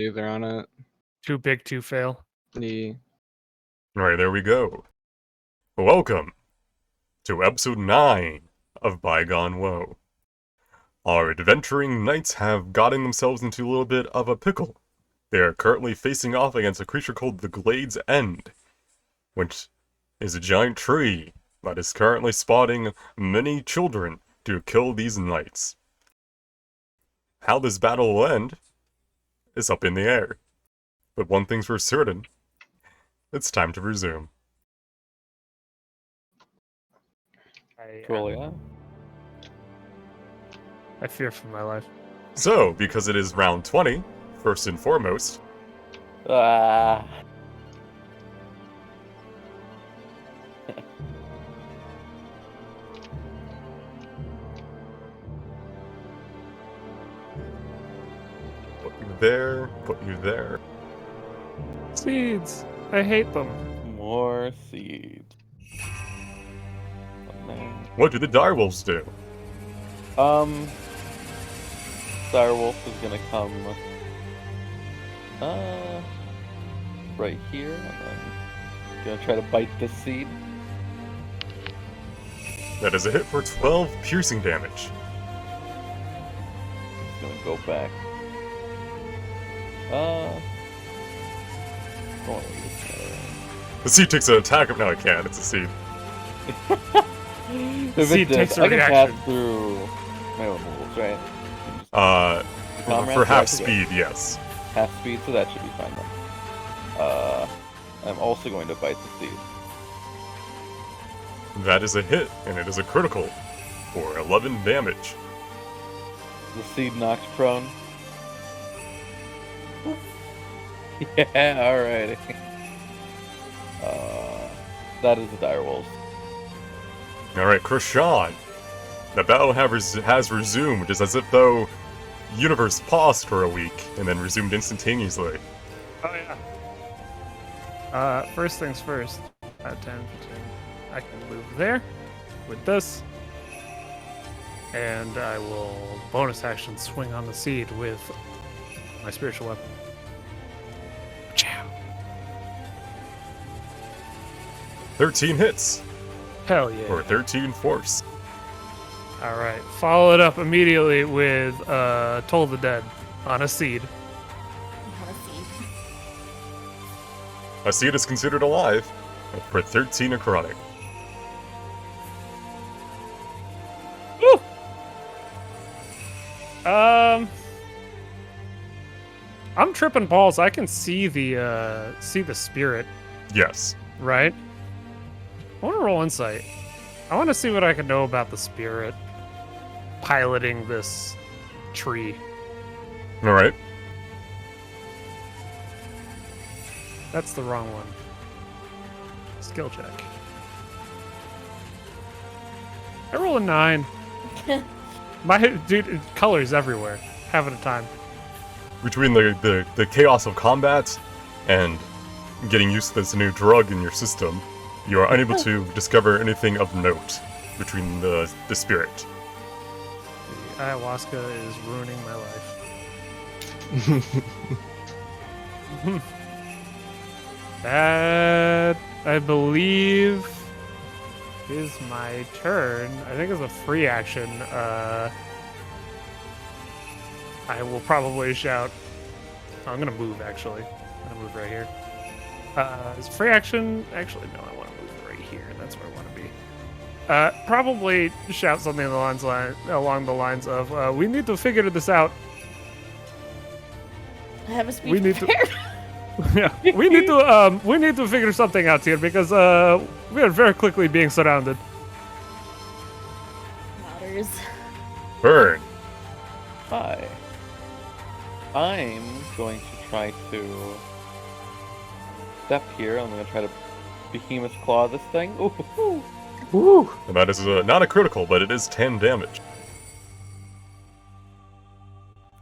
either on it. Too big to fail. The Alright, there we go. Welcome to episode 9 of Bygone Woe. Our adventuring knights have gotten themselves into a little bit of a pickle. They are currently facing off against a creature called the Glade's End, which is a giant tree that is currently spawning many children to kill these knights. How this battle will end is up in the air. But one thing's for certain, it's time to resume. Cool, yeah. I fear for my life. So, because it is round 20, first and foremost, Ah. put you there, put you there. Seeds! I hate them. More seeds. Oh, man. What do the Direwolves do? Direwolf is gonna come right here and then gonna try to bite this seed. That is a hit for 12 piercing damage. He's gonna go back. Going this way. The seed takes an attack. No, it can't. It's a seed. If seed it takes does, a I can reaction. pass through my own moves, right? For Comrade, half yeah. speed, yes. Half speed, so that should be fine then. I'm also going to bite the seed. That is a hit, and it is a critical for 11 damage. The seed knocked prone. Yeah, alrighty. That is the Direwolves. Alright, Krishan. The battle has resumed, just as if though universe paused for a week and then resumed instantaneously. Oh yeah. First things first. 10, 15. I can move there with this. And I will bonus action swing on the seed with my spiritual weapon. Chow. 13 hits, Hell yeah. or 13 force. Alright. Follow it up immediately with Toll the Dead on a seed. A seed is considered alive for 13 necrotic. Woo! I'm tripping balls. I can see the spirit, Yes. right? I want to roll insight. I want to see what I can know about the spirit piloting this tree. Alright. That's the wrong one. Skill check. I roll a 9. My dude, colors everywhere. Having a time. Between the chaos of combat and getting used to this new drug in your system, you are unable to discover anything of note between the spirit. The ayahuasca is ruining my life. That, I believe, is my turn. I think it's a free action. I will probably shout. I'm gonna move, actually. I'm gonna move right here. Is free action? Actually, no, I want to move right here. That's where I want to be. Probably shout something along the lines of, we need to figure this out. I have a speech We need to- prepared. Yeah, we need to figure something out here because we are very quickly being surrounded. Matters. Fern. Hi. I'm going to try to step here. I'm going to try to behemoth claw this thing. Ooh. Woo! And that is not a critical, but it is 10 damage.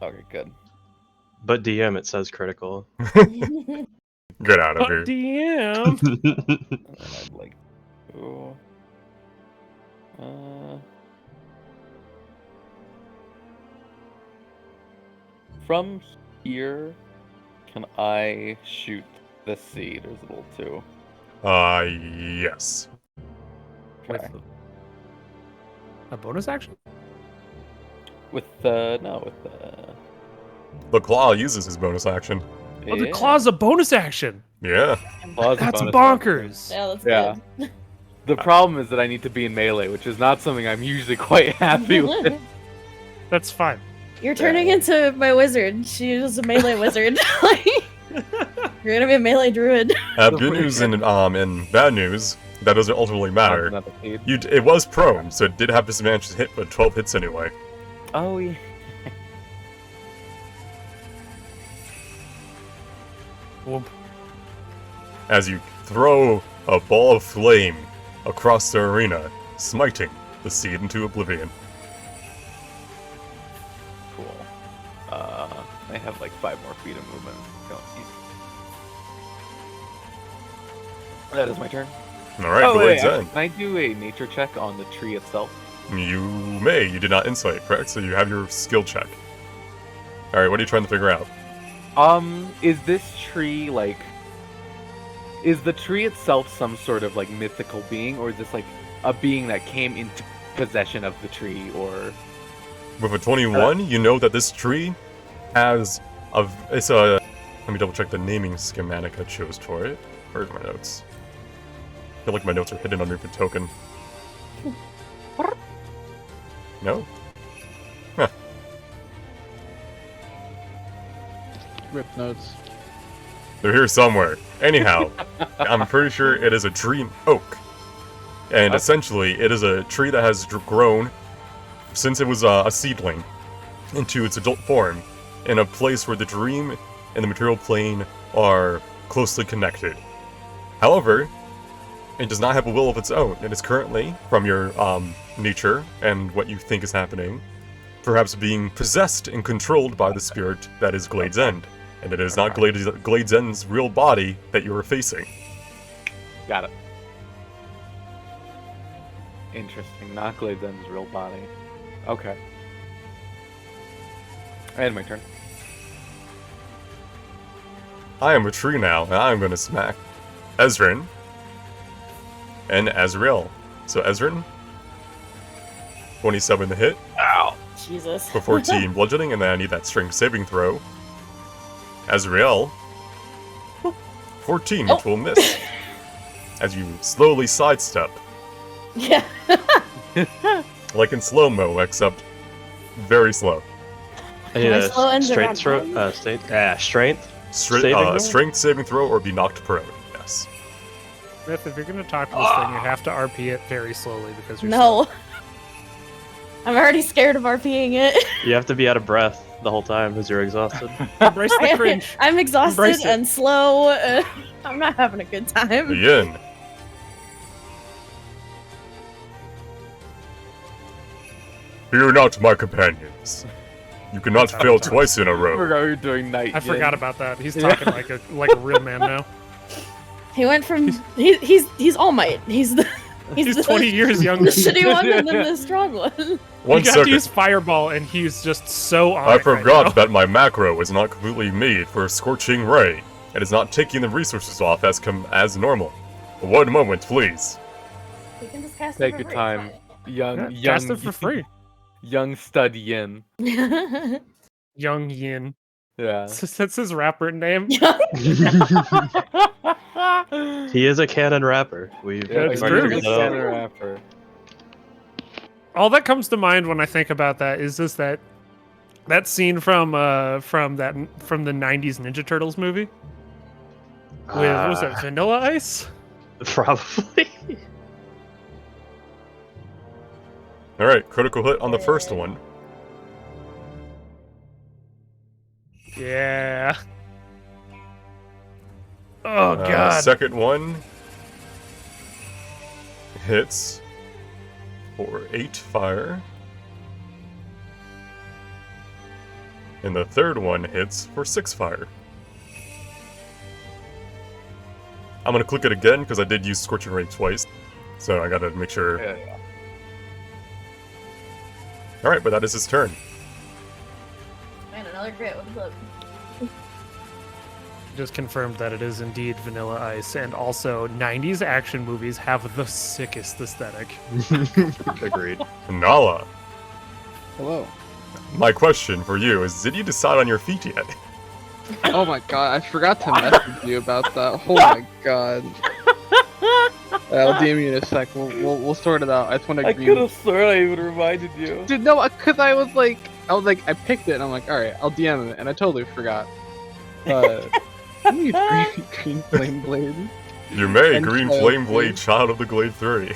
Okay, good. but DM it says critical. Get out of But here. DM. And then I'd like to... From here, Can I shoot this seed, or is it a little too? Yes. With Okay. a bonus action? With the no, with the. The claw uses his bonus action. Oh, the Yeah. claw's a bonus action. Yeah. Claw's a That's bonus bonkers. Yeah, that's Yeah. good. The problem is that I need to be in melee, which is not something I'm usually quite happy with. That's fine. You're turning into my wizard. She is a melee wizard. You're gonna be a melee druid. Good news and bad news. That doesn't ultimately matter. Another seed. It was prone, so it did have disadvantage to hit, but 12 hits anyway. Oh yeah. Whoop. As you throw a ball of flame across the arena, smiting the seed into oblivion. Cool. I have like 5 more feet of movement. That is my turn. Alright, Oh, wait, Blade's actually, end. can I do a nature check on the tree itself? You may. You did not insight, correct? So you have your skill check. Alright, what are you trying to figure out? Is this tree like... Is the tree itself some sort of like mythical being, or is this like a being that came into possession of the tree, or... With a 21, you know that this tree has a... It's a... Let me double check the naming schematic I chose for it. Where's my notes? I feel like my notes are hidden underneath the token. No? Huh. Rip notes. They're here somewhere. Anyhow, I'm pretty sure it is a dream oak. And essentially, it is a tree that has grown since it was a seedling into its adult form in a place where the dream and the material plane are closely connected. However, it does not have a will of its own. It is currently, from your nature and what you think is happening, perhaps being possessed and controlled by the spirit that is Glade's End. And it is not Glade's End's real body that you are facing. Got it. Interesting. Not Glade's End's real body. Okay. I had my turn. I am a tree now, and I am going to smack Ezrin and Azrael. So Ezrin, 27 to hit Jesus. for 14 bludgeoning, and then I need that strength saving throw. Azrael, 14, which will miss. As you slowly sidestep, Yeah. like in slow-mo, except very slow. I need My a slow ends strength around throw. Strength. Saving throw? Strength saving throw or be knocked prone. Yes. Myth, if you're gonna talk to this thing, you have to RP it very slowly because you're No. I'm already scared of RPing it. You have to be out of breath the whole time because you're exhausted. Embrace the cringe. I'm exhausted Embrace it. and slow. I'm not having a good time. Begin. Fear not, my companions. You cannot fail twice in a I row. forgot we were doing night. I forgot about that. He's talking like a real man now. He went from he's All Might. He's the He's the 20 years the younger. shitty one and then the strong one. He One got to second. use Fireball, and he's just so on I it right forgot now. that my macro is not completely made for a scorching ray. It is not taking the resources off as normal. One moment, please. We can just cast it Take for your free, time. Young, Yeah, cast it for free. Young stud Yin. it's fine. Young Yin. Yeah. That's his rapper name. He is a canon rapper. We've Yeah, That's already true. figured he's a that out. canon rapper. All that comes to mind when I think about that is just that scene from the '90s Ninja Turtles movie with what was that, Vanilla Ice? Probably. Alright, critical hit on the first one. Yeah. Oh god. Second one hits for 8 fire. And the third one hits for 6 fire. I'm gonna click it again because I did use Scorching Ray twice. So I gotta make sure. Yeah. Alright, but that is his turn. Man, another crit. What the fuck? just confirmed that it is indeed Vanilla Ice, and also 90s action movies have the sickest aesthetic. Agreed. Nala, Hello. my question for you is, did you decide on your feet yet? Oh my god, I forgot to message you about that. Oh my god. I'll DM you in a sec. We'll sort it out. I just want to I agree. could have sworn I even reminded you. Dude, no, cause I was like, I picked it, and I'm like, all right, I'll DM it, and I totally forgot. Let me use green flame blade. You may, And Green Child Flame Blade. Blade, Child of the Glade 3.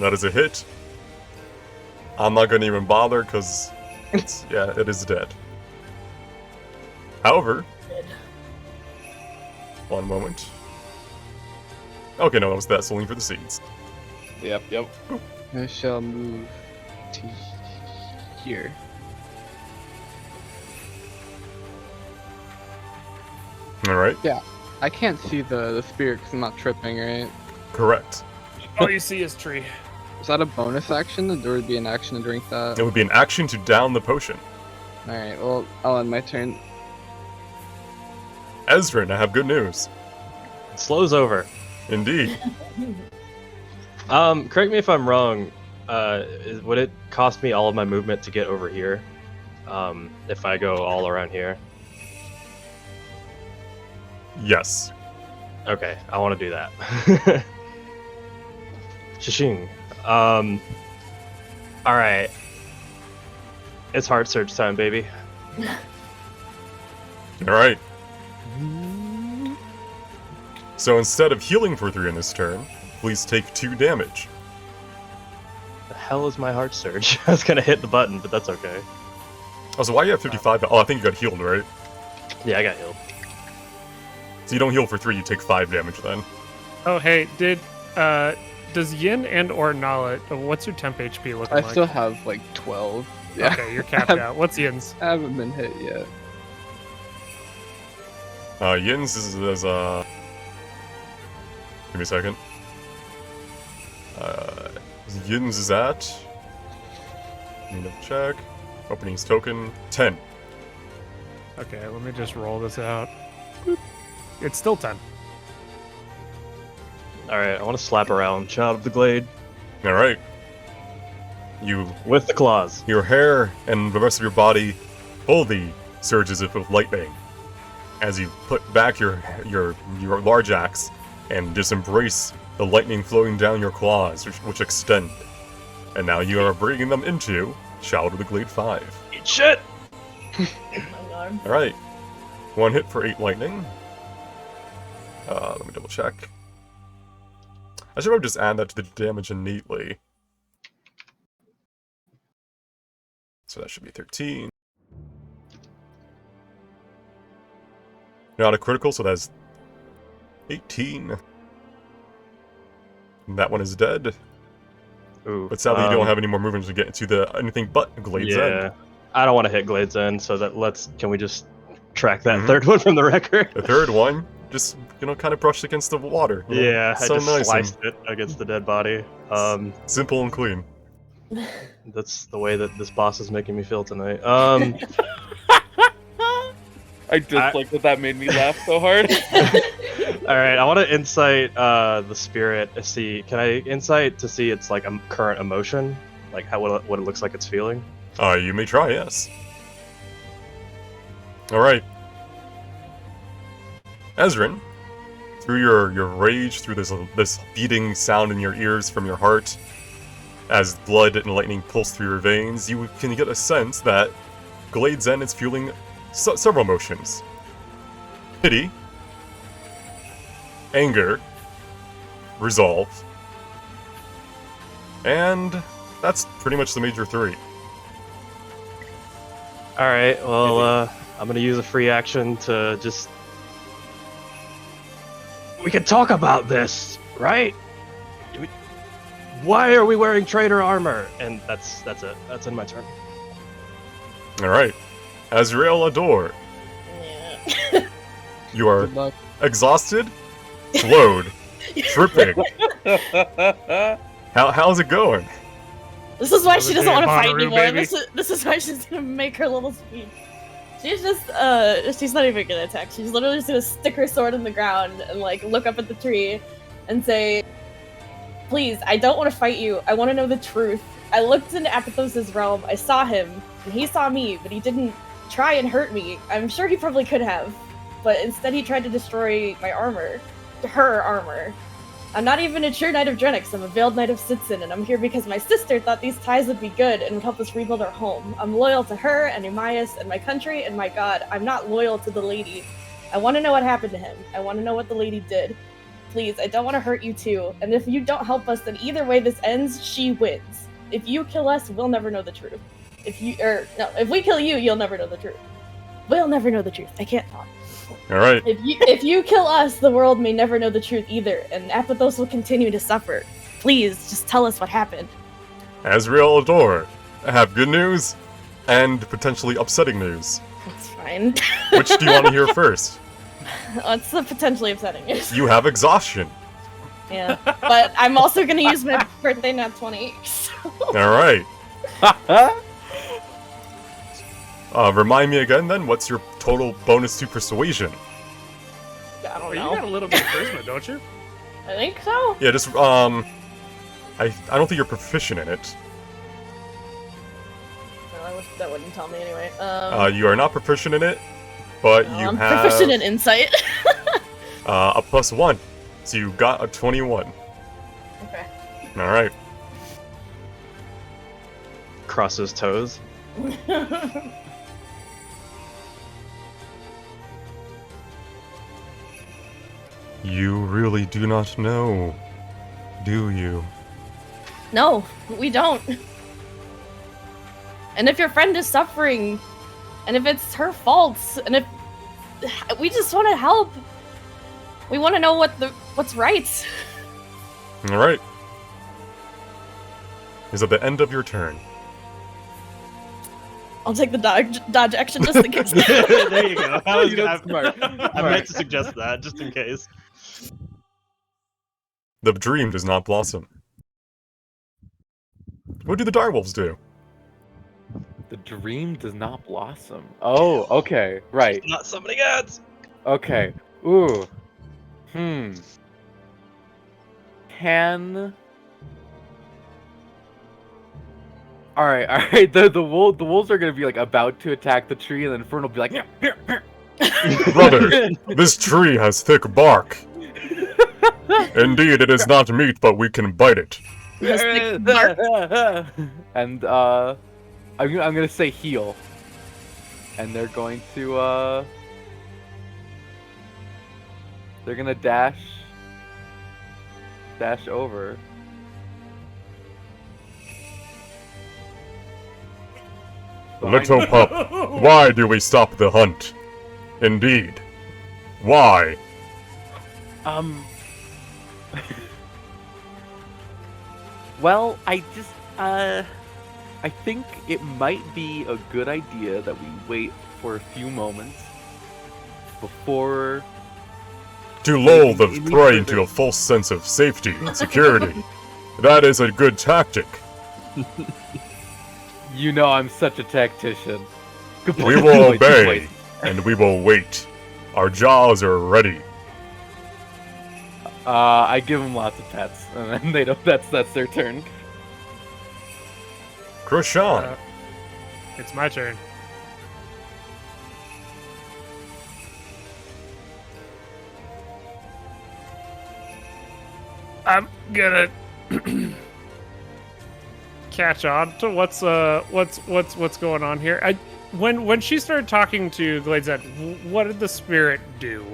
That is a hit. I'm not gonna even bother, because, yeah, it is dead. However, one moment. Okay, no, that's only for the seeds. Yep. I shall move to here. Alright, I can't see the spirit because I'm not tripping, right? correct. All you see is tree. Is that a bonus action? Or would it be an action to drink that? It would be an action to down the potion. Alright, well, I'll end my turn. Ezra, I have good news. It slows over. Indeed. Correct me if I'm wrong. Would it cost me all of my movement to get over here? If I go all around here? Yes. Okay, I want to do that. Shishing. Alright. It's heart surge time, baby. Alright. So instead of healing for 3 in this turn, please take 2 damage. The hell is my heart surge? I was gonna hit the button, but that's okay. Oh, so why do you have 55? Oh, I think you got healed, right? Yeah, I got healed. So you don't heal for 3, you take 5 damage then. Oh, hey, does Yin and or Nala, what's your temp HP looking I like? still have like 12. Yeah. Okay, you're capped out. What's Yin's? I haven't been hit yet. Yin's is give me a second. Yin's is at... Let me double check. Opening his token. 10. Okay, let me just roll this out. Boop. It's still 10. Alright, I want to slap around Child of the Glade Alright. You... with the claws. Your hair and the rest of your body wholly surges with lightning as you put back your large axe and just embrace the lightning flowing down your claws, which extend. And now you are bringing them into Child of the Glade 5. Eat shit! Oh my god. Alright. 1 hit for 8 lightning. Let me double check. I should probably just add that to the damage innately. So that should be 13. Not a critical, so that's 18. And that one is dead. Ooh, But sadly, you don't have any more movement to get into anything but Glade's yeah. End. I don't want to hit Glade's End, so can we just track that Mhm. third one from the record? The third one, just, kind of brushed against the water. you know? Yeah, I So just nice sliced it against the dead body. Simple and clean. That's the way that this boss is making me feel tonight. I just like that made me laugh so hard. Alright, I want to insight the spirit. Can I insight to see its like current emotion? Like what it looks like it's feeling? You may try, yes. Alright. Ezrin, through your rage, through this beating sound in your ears from your heart, as blood and lightning pulse through your veins, you can get a sense that Glade's End is feeling several emotions. Pity, anger, resolve, and that's pretty much the major 3. Alright, well, I'm gonna use a free action to just... We can talk about this, right? Why are we wearing traitor armor? And that's it. That's in my turn. Alright. Azrael Adore, Yeah. you are Good luck. exhausted, slowed, tripping. How's it going? This is why she Another doesn't day want to of fight Bonnaroo, anymore. baby. This is why she's gonna make her little speech. She's just, she's not even gonna attack. She's literally just gonna stick her sword in the ground and, like, look up at the tree and say, please, I don't want to fight you. I want to know the truth. I looked into Apithos' realm. I saw him, and he saw me, but he didn't try and hurt me. I'm sure he probably could have, but instead he tried to destroy my armor. Her armor. I'm not even a true Knight of Drenix. I'm a Veiled Knight of Sitsin, and I'm here because my sister thought these ties would be good and would help us rebuild our home. I'm loyal to her and Umayas and my country and my god. I'm not loyal to the lady. I want to know what happened to him. I want to know what the lady did. Please, I don't want to hurt you too. And if you don't help us, then either way this ends, she wins. If you kill us, we'll never know the truth. If we kill you, you'll never know the truth. We'll never know the truth. I can't talk. All right. If you kill us, the world may never know the truth either, and Apithos will continue to suffer. Please, just tell us what happened. Azrael Adore, I have good news and potentially upsetting news. That's fine. Which do you want to hear first? It's the potentially upsetting news. You have exhaustion. Yeah, but I'm also gonna use my birthday nat 20. So. All right. Remind me again then, what's your total bonus to persuasion? I don't You know. got a little bit of charisma, don't you? I think so. Yeah, just, I don't think you're proficient in it. No, that wouldn't tell me anyway. You are not proficient in it, but you I'm have... proficient in insight. a +1. So you got a 21. Okay. Alright. Cross his toes. You really do not know, do you? No, we don't. And if your friend is suffering, and if it's her fault, and if we just want to help, we want to know what's right. Alright. Is at the end of your turn. I'll take the dodge action just in case. There you go. I Smart. meant to suggest that, just in case. The dream does not blossom. What do the Direwolves do? The dream does not blossom. Oh, okay, right. Not summoning ads! Okay. Ooh. Can. All right. The wolves are gonna be like about to attack the tree, and then Fern will be like, here. Brother, this tree has thick bark. Indeed, it is not meat, but we can bite it. And I'm gonna say heal, and they're going to they're gonna dash over. Little pup, why do we stop the hunt? Indeed. Why? Well, I think it might be a good idea that we wait for a few moments before... To lull the prey into a false sense of safety and security. That is a good tactic. You know I'm such a tactician. We will obey, and we will wait. Our jaws are ready. I give them lots of pets, and then they don't. That's their turn. Krishan. It's my turn. I'm gonna catch on to what's going on here. When she started talking to Glade's Edge, what did the spirit do?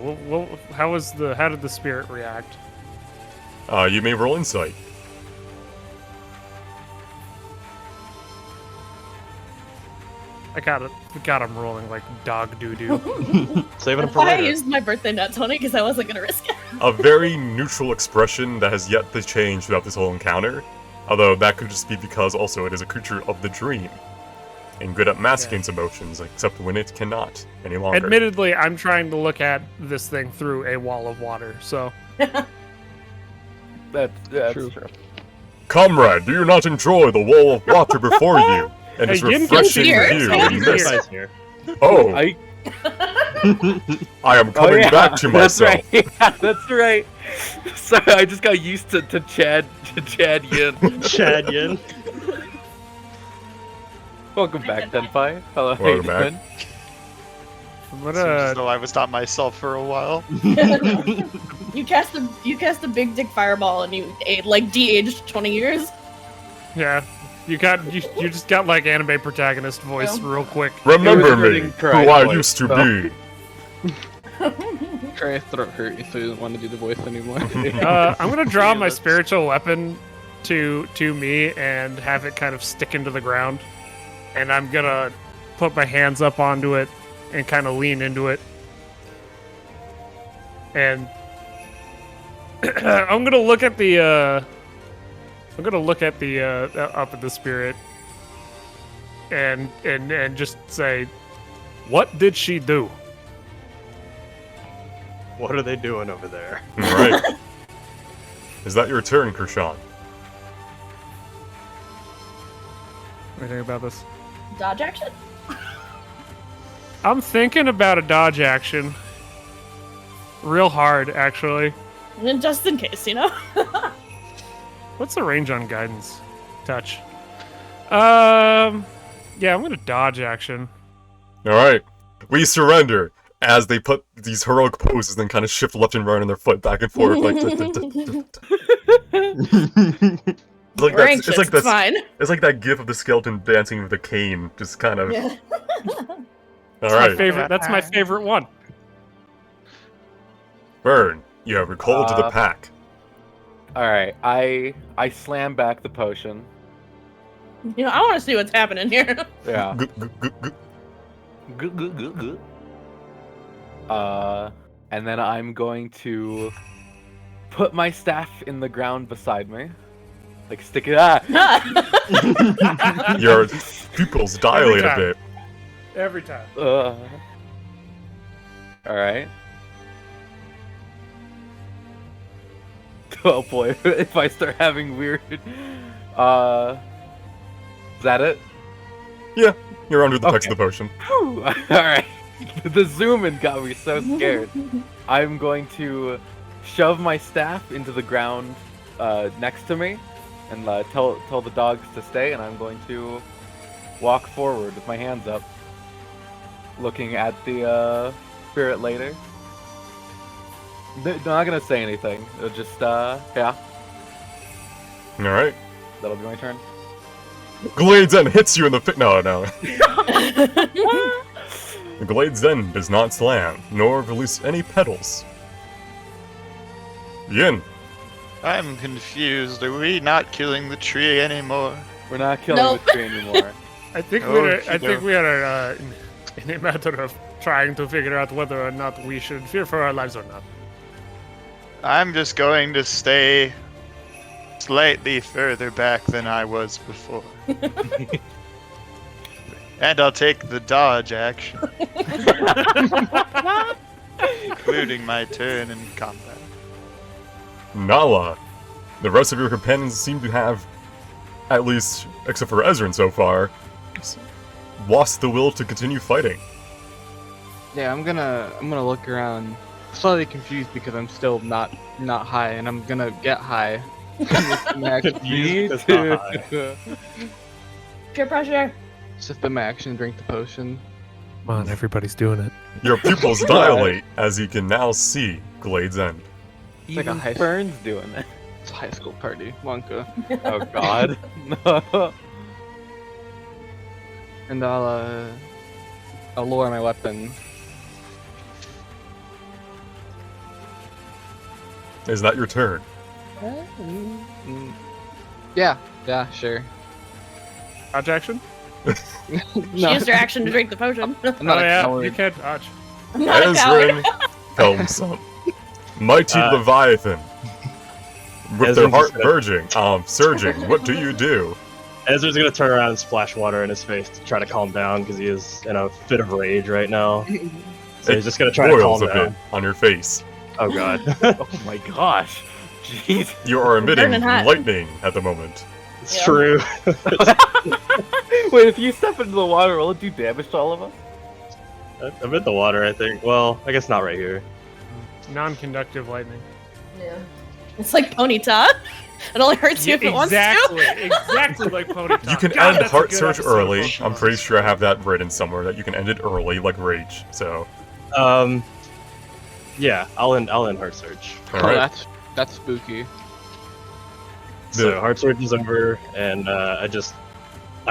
How did the spirit react? You may roll insight. I got him rolling like dog doo-doo. Saving him That's for why I later. used my birthday nat 20 because I wasn't gonna risk it. A very neutral expression that has yet to change throughout this whole encounter. Although that could just be because also it is a creature of the dream. And good at masking its emotions, except when it cannot any longer. Admittedly, I'm trying to look at this thing through a wall of water, so... That's True. true. Comrade, do you not enjoy the wall of water before you? And its Hey, Yin can refreshing hear. view Hey, in Yin this? Nice here. Oh, I I am coming yeah, back to myself. That's right. Yeah, that's right. Sorry, I just got used to Chad Yin. Chad Yin. Welcome back, Tenpai. Hello, how Welcome you back. doing? I'm Seems as gonna. though I was not myself for a while. You cast a big dick fireball and you de-aged 20 years. Yeah. You just got like anime protagonist voice real quick. Remember It was me, written who correct I voice, used to so. be. Trey's throat hurt, so he doesn't want to do the voice anymore. I'm gonna draw my spiritual weapon to me and have it kind of stick into the ground, and I'm gonna put my hands up onto it and kind of lean into it, and I'm gonna look at the up at the spirit and just say, what did she do? What are they doing over there? Right. Is that your turn, Krishan? What do you think about this? Dodge action? I'm thinking about a dodge action. Real hard, actually. And just in case, you know? What's the range on guidance? Touch. Yeah, I'm gonna dodge action. Alright. We surrender as they put these heroic poses and kind of shift left and right on their foot back and forth like We're anxious, it's fine. It's like that gif of the skeleton dancing with a cane, just kind of. Yeah. Alright. That's my favorite one. Fern, you have recalled to the pack. Alright, I slam back the potion. You know, I want to see what's happening here. Yeah. G-g-g-g. And then I'm going to put my staff in the ground beside me. Like, stick it Your pupils dilate a time. bit. Every time. Alright. Oh boy, if I start having weird... Is that it? Yeah, you're under the text Okay. of the potion. Alright. The zoom in got me so scared. I'm going to shove my staff into the ground next to me and tell the dogs to stay, and I'm going to walk forward with my hands up, looking at the spirit later. Not gonna say anything. It'll just yeah, Alright. that'll be my turn. Glade's End hits you in the No. The Glade's End does not slam, nor release any petals. Yin. I'm confused. Are we not killing the tree anymore? We're not killing Nope. the tree anymore. I think Okey-doke. we are in a matter of trying to figure out whether or not we should fear for our lives or not. I'm just going to stay slightly further back than I was before. And I'll take the dodge action, including my turn in combat. Nala. The rest of your companions seem to have, at least, except for Ezra so far, lost the will to continue fighting. Yeah, I'm gonna look around, slightly confused because I'm still not high, and I'm gonna get high. Me It's too. not high. Peer pressure. System action, drink the potion. Come on, everybody's doing it. Your pupils dilate as you can now see Glade's End. It's like a Even high- Fern's doing it. It's a high school party, Wonka. Oh god. No. And I'll lower my weapon. Is that your turn? Yeah, sure. Dodge action? She used her action to drink the potion. I'm not Oh a yeah, coward. you can't dodge. I'm not a coward. Ezra Helmsome. Mighty Uh, Leviathan. With Ezra's their heart just surging, what do you do? Ezra's gonna turn around and splash water in his face to try to calm down because he is in a fit of rage right now. So he's just gonna try to Boils calm a down. bit on your face. Oh god. Oh my gosh. Jeez. You are emitting Burning hot. lightning at the moment. It's Yeah. true. Wait, if you step into the water, will it do damage to all of us? I'm in the water, I think. Well, I guess not right here. Non-conductive lightning. Yeah. It's like Ponyta. It only hurts you if it wants to. Exactly like Ponyta. You can God, end that's a Heart good Surge episode of early. I'm Pokemon. pretty sure I have that written somewhere that you can end it early, like Rage. So, Yeah, I'll end Heart Surge. Oh, alright. that's spooky. So Heart Surge is over, and I'm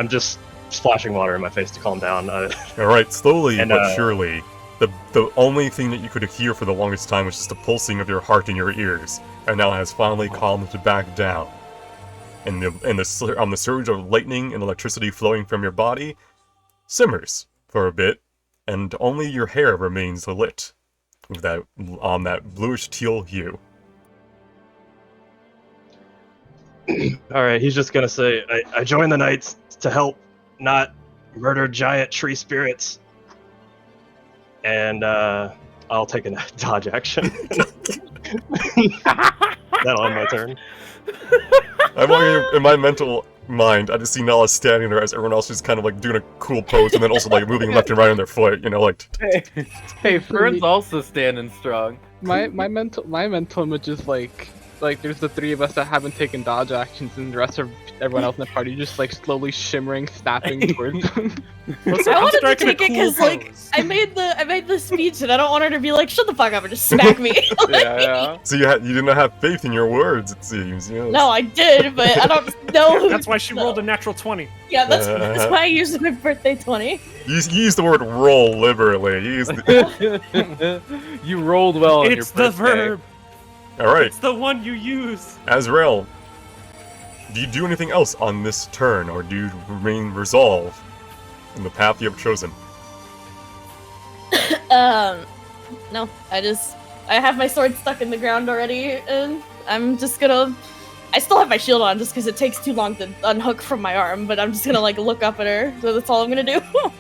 just splashing water in my face to calm down. Alright, slowly And, but surely, the only thing that you could hear for the longest time was just the pulsing of your heart in your ears, and now has finally calmed back down. And the surge of lightning and electricity flowing from your body simmers for a bit, and only your hair remains lit with that bluish teal hue. Alright, he's just gonna say, I joined the Knights to help, not murder giant tree spirits. And I'll take a dodge action. That'll end my turn. I'm walking in my mental mind. I just see Nala standing there as everyone else is kind of like doing a cool pose, and then also like moving left and right on their foot. You know, like. Hey, Fern's also standing strong. My mental image is like there's the three of us that haven't taken dodge actions, and the rest of everyone else in the party just like slowly shimmering, snapping towards them. Listen, I I'm wanted to striking a take it cool because like pose. I made the speech and I don't want her to be like, shut the fuck up and just smack me. Like, Yeah. So you did not have faith in your words, it seems. Yes. no, I did, but I don't know. That's why she rolled a natural 20. Yeah, that's why I used my birthday 20. You used the word "roll" liberally. You used. You rolled well on your It's the birthday. verb. All right, It's the one you use. Azrael. Do you do anything else on this turn, or do you remain resolved in the path you have chosen? No, I have my sword stuck in the ground already, and I'm just gonna. I still have my shield on just because it takes too long to unhook from my arm, but I'm just gonna like look up at her. So that's all I'm gonna do. All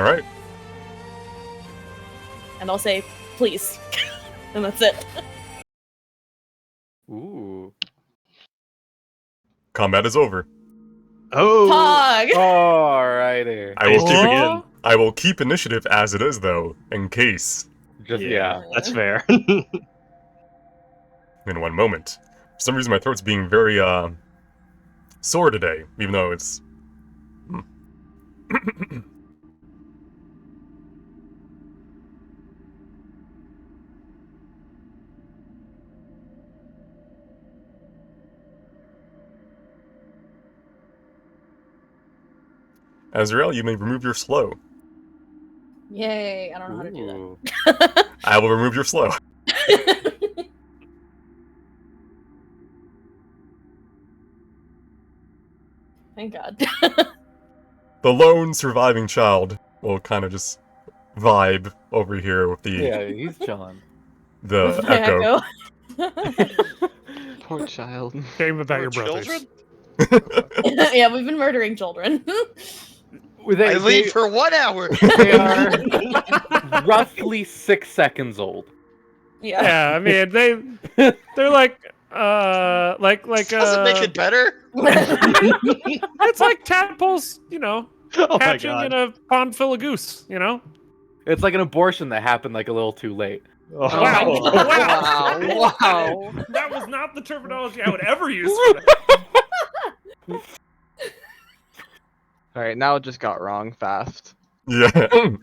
right. And I'll say, please. And that's it. Ooh. Combat is over. Oh! Pog! Alrighty. I will keep initiative as it is, though, in case. Just yeah. That's fair. In one moment. For some reason, my throat's being very sore today, even though it's. Azrael, you may remove your slow. Yay, I don't know how to do Ooh. that. I will remove your slow. Thank God. The lone surviving child will kind of just vibe over here with the Yeah, he's chilling. the My echo. Poor child. Shame about your Poor brothers. children? Yeah, we've been murdering children. I leave for 1 hour. They are roughly 6 seconds old. Yeah. Yeah, I mean they're like Doesn't make it better. it's like tadpoles, Oh my hatching god. in a pond full of goose, It's like an abortion that happened like a little too late. Oh. Wow. Wow. Wow. That was not the terminology I would ever use for that. Alright, now it just got wrong fast. Yeah.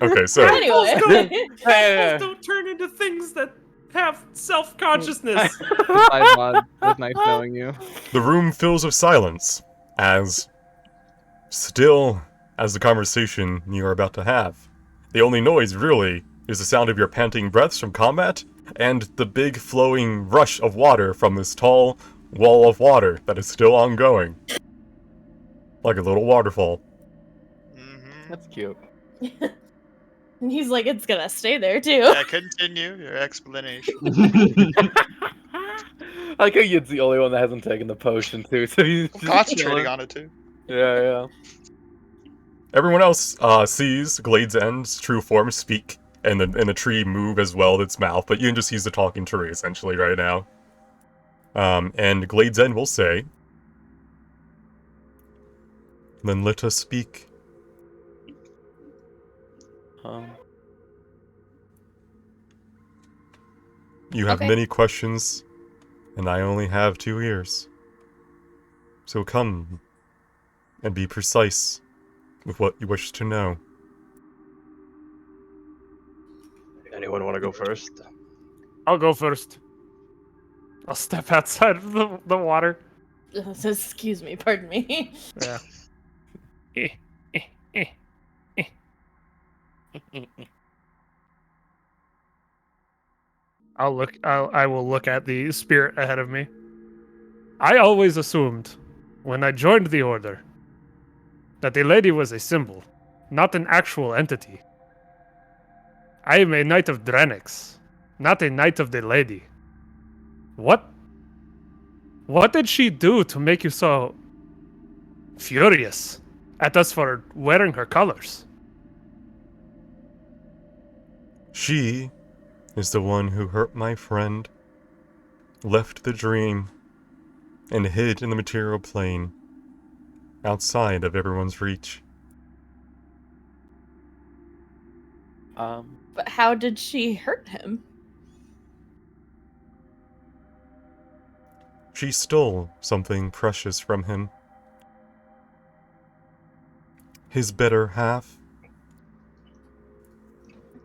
Okay, so Anyway. Tadpoles don't turn into things that have self-consciousness. Bye, Mod. It was nice knowing you. the room fills with silence as still as the conversation you are about to have. The only noise, really, is the sound of your panting breaths from combat and the big flowing rush of water from this tall wall of water that is still ongoing. Like a little waterfall. That's cute. And he's like, it's gonna stay there too. Yeah, continue your explanation. I like how Yid's the only one that hasn't taken the potion too, so he's I'm just concentrating chilling. on it too. Yeah. Everyone else sees Glade's End's true form speak and the tree move as well with its mouth, but Yin just sees the talking tree essentially right now. And Glade's End will say, "Then let us speak. You have Okay. many questions, and I only have 2 ears. So come and be precise with what you wish to know. Anyone want to go first? I'll go first. I'll step outside of the water. Excuse me, pardon me. Yeah. Eh, eh, eh, eh. I will look at the spirit ahead of me. I always assumed, when I joined the Order, that the lady was a symbol, not an actual entity. I am a knight of Drenix, not a knight of the lady. What did she do to make you so furious at us for wearing her colors? She is the one who hurt my friend, left the dream, and hid in the material plane, outside of everyone's reach. But how did she hurt him? She stole something precious from him. His better half,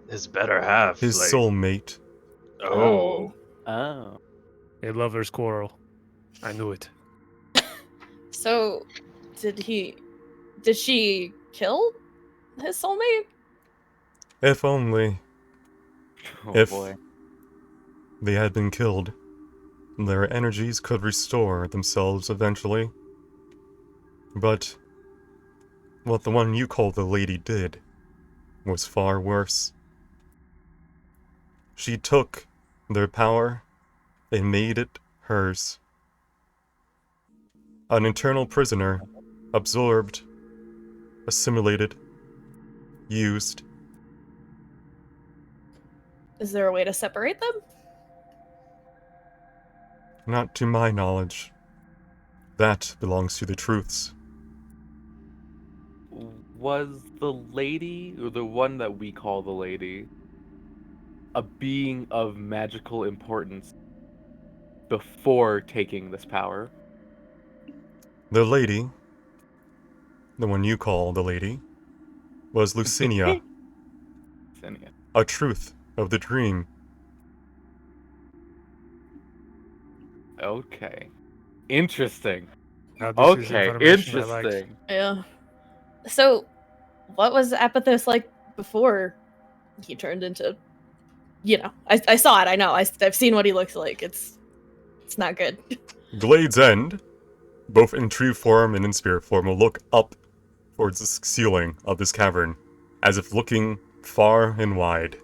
His better half. his like, soulmate. Oh. Oh. A lover's quarrel. I knew it. So, did she kill his soulmate? If only Oh If- boy. they had been killed, their energies could restore themselves eventually. But what the one you call the lady did was far worse. She took their power and made it hers. An internal prisoner, absorbed, assimilated, used. Is there a way to separate them? Not to my knowledge. That belongs to the truths. Was the lady, or the one that we call the lady, a being of magical importance before taking this power? The lady, the one you call the lady, was Lucinia, Senia. a truth of the dream. Okay. Interesting. Now this is Okay, information I like. interesting. Yeah. So, what was Apathos like before he turned into? I saw it. I know. I've seen what he looks like. It's not good. Glade's End, both in true form and in spirit form, will look up towards the ceiling of this cavern, as if looking far and wide.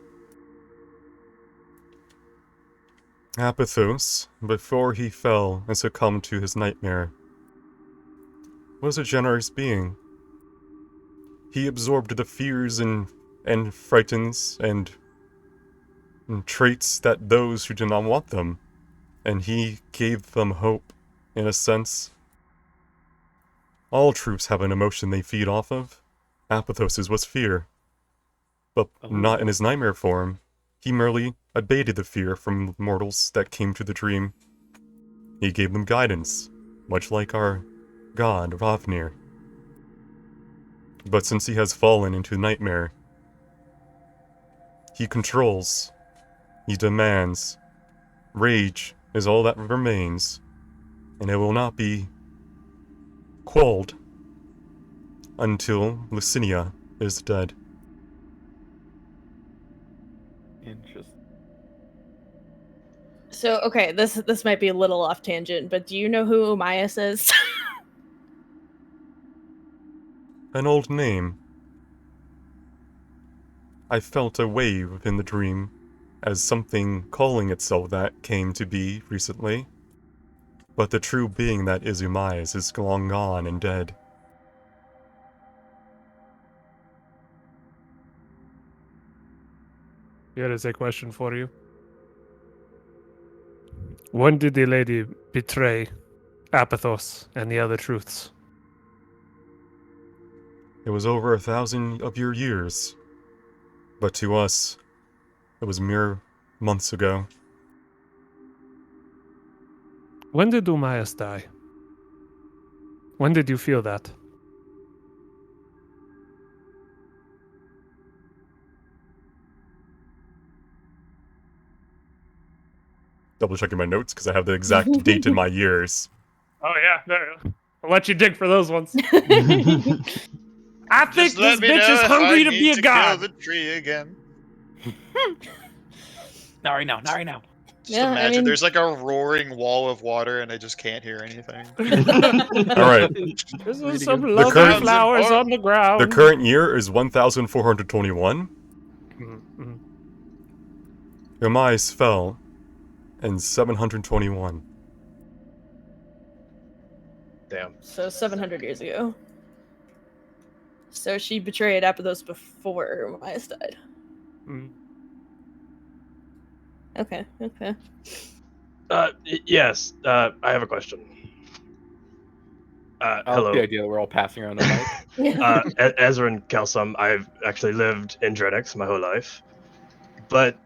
Apathos, before he fell and succumbed to his nightmare, was a generous being. He absorbed the fears and frightens and traits that those who did not want them, and he gave them hope, in a sense. All troops have an emotion they feed off of. Apathos's was fear. But not in his nightmare form. He merely abated the fear from mortals that came to the dream. He gave them guidance, much like our god, Ravnir. But since he has fallen into nightmare, he controls, he demands. Rage is all that remains, and it will not be quelled until Lucinia is dead. Interesting. So, okay, this might be a little off tangent, but do you know who Umayas is? An old name. I felt a wave in the dream, as something calling itself that came to be recently. But the true being that is Umayas is long gone and dead. Here is a question for you. When did the lady betray Apathos and the other truths? It was over 1,000 of your years. But to us, it was mere months ago. When did Umayas die? When did you feel that? Double checking my notes because I have the exact date in my years. Oh yeah, there. I'll let you dig for those ones. I think Just this let me bitch know is if hungry I to need be a to god. kill the tree again. Not right now, not right now. Just Yeah, I imagine mean- there's like a roaring wall of water and I just can't hear anything. Alright, This Reading is some his- lovely current- flowers on the ground. the current year is 1421. Mhm. Umayas fell in 721. Damn. So 700 years ago. So she betrayed Apodous before Umayas died. Mhm. Okay, okay. Yes. I have a question. I like Hello. the idea that we're all passing around the mic. Ezra and Kelsum, I've actually lived in Dreadix my whole life. But,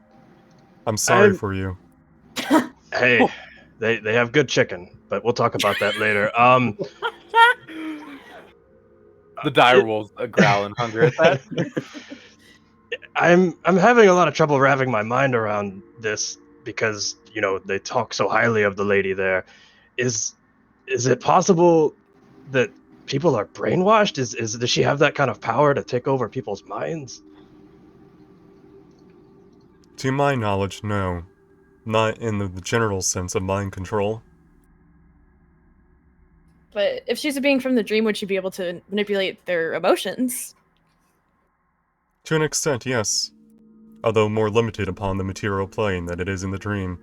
I'm sorry I'm- for you. hey, they have good chicken, but we'll talk about that later. The Direwolves growl in hunger at that. I'm having a lot of trouble wrapping my mind around this because, you know, they talk so highly of the lady there. Is it possible that people are brainwashed? Does she have that kind of power to take over people's minds? To my knowledge, no. Not in the general sense of mind control. But if she's a being from the dream, would she be able to manipulate their emotions? To an extent, yes. Although more limited upon the material plane than it is in the dream.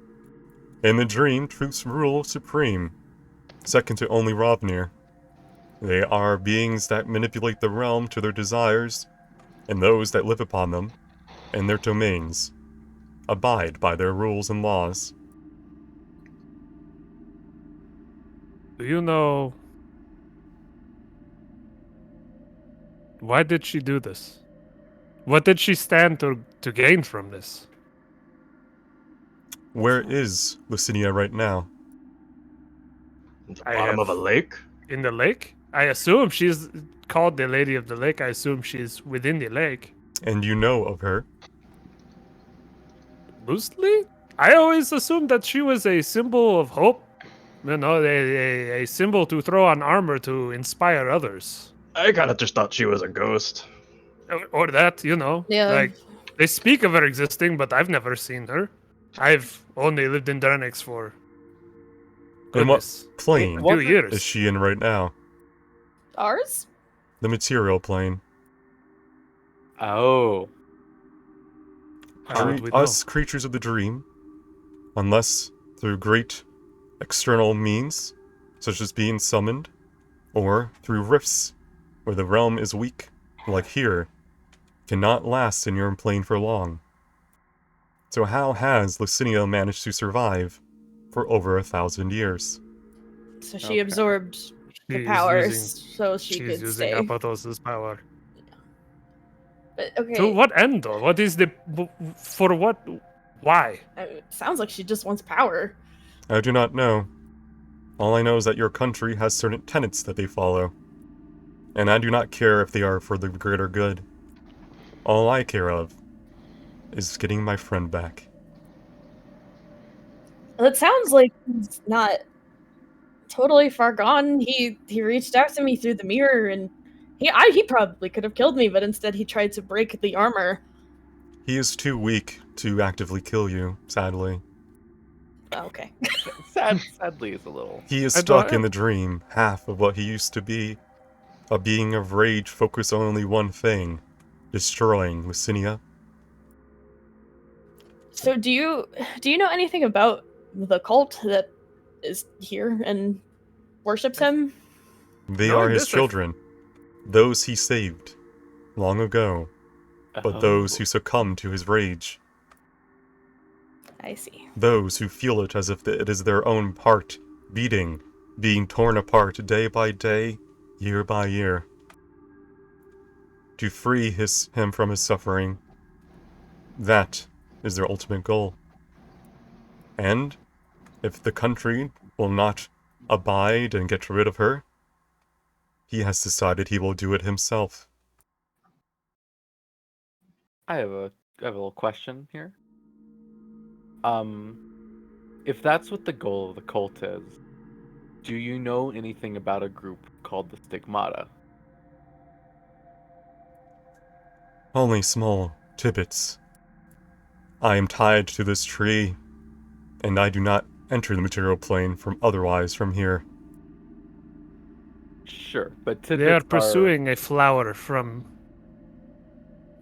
In the dream, truths rule supreme, second to only Rovnir. They are beings that manipulate the realm to their desires, and those that live upon them, and their domains, abide by their rules and laws. Do you know why did she do this? What did she stand to gain from this? Where is Lucinia right now? At the I bottom of a have- lake? In the lake? I assume she's called the Lady of the Lake. I assume she's within the lake. And you know of her. Loosely? I always assumed that she was a symbol of hope. You know, a symbol to throw on armor to inspire others. I kind of just thought she was a ghost. Or that, you know. Yeah. Like, they speak of her existing, but I've never seen her. I've only lived in Drenix for In what goodness, plane a few years. is she in right now? Ours? The material plane. Oh. How would we know? Us creatures of the dream, unless through great external means, such as being summoned, or through rifts, where the realm is weak, like here, cannot last in your plane for long. So how has Lucinia managed to survive for over 1,000 years? So she Okay. absorbed the She's powers using- so she She's could using stay. Apatos's power. But, okay. To what end, though? What is the... For what... Why? It sounds like she just wants power. I do not know. All I know is that your country has certain tenets that they follow. And I do not care if they are for the greater good. All I care of is getting my friend back. Well, it sounds like he's not totally far gone. He reached out to me through the mirror, and he probably could have killed me, but instead he tried to break the armor. He is too weak to actively kill you, sadly. Oh, okay. Sadly is a little. He is I stuck don't- in the dream, half of what he used to be. A being of rage focused on only one thing, destroying Lucinia. So do you know anything about the cult that is here and worships him? They Knowing are his this, children. Those he saved long ago, but those who succumb to his rage. I see. Those who feel it as if it is their own heart beating, being torn apart day by day, year by year. To free him from his suffering, That is their ultimate goal. And if the country will not abide and get rid of her, he has decided he will do it himself. I have a little question here. If that's what the goal of the cult is, do you know anything about a group called the Stigmata? Only small tidbits. I am tied to this tree, and I do not enter the material plane from here. Sure, but They are tidbits pursuing a flower from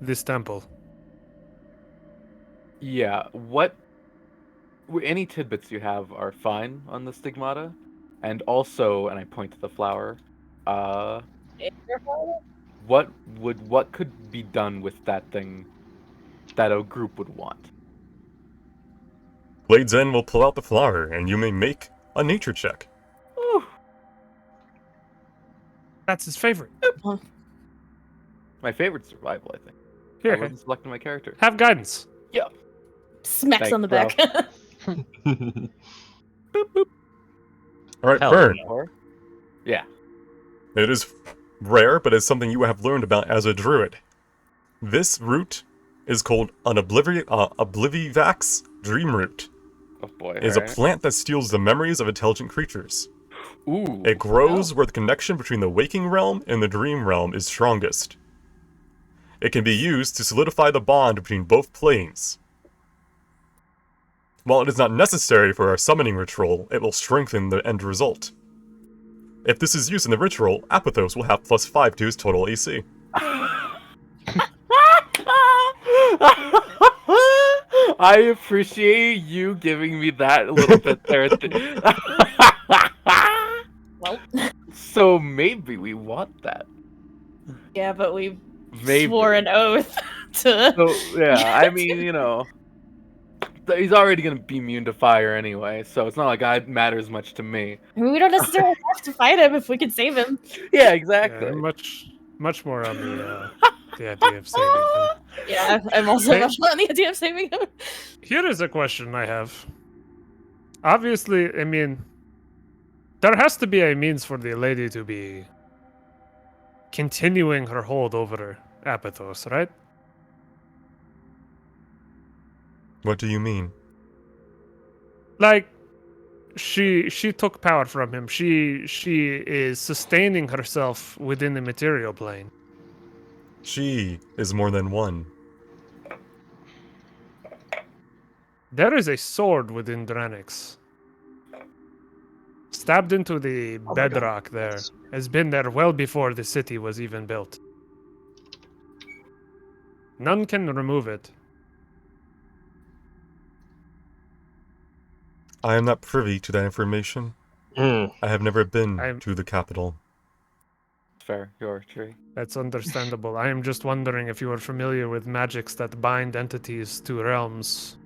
this temple. Yeah, any tidbits you have are fine on the Stigmata, and also, and I point to the flower, what could be done with that thing that a group would want? Glade's End will pull out the flower, and you may make a nature check. Ooh, That's his favorite. my favorite survival, I think. I Here, wasn't selecting my character. have guidance. Yeah. Smacks Thanks, on the bro. back. Alright, Hell Fern. yeah. Or? Yeah. It is rare, but it's something you have learned about as a druid. This root is called an Oblivivax dream root. Oh boy. It is a alright. plant that steals the memories of intelligent creatures. Ooh. It grows where the connection between the waking realm and the dream realm is strongest. It can be used to solidify the bond between both planes. While it is not necessary for our summoning ritual, it will strengthen the end result. If this is used in the ritual, Apithos will have +5 to his total AC. I appreciate you giving me that little bit there. Well, So maybe we want that. yeah, but we Maybe. swore an oath to. So yeah, I mean, he's already gonna be immune to fire anyway, so it's not like it matters much to me. I mean, we don't necessarily have to fight him if we can save him. Yeah, Yeah, exactly. I'm much more on the idea of saving him. Yeah, I'm also Hey. much on the idea of saving him. Here is a question I have. Obviously, I mean, there has to be a means for the lady to be continuing her hold over Apithos, right? What do you mean? Like, she took power from him. She is sustaining herself within the material plane. She is more than one. There is a sword within Dranix. Stabbed into the Oh my God. bedrock there. Has been there well before the city was even built. None can remove it. I am not privy to that information. Mm. I have never been I'm- to the capital. Fair, your tree. That's understandable. I am just wondering if you are familiar with magics that bind entities to realms.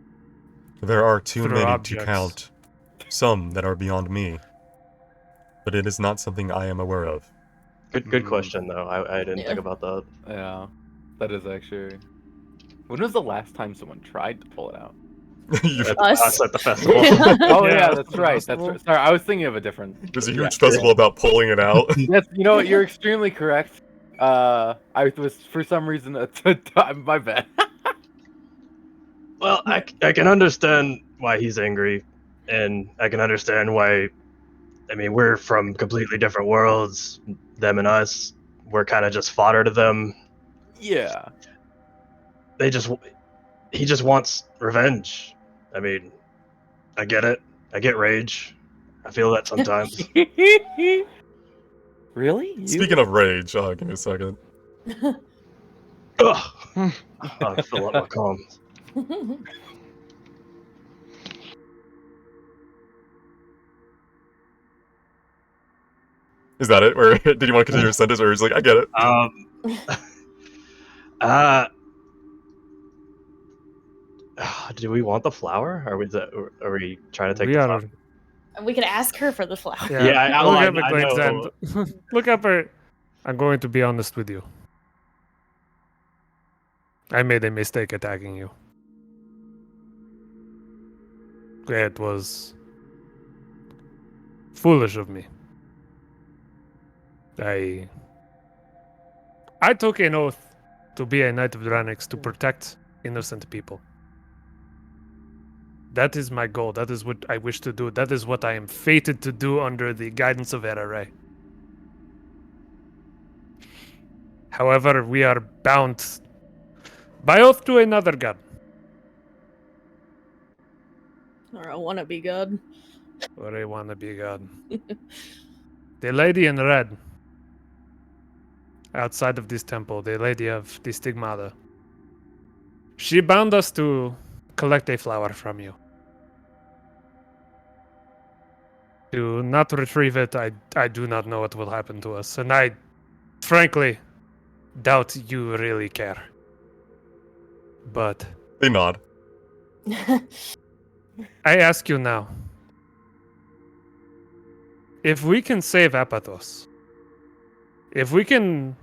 There are too Through many objects. to count. Some that are beyond me. But it is not something I am aware of. Good question though. I didn't Yeah. think about that. Yeah, that is actually. When was the last time someone tried to pull it out? You- Us. At the festival. Oh Yeah, yeah, that's that's the right. That's festival. right. Sorry, I was thinking of a different. There's a Yeah. huge festival about pulling it out. That's you know what, you're extremely correct. I was for some reason my bad. Well, I can understand why he's angry, and I can understand why. I mean, we're from completely different worlds, them and us. We're kind of just fodder to them. Yeah. He just wants revenge. I mean, I get it. I get rage. I feel that sometimes. Really? You? Speaking of rage, give me a second. Ugh. I fill up my comms. Is that it? Or did you want to continue your sentence, or is like, I get it? Do we want the flower? Are we trying to take We the are. flower? We could ask her for the flower. Yeah, Yeah, I- look I- up at I Glade's know. End. Look up her. I'm going to be honest with you. I made a mistake attacking you. It was foolish of me. I took an oath to be a Knight of Dranix to protect innocent people. That is my goal. That is what I wish to do. That is what I am fated to do under the guidance of Erare. However, we are bound by oath to another god. Or I want to be good. Or a wannabe god. The lady in red. Outside of this temple, the lady of the Stigmata. She bound us to collect a flower from you. To not retrieve it, I do not know what will happen to us. And I, frankly, doubt you really care. But They nod. I ask you now. If we can save Apathos, if we can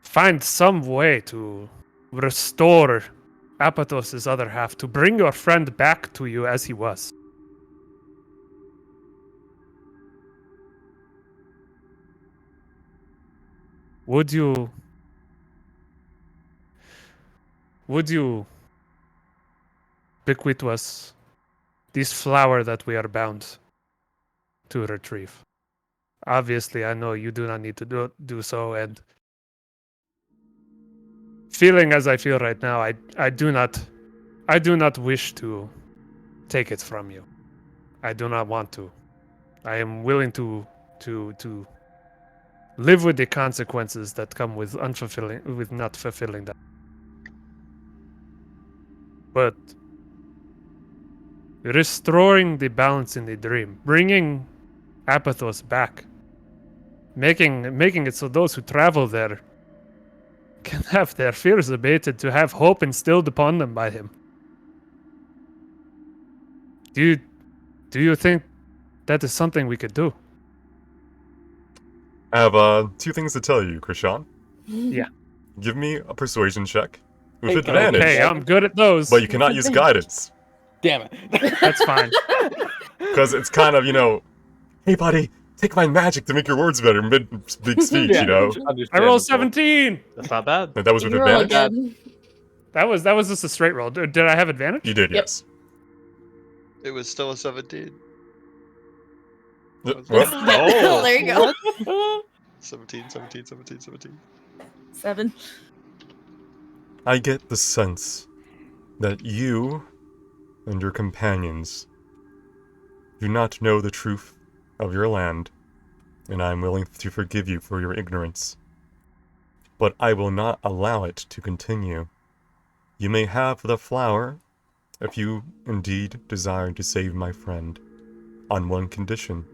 find some way to restore Apathos' other half, to bring your friend back to you as he was, would you bequeath to us this flower that we are bound to retrieve? Obviously, I know you do not need to do so, and feeling as I feel right now, I do not wish to take it from you. I do not want to. I am willing to live with the consequences that come with not fulfilling that. But restoring the balance in the dream, bringing Apathos back, making it so those who travel there can have their fears abated, to have hope instilled upon them by him. Do you think that is something we could do? I have 2 things to tell you, Krishan. Yeah. Give me a persuasion check with Hey, advantage, Okay, I'm good at those. but you cannot use guidance Damn it. That's fine. because it's kind of, hey buddy, take my magic to make your words better mid big speech, I rolled Understandable. 17. That's not bad. That was with You roll advantage. good. That was just a straight roll. Did I have advantage? You did, Yep. yes. It was still a 17. Well, Oh. There you go. 17, 17, 17, 17. 7. I get the sense that you and your companions do not know the truth of your land, and I am willing to forgive you for your ignorance. But I will not allow it to continue. You may have the flower if you indeed desire to save my friend, on one condition.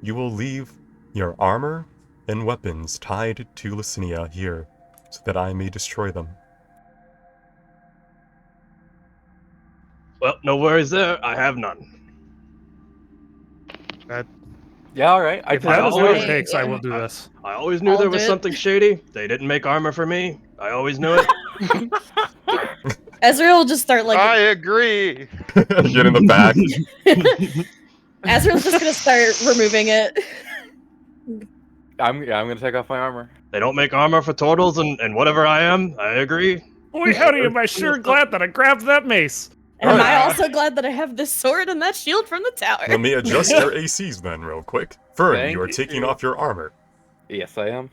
You will leave your armor and weapons tied to Licinia here, so that I may destroy them. Well, no worries there. I have none. Yeah, all right. If I that is what it always- takes, I will do this. I always knew I'll there was do it. something shady. They didn't make armor for me. I always knew it. Ezra will just start like. I agree. Get in the back. Ezra's just gonna start removing it. I'm gonna take off my armor. They don't make armor for turtles and whatever I am. I agree. Boy, howdy, am I sure glad that I grabbed that mace. And am I Alright. also glad that I have this sword and that shield from the tower? Let me adjust your ACs then, real quick. Fern, Thank you are taking you. off your armor. Yes, I am.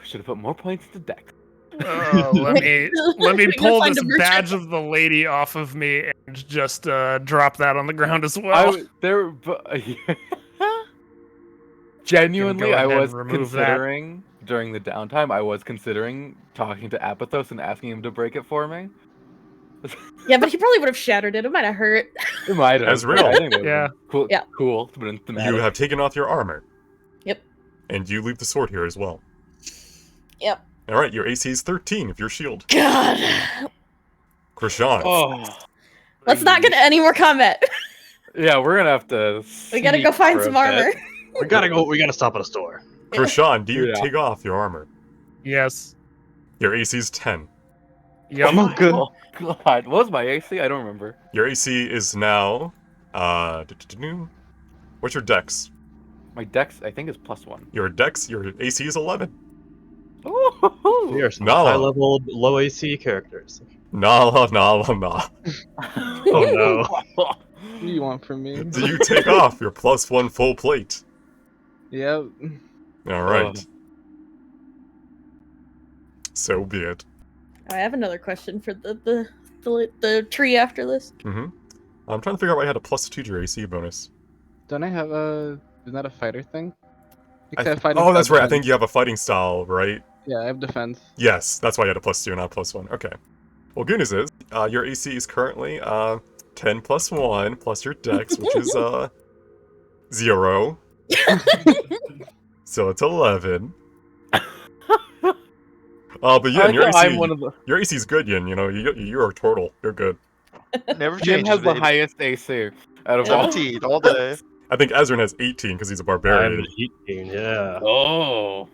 Should have put more points to deck. Let me We're gonna pull find this a merchant. badge of the lady off of me and just drop that on the ground as well. Genuinely, Go I ahead was and remove that. considering during the downtime. I was considering talking to Apathos and asking him to break it for me. Yeah, but he probably would have shattered it. It might have hurt. It might have. As real. I think it Yeah. Cool. Yeah. Cool. But You have taken off your armor. Yep. And you leave the sword here as well. Yep. Alright, your AC is 13 if you're shield. God. Krishan. Oh. Let's not get any more combat. Yeah, we're gonna have to. We gotta sneak go find for a some bit. armor. We gotta stop at a store. Krishan, do you Yeah. take off your armor? Yes. Your AC is 10. Yep. Oh, good. Oh god, what was my AC? I don't remember. Your AC is now. What's your dex? My dex, I think, is +1. Your AC is 11. We Ooh. are some Nala. high-level, low AC characters. Nah. Oh no. What do you want from me? Do you take off your +1 full plate? Yep. Alright. So be it. I have another question for the tree after this. I'm trying to figure out why I had a +2 to your AC bonus. Don't I have isn't that a fighter thing? I I have fighting oh, style that's right. I defense. think you have a fighting style, right? Yeah, I have defense. Yes, that's why you had a +2, not a +1. Okay. Well, good news is, your AC is currently 10 plus 1 plus your dex, which is 0. So it's 11. But yeah, I your know AC, I'm one of the. your AC is good, Yin. You know, you're a turtle. You're good. Never Jim changes, has the baby. highest AC out of all. 17 all day. I think Ezra has 18 because he's a I'm barbarian. an 18, yeah. Oh.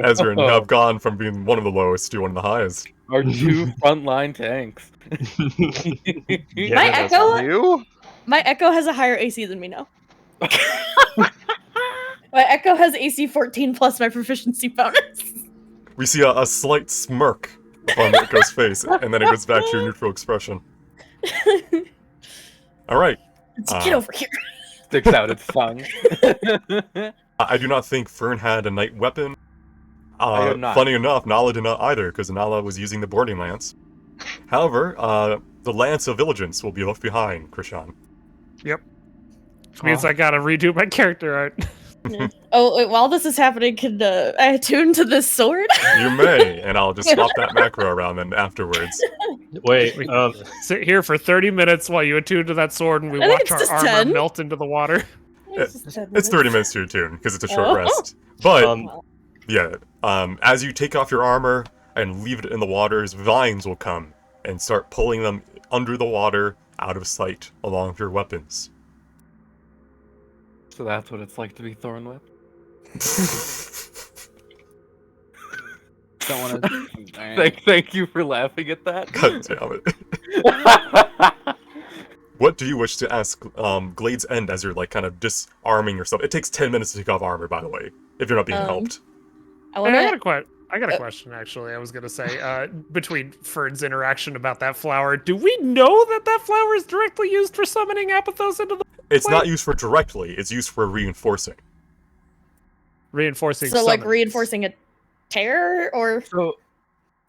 Ezra Yo. have gone from being one of the lowest to one of the highest. Our two frontline tanks. Yeah, My that's Echo, You? my Echo has a higher AC than me now. My Echo has AC 14 plus my proficiency bonus. We see a slight smirk on Echo's face, and then it goes back to your neutral expression. Alright. Get over here. Sticks out its tongue. I do not think Fern had a night weapon. I do not. Funny enough, Nala did not either, because Nala was using the boarding lance. However, the Lance of Vigilance will be left behind, Krishan. Which means I gotta redo my character art. Oh, wait, while this is happening, can I attune to this sword? You may, and I'll just swap that macro around then afterwards. Wait, Sit here for 30 minutes while you attune to that sword and we I think watch it's our just armor 10. melt into the water. It's 30 minutes to attune, because it's a short Oh. rest. But, um, yeah, as you take off your armor and leave it in the waters, vines will come and start pulling them under the water, out of sight, along with your weapons. So that's what it's like to be Thornwhip. Don't want to. Thank you for laughing at that. God damn it. What do you wish to ask Glade's End as you're, like, kind of disarming yourself? It takes 10 minutes to take off armor, by the way, if you're not being helped. I I want got to. a question, actually. I was gonna say, between Fern's interaction about that flower, do we know that that flower is directly used for summoning Apothos into the It's Wait. not used for directly, it's used for reinforcing. reinforcing? So, like, summons? reinforcing a tear, or So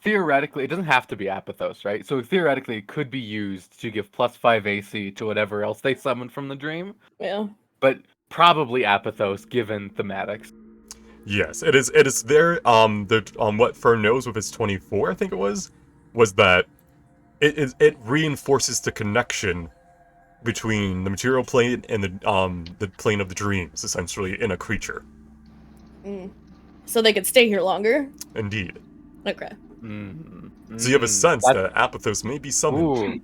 theoretically, it doesn't have to be Apothos, right? So theoretically, it could be used to give +5 AC to whatever else they summon from the dream, yeah. but probably Apothos given thematics. Yes, it is there, what Fern knows with his 24, I think it was that it reinforces the connection between the material plane and the plane of the dreams, essentially, in a creature. So they could stay here longer. Indeed. Okay. So you have a sense that Apothos may be summoned, Ooh.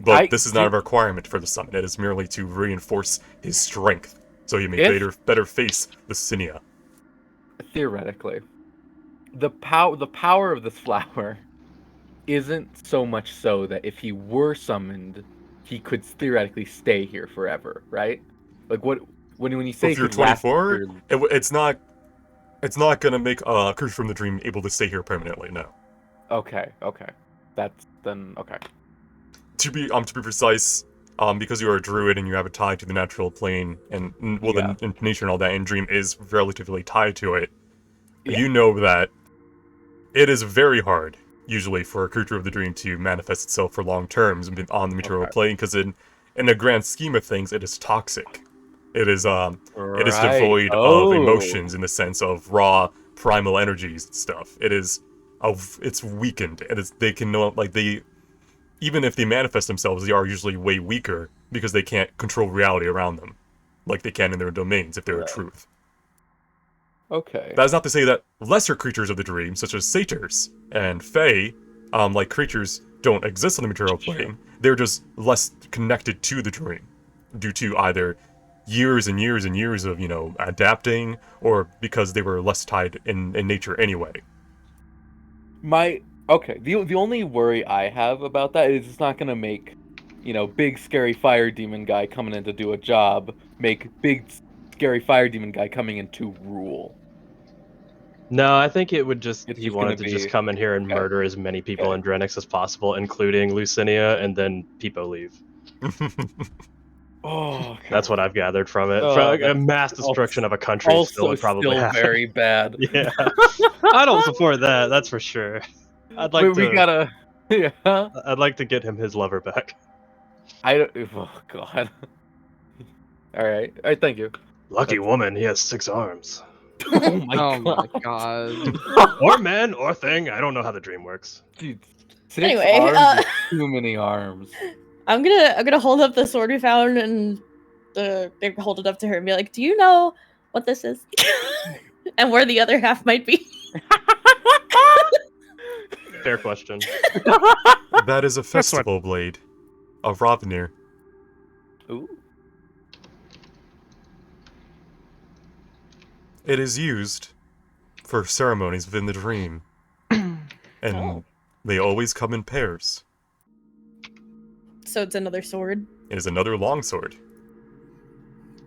but this is not a requirement for the summon. It is merely to reinforce his strength, so he may better face the Cinia. Theoretically, the power of this flower isn't so much so that if he were summoned, he could theoretically stay here forever, right? Like when you say If you're could last 24, for- it's not gonna make a creature from the dream able to stay here permanently. No. Okay, that's then okay. To be precise, because you are a druid and you have a tie to the natural plane, and the nature and all that, and dream is relatively tied to it. Yeah. You know that it is very hard, usually, for a creature of the dream to manifest itself for long terms on the material plane, because in the grand scheme of things, it is toxic. It is it is devoid of emotions in the sense of raw primal energies and stuff. It's weakened, and they can know, like, even if they manifest themselves, they are usually way weaker because they can't control reality around them, like they can in their domains if they're a truth. Okay. That is not to say that lesser creatures of the dream, such as satyrs and fae, like creatures, don't exist on the material plane. They're just less connected to the dream, due to either years and years and years of, Okay, the only worry I have about that is it's not gonna make, big scary fire demon guy coming in to do a job make big scary fire demon guy coming in to rule. No, I think it would just It's he just gonna wanted to just be come in here and okay. murder as many people Okay. in Drenix as possible, including Lucinia, and then Peepo leave. Oh, okay. That's what I've gathered from it. Oh, A that's mass destruction of a country still would probably happen. very bad. Yeah, I don't support that. That's for sure. I'd like we to. gotta. Yeah. I'd like to get him his lover back. I don't. Oh God. All right. Thank you. Lucky woman, he has 6 arms. Oh my Oh God. my god. Or man, or thing. I don't know how the dream works. Dude, 6 Anyway, arms is too many arms. I'm gonna hold up the sword we found and hold it up to her and be like, "Do you know what this is?" And where the other half might be. Fair question. That is a festival blade of Ravnir. Ooh. It is used for ceremonies within the dream. And Oh. they always come in pairs. So it's another sword. It is another longsword.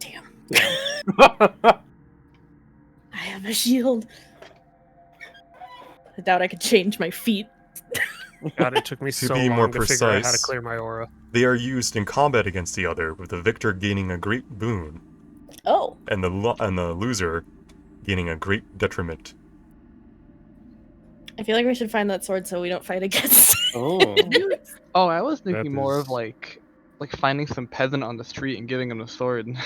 Damn. I have a shield. I doubt I could change my feet. God, it took me To so be long more to figure out how to precise, clear my aura. They are used in combat against the other, with the victor gaining a great boon, Oh. and the loser gaining a great detriment. I feel like we should find that sword so we don't fight against Oh. Oh, I was thinking That more is- of like finding some peasant on the street and giving him a sword, and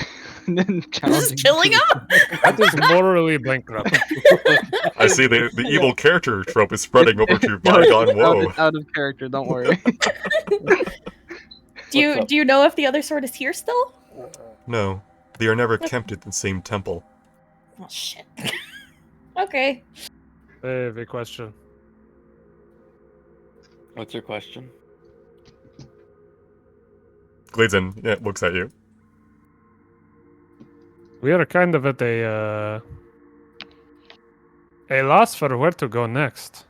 then Just challenging. killing him? That is morally bankrupt. I see the evil character trope is spreading over to Bygone Woe. It's out of character. Don't worry. What's Do you know if the other sword is here still? No, they are never kept at the same temple. Oh shit. Okay. Big question. What's your question? Gladen looks at you. We are kind of at a loss for where to go next.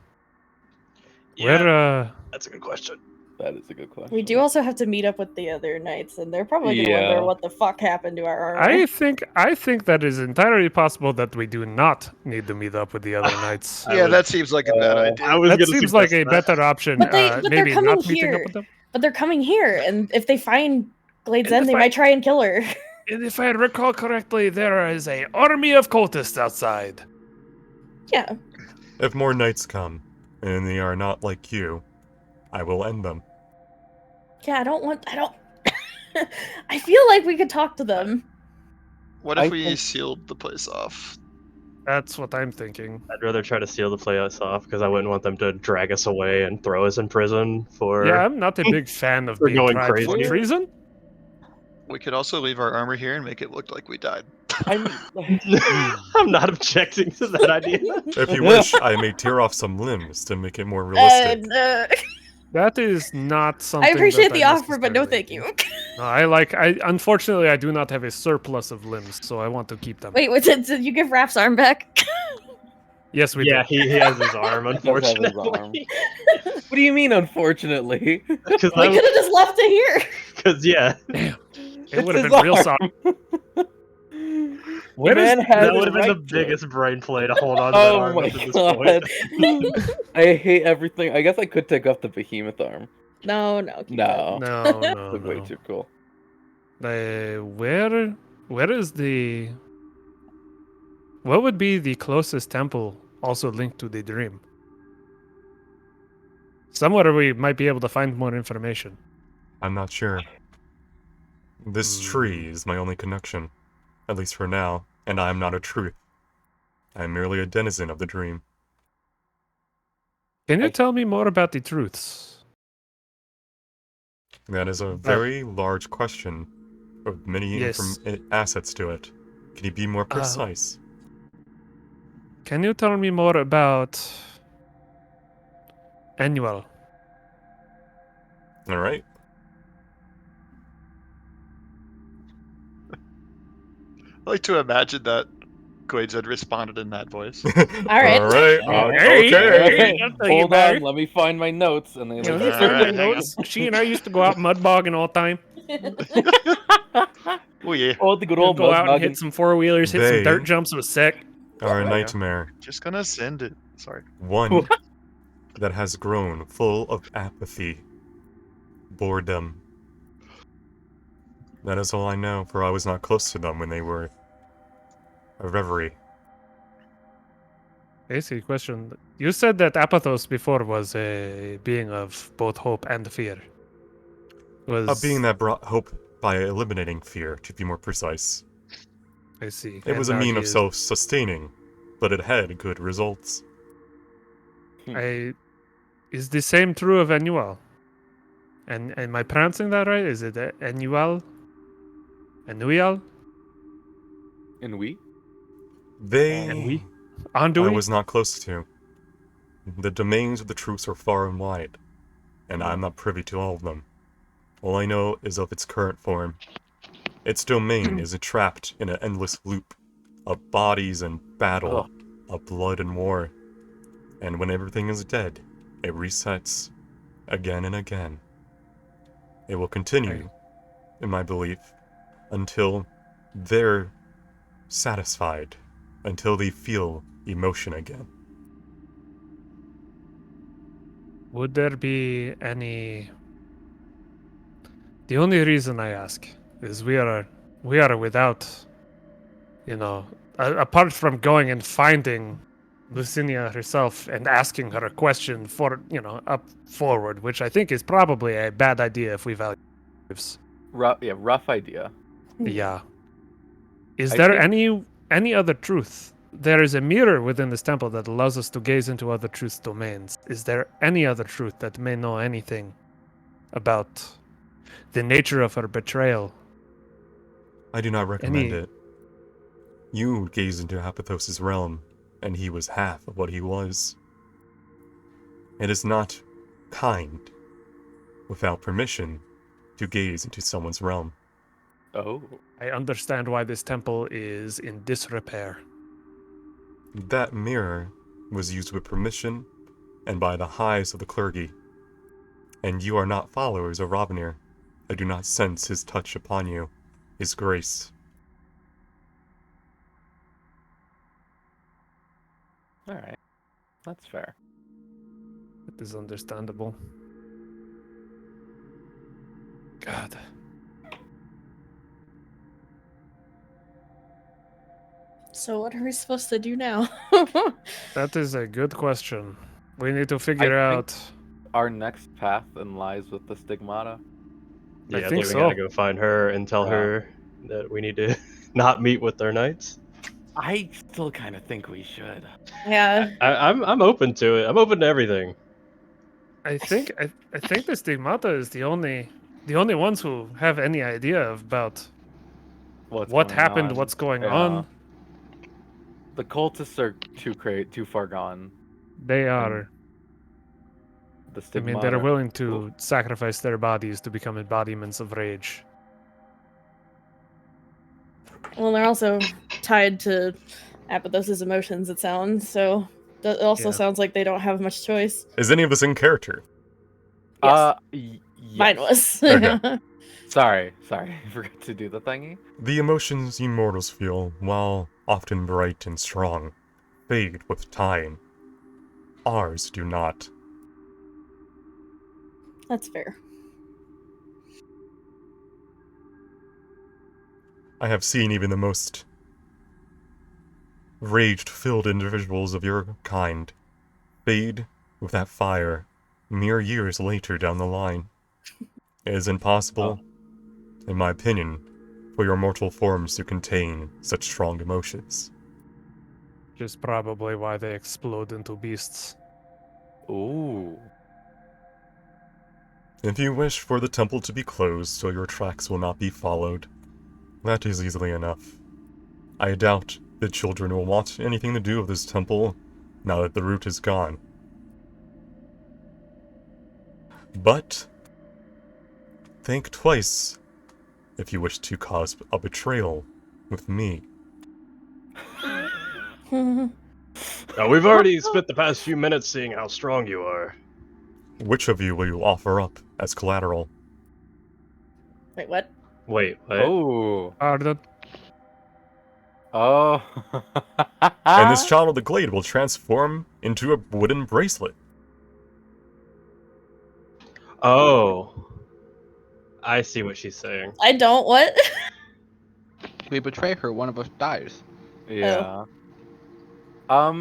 Where That's a good question. That is a good question. We do also have to meet up with the other knights, and they're probably gonna Yeah. wonder what the fuck happened to our armor. I think that is entirely possible that we do not need to meet up with the other knights. I Yeah, would- that seems like a bad idea. I was That gonna seems like a suggest that. better option. But they're maybe coming not meeting here. up with them. But they're coming here, and if they find Glade's And End, if they I- might try and kill her. And if I recall correctly, there is an army of cultists outside. Yeah. If more knights come, and they are not like you, I will end them. Yeah, I don't I feel like we could talk to them. What I if we think- sealed the place off? That's what I'm thinking. I'd rather try to seal the place off because I wouldn't want them to drag us away and throw us in prison for. Yeah, I'm not a big fan of We're being going tried for crazy. treason. We could also leave our armor here and make it look like we died. I'm I'm not objecting to that idea. If you wish, I may tear off some limbs to make it more realistic. That is not something. I appreciate that the offer, but no necessarily thank you. do. Unfortunately, I do not have a surplus of limbs, so I want to keep them. Wait, did you give Raph's arm back? Yes, we Yeah, do. he has his arm, He does have his unfortunately. What do you mean, unfortunately? Because We could have just left it here. yeah, It would have It's been real his sorry. The Where is man has that his would have been the right to it. biggest brain play to hold on to that Oh arm my up to this god. point. I hate everything. I guess I could take off the behemoth arm. No. Keep No. No, no, Look way no. too cool. Where is the? What would be the closest temple also linked to the dream? Somewhere we might be able to find more information. I'm not sure. This tree is my only connection, at least for now, and I am not a truth. I am merely a denizen of the dream. Can you tell me more about the truths? That is a very large question, with many Yes. assets to it. Can you be more precise? Can you tell me more about Annual? All right. I like to imagine that Quaid had responded in that voice. right. Alright, Hey, okay. hey, I'll tell you Hold about on, it. let me find my notes. And they You know, look you at find my Alright, hang on. notes. She and I used to go out mud bogging all the time. Oh yeah, Oh, the good We'd old go out and hit mud some four wheelers, hit some They- dirt jumps. It was sick. Are a There we go. nightmare. Just gonna send it. Sorry. One that has grown full of apathy, boredom. That is all I know, for I was not close to them when they were a reverie. Basic question. You said that Apathos before was a being of both hope and fear. A being that brought hope by eliminating fear, to be more precise. I see. It And was a now mean he of is- self-sustaining, but it had good results. Is the same true of Annual? And am I pronouncing that right? Is it Annual? Annual? And we? They... And we? I Andui? was not close to. The domains of the truths are far and wide, and I am not privy to all of them. All I know is of its current form. Its domain is trapped in an endless loop of bodies and battle, Ugh. of blood and war. And when everything is dead, it resets again and again. It will continue, in my belief, until they're satisfied, until they feel emotion again. Would there be any... The only reason I ask is we are without, apart from going and finding Lucinia herself and asking her a question for, up forward, which I think is probably a bad idea if we value lives. Rough idea. Yeah. Is I there think- any other truth? There is a mirror within this temple that allows us to gaze into other truth domains. Is there any other truth that may know anything about the nature of her betrayal? I do not recommend it. You gazed into Apathos' realm, and he was half of what he was. It is not kind, without permission, to gaze into someone's realm. Oh. I understand why this temple is in disrepair. That mirror was used with permission and by the highest of the clergy. And you are not followers of Robinir. I do not sense his touch upon you, his grace. Alright. That's fair. It is understandable. God. So what are we supposed to do now? That is a good question. We need to figure think- out. Our next path then lies with the Stigmata. I Yeah, think we so. gotta go find her and tell her that we need to not meet with their knights. I still kind of think we should. Yeah. I'm open to it. I'm open to everything. I think the Stigmata is the only ones who have any idea about What's what going happened, on. what's going Yeah. on. The cultists are too far gone. They are. The I Stigmata. mean, they're willing to sacrifice their bodies to become embodiments of rage. Well, they're also tied to Apathos' emotions, it sounds, so that also Yeah. sounds like they don't have much choice. Is any of this in character? Yes. Yes. Mine was. Okay. Sorry. I forgot to do the thingy. The emotions you mortals feel, while often bright and strong, fade with time. Ours do not. That's fair. I have seen even the most rage-filled individuals of your kind fade with that fire mere years later down the line. It is impossible, in my opinion, for your mortal forms to contain such strong emotions. Which is probably why they explode into beasts. Ooh. If you wish for the temple to be closed so your tracks will not be followed, that is easily enough. I doubt the children will want anything to do with this temple now that the root is gone. But think twice if you wish to cause a betrayal with me. Now, we've already spent the past few minutes seeing how strong you are. Which of you will you offer up as collateral? Wait, what? Wait, what? Oh. Pardon. Oh. And this child of the Glade will transform into a wooden bracelet. Oh. I see what she's saying. I don't. What? We betray her, one of us dies. Yeah. I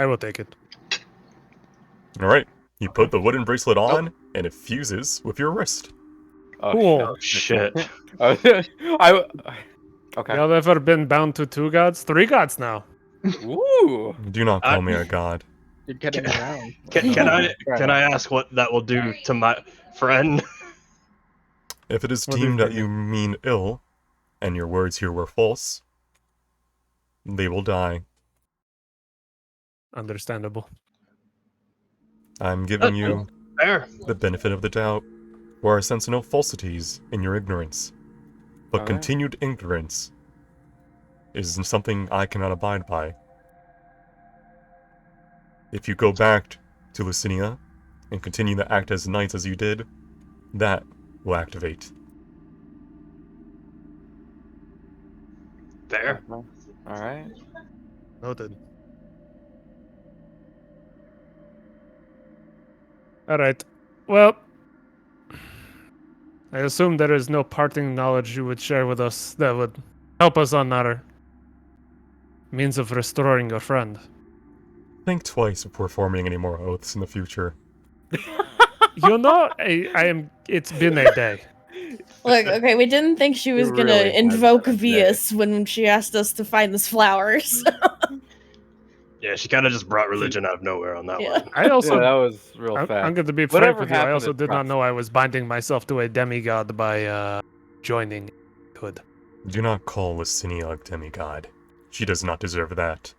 will take it. Alright, you put the wooden bracelet on, and it fuses with your wrist. Oh, Cool. Oh, shit. Okay. Y'all ever been bound to 2 gods? 3 gods now. Ooh. Do not call me a god. You're getting around. Can I ask what that will do to my friend? If it is What do you deemed that think? you mean ill, and your words here were false, they will die. Understandable. I'm giving you Fair. the benefit of the doubt, for I sense no falsities in your ignorance. But Alright. continued ignorance is something I cannot abide by. If you go back to Lucinia and continue to act as knights as you did, that will activate. Fair. Alright. Noted. Alright. Well, I assume there is no parting knowledge you would share with us that would help us on our means of restoring your friend. Think twice before forming any more oaths in the future. You know, I am. It's been a day. Look, okay, we didn't think she was You gonna really had invoke that day. Vias when she asked us to find this flowers. Yeah, she kind of just brought religion out of nowhere on that Yeah. one. I also. Yeah, that was real I'm fast. going to be frank Whatever with you. I happened also at did not Trust? know I was binding myself to a demigod by joining. Good. Do not call Lucinia a demigod. She does not deserve that.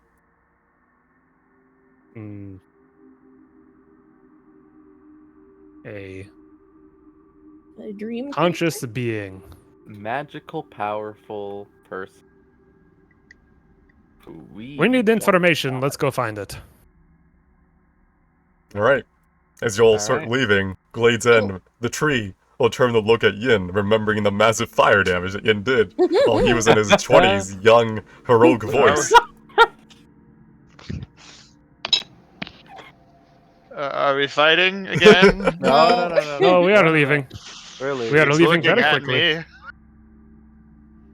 Mm. A A dream. conscious being. Magical, powerful person. We need information. Let's go find it. Alright. As you all start Alright. leaving, Glade's End, the tree will turn to look at Yin, remembering the massive fire damage that Yin did while he was in his 20s, young, heroic voice. Are we fighting again? No. No, we are leaving. We're leaving. We are He's leaving looking very at quickly. me.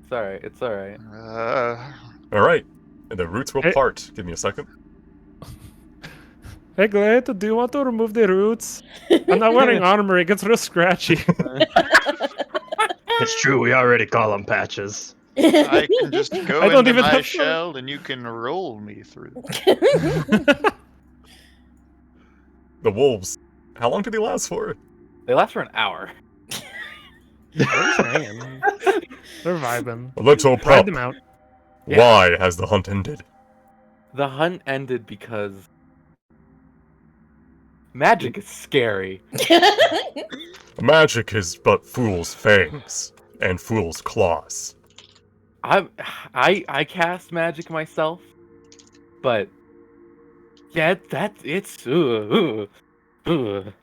It's alright. It's alright. Alright. And the roots will Hey. part. Give me a second. Hey, Glade, do you want to remove the roots? I'm not wearing armor. It gets real scratchy. It's true, we already call them patches. I can just go I don't into even my have fur. shell and you can roll me through. The wolves. How long did they last for? They last for an hour. They're just hanging. They're vibing. Little Ride pup. them out. Why has the hunt ended? The hunt ended because magic is scary. Magic is but fool's fangs and fool's claws. I cast magic myself, but yeah, it's ugh.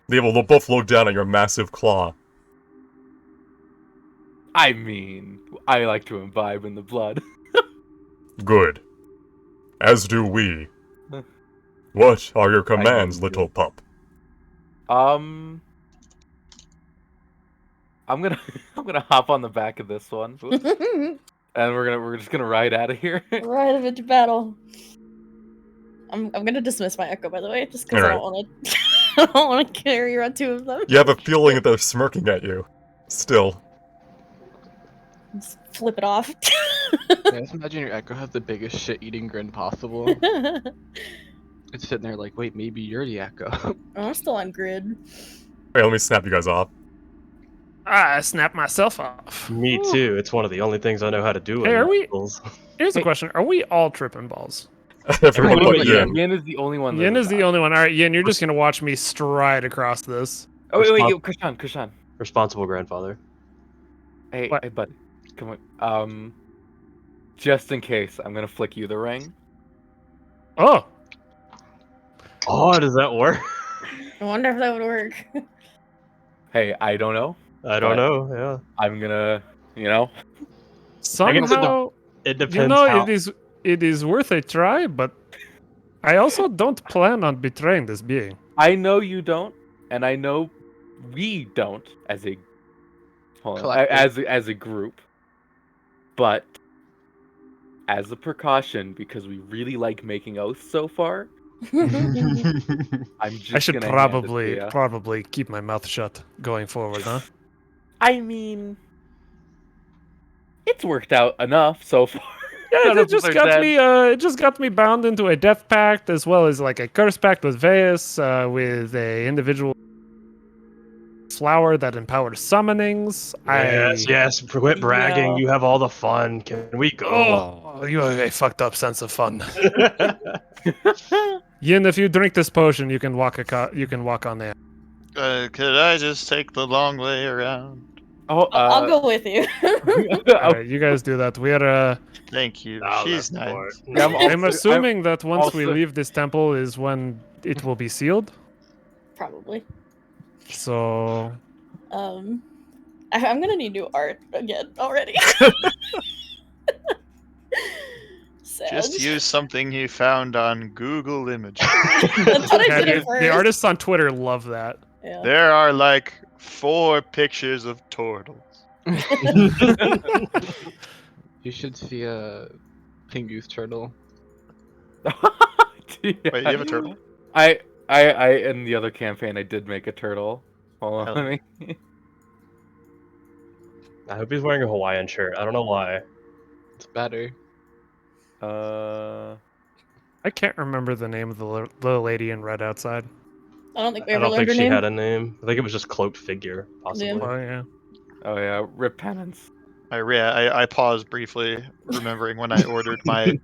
They will both look down at your massive claw. I mean, I like to imbibe in the blood. Good. As do we. What are your commands, you. little pup? I'm gonna hop on the back of this one, and we're just gonna ride out of here. Right of into battle. I'm gonna dismiss my echo, by the way, just because I don't want to. I don't want to carry around 2 of them. You have a feeling that they're smirking at you. Still. Just flip it off. Yeah, just imagine your echo has the biggest shit-eating grin possible. It's sitting there like, wait, maybe you're the echo. I'm still on grid. Wait, let me snap you guys off. I snapped myself off. Me too. It's one of the only things I know how to do. Hey, in are we- Knuckles. Here's a question. Are we all tripping balls? Everyone Everyone but but Yin. Yin is the only one. Yin that is the not. only one. All right, Yin, you're just going to watch me stride across this. Oh wait, Respons- yo, Krishan. Responsible grandfather. Hey, What? hey, bud. Come on. just in case, I'm gonna flick you the ring. Oh, Oh, does that work? I wonder if that would work. Hey, I don't know. I don't But- know. Yeah. I'm gonna, you know. somehow It you depends know how. it is worth a try, but I also don't plan on betraying this being. I know you don't, and I know we don't as a Collective. as a group. But as a precaution, because we really like making oaths so far, I'm just I should gonna hand it to probably ya. probably keep my mouth shut going forward, huh? I mean, it's worked out enough so far. Yeah, None it of just us are got dead. me. It just got me bound into a death pact, as well as like a curse pact with Veus, with a individual flower that empowers summonings. Yes. Quit bragging. Yeah. You have all the fun. Can we go? Oh, you have a fucked up sense of fun. Yin, if you drink this potion, you can walk on there. Could I just take the long way around? Oh, I'll go with you. All right, you guys do that. We're. Thank you. Oh, She's that's for nice. it. Yeah, I'm assuming that once we also- leave this temple is when it will be sealed. Probably. So I'm gonna need new art again already. Sad. Just use something you found on Google Images. That's what I yeah, did at the first. artists on Twitter love that. Yeah. There are like 4 pictures of turtles. You should see a Pingu's turtle. Wait, you have a turtle? I in the other campaign I did make a turtle. Hold on, Hell. let me. I hope he's wearing a Hawaiian shirt. I don't know why. It's better. Uh, I can't remember the name of the little lady in red outside. I don't think we I ever don't learned think her she name. had a name. I think it was just cloaked figure, possibly. Yeah. Oh yeah. oh yeah, rip penance. I paused briefly, remembering when I ordered my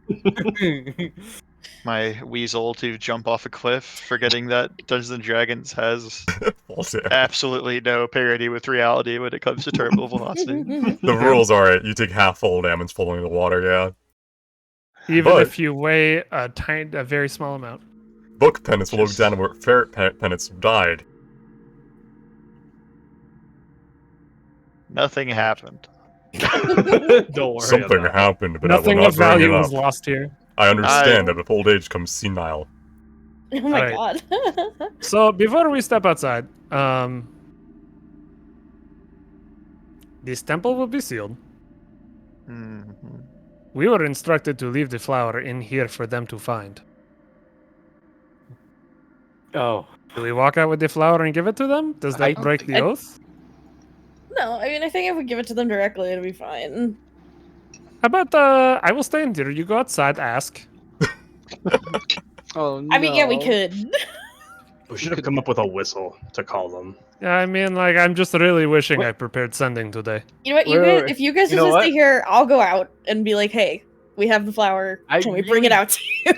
weasel to jump off a cliff, forgetting that Dungeons and Dragons has Also, absolutely no parity with reality when it comes to terminal velocity. the rules are you take half full damage falling in the water, yeah. Even But- if you weigh a very small amount. Book penance will look Just- down to where ferret penance died. Nothing happened. Don't worry. Something about it. happened, but Nothing I will of not bring value it was up. lost here. I understand that with old age comes senile. Oh my Alright. god. So before we step outside, this temple will be sealed. Mhm. We were instructed to leave the flower in here for them to find. Oh, Do we walk out with the flower and give it to them? Does that I- break the I- oath? No, I mean I think if we give it to them directly, it'll be fine. How about I will stay in here. You go outside, ask. Oh no. I mean, yeah, we could. We should have come up with a whistle to call them. Yeah, I mean, like, I'm just really wishing What? I prepared sending today. You know what? You Wait, guys, wait, if you guys you just know stay what? here, I'll go out and be like, "Hey, we have the flower. I Can we bring it really- out to you?"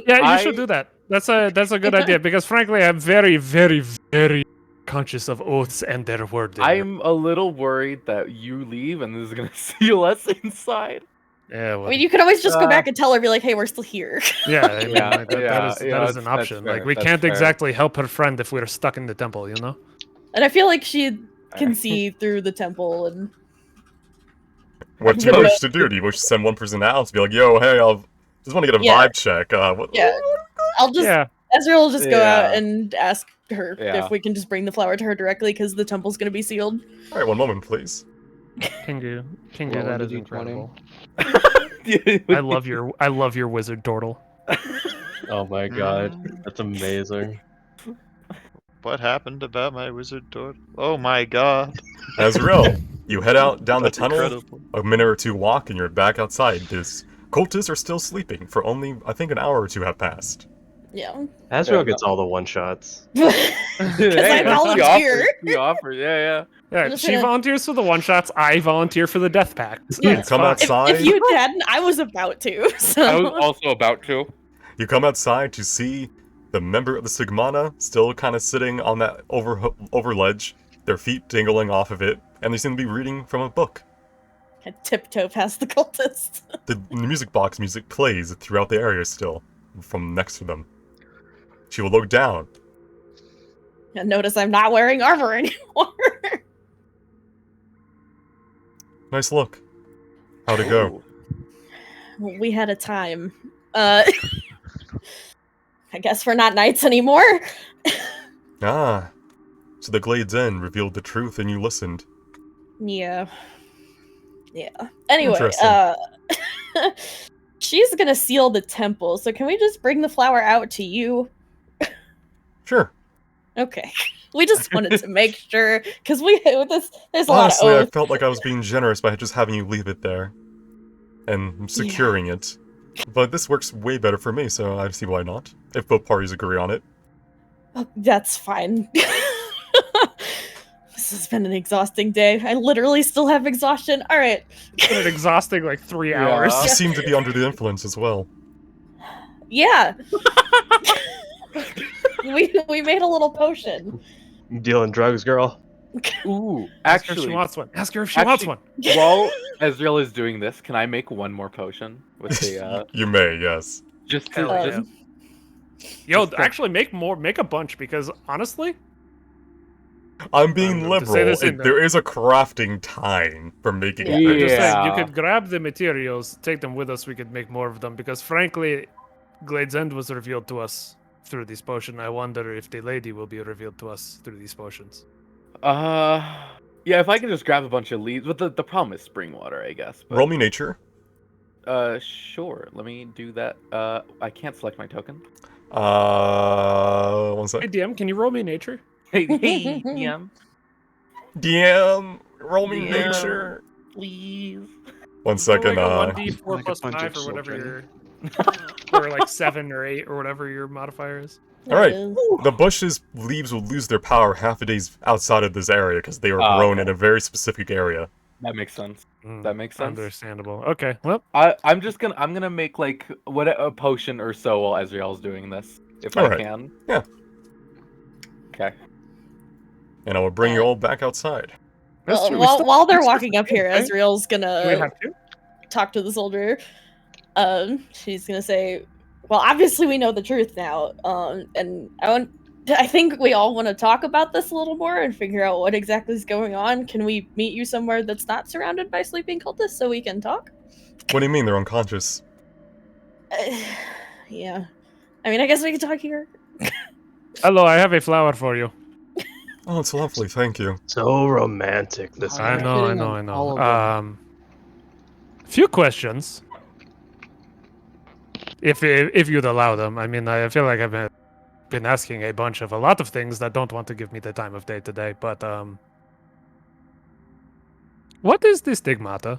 Yeah, you should do that. That's a good idea because frankly, I'm very, very, very conscious of oaths and their word. there. I'm a little worried that you leave and this is gonna seal us inside. Yeah, well, I mean, you could always just go Uh, back and tell her, be like, "Hey, we're still here." yeah, I mean, Yeah, like, that yeah, is yeah, that is an that's option. fair, Like, we that's can't fair. exactly help her friend if we're stuck in the temple, you know. And I feel like she can see through the temple, and What do you wish to do? Do you wish to send one person out to be like, yo, hey, I'll just want to get a Yeah. vibe check? What? yeah, I'll just Yeah, Ezra will just go out Yeah. and ask her Yeah. if we can just bring the flower to her directly because the temple's gonna be sealed. All right, one moment, please. Kingu, Roll that a is D20. incredible. I love your wizard turtle. Oh my god, that's amazing. What happened about my wizard door? Oh my god. Azrael, you head out down the That's tunnel. incredible. A minute or two walk, and you're back outside. This cultists are still sleeping for only, I think, an hour or two have passed. Yeah, Azrael Yeah, gets all the one shots. because Hey, I that's the volunteer. offer, the offer, yeah. Yeah, just she gonna- volunteers for the one shots. I volunteer for the death pacts. Yeah. You It's come fine. outside. If you hadn't, I was about to. So I was also about to. You come outside to see the member of the Stigmata still kind of sitting on that over ledge, their feet dangling off of it, and they seem to be reading from a book. I tiptoe past the cultist. The music box music plays throughout the area still, from next to them. She will look down. And notice I'm not wearing armor anymore. Nice look. How'd it go? We had a time. I guess we're not knights anymore. Ah. So the Glade's End revealed the truth and you listened. Yeah. Anyway, Interesting. she's gonna seal the temple, so can we just bring the flower out to you? Sure. Okay. We just wanted to make sure, because there's a Honestly, lot I of oath. felt like I was being generous by just having you leave it there. And securing it. But this works way better for me, so I see why not. If both parties agree on it. Oh, that's fine. This has been an exhausting day. I literally still have exhaustion. All right. It's been an exhausting like 3 Yeah. hours. You seem to be under the influence as well. Yeah. we made a little potion. You dealing drugs, girl? Ooh, Ask her if she actually, wants one. Ask her if she wants one. while Ezreal is doing this, can I make one more potion with the You may, yes. just to Hell just yeah. Yo, just actually make a bunch because honestly, I'm being going to say liberal. this in There is a crafting time for making Yeah. I'm things. just saying you Yeah. could grab the materials, take them with us. We could make more of them because frankly, Glade's End was revealed to us through this potion. I wonder if the lady will be revealed to us through these potions. yeah, if I can just grab a bunch of leaves, but the problem is spring water, I guess. But, Roll me nature. sure. Let me do that. I can't select my token. 1 Hey sec. DM, can you roll me nature? Hey, DM, DM, roll me DM. nature. please. 1 second. Like a 1d4 Like a plus bunch 5 of or whatever children. your, or like 7 or 8 or whatever your modifier is. All right. It is. The bush's leaves will lose their power half a day's outside of this area because they are Ah, grown okay. in a very specific area. That makes sense. Mm, That makes sense. Understandable. Okay, well, I'm gonna make like a potion or so while Ezreal's doing this, if I Alright. can. Yeah. Okay. And I will bring you all back outside. that's Well, true. We still- while they're we still- walking up here, right? Ezreal's Do we gonna have to? talk to the soldier. She's gonna say, "Well, obviously we know the truth now. And I think we all want to talk about this a little more and figure out what exactly is going on. Can we meet you somewhere that's not surrounded by sleeping cultists so we can talk?" What do you mean they're unconscious? Yeah. I mean, I guess we can talk here. Hello, I have a flower for you. Oh, it's lovely, thank you. So romantic. This I I man. know, I Fitting know, I on know. all of them. Few questions. If you'd allow them. I mean, I feel like I've been asking a lot of things that don't want to give me the time of day today, but what is the stigmata?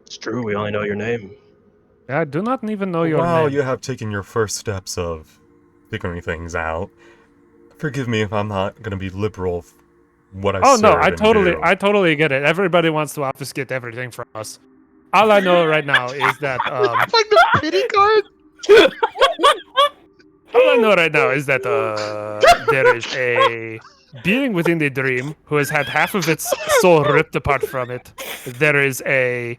It's true. We only know your name. I do not even know your While name. you have taken your first steps of figuring things out, forgive me if I'm not going to be liberal of what I Oh no, serve I and totally, do. I totally get it. Everybody wants to obfuscate everything from us. All I know right now is that It's like the pity card. all I know right now is that there is a being within the dream who has had half of its soul ripped apart from it. There is a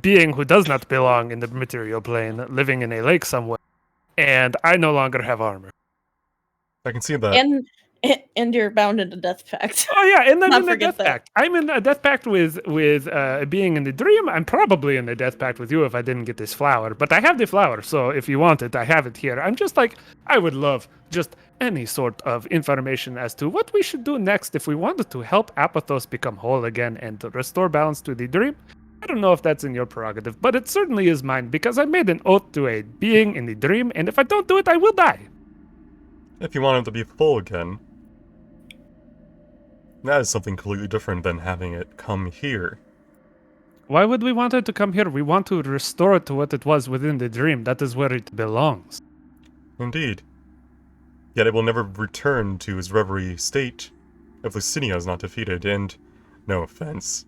being who does not belong in the material plane, living in a lake somewhere, and I no longer have armor. I can see that. And you're bound in a death pact. Oh yeah, and I'm Not in a forget death that. pact. I'm in a death pact with a being in the dream. I'm probably in a death pact with you if I didn't get this flower. But I have the flower, so if you want it, I have it here. I'm just like, I would love just any sort of information as to what we should do next if we wanted to help Apathos become whole again and to restore balance to the dream. I don't know if that's in your prerogative, but it certainly is mine because I made an oath to a being in the dream, and if I don't do it, I will die. If you want him to be full again, that is something completely different than having it come here. Why would we want it to come here? We want to restore it to what it was within the dream. That is where it belongs. Indeed. Yet it will never return to its reverie state if Lucinia is not defeated, and, no offense,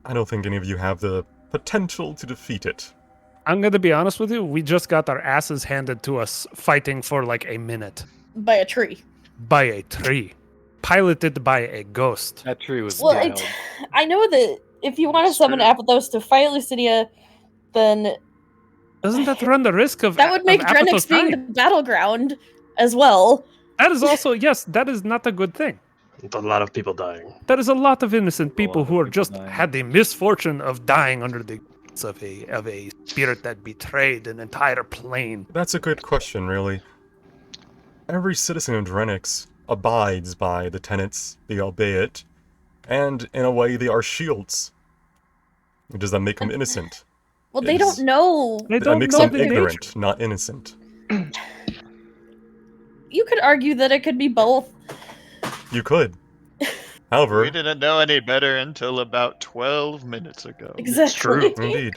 I don't think any of you have the potential to defeat it. I'm going to be honest with you. We just got our asses handed to us fighting for like a minute By a tree. by a tree. piloted by a ghost. That tree was Well, wild. I know that if you want to summon True. Apathos to fight Lucidia, then Doesn't that run the risk of that would make of Drenix Apathos being the dying? battleground as well. That is also yes. That is not a good thing. It's a lot of people dying. There is a lot of innocent people lot who of are people just dying. had the misfortune of dying under the guise of a spirit that betrayed an entire plane. That's a good question, really. Every citizen of Drenix abides by the tenets, they obey it, and in a way they are shields. Does that make them innocent? Well, they Yes. don't know. They That don't makes know them the ignorant, nature. not innocent. You could argue that it could be both. You could. However, We didn't know any better until about 12 minutes ago. Exactly. indeed,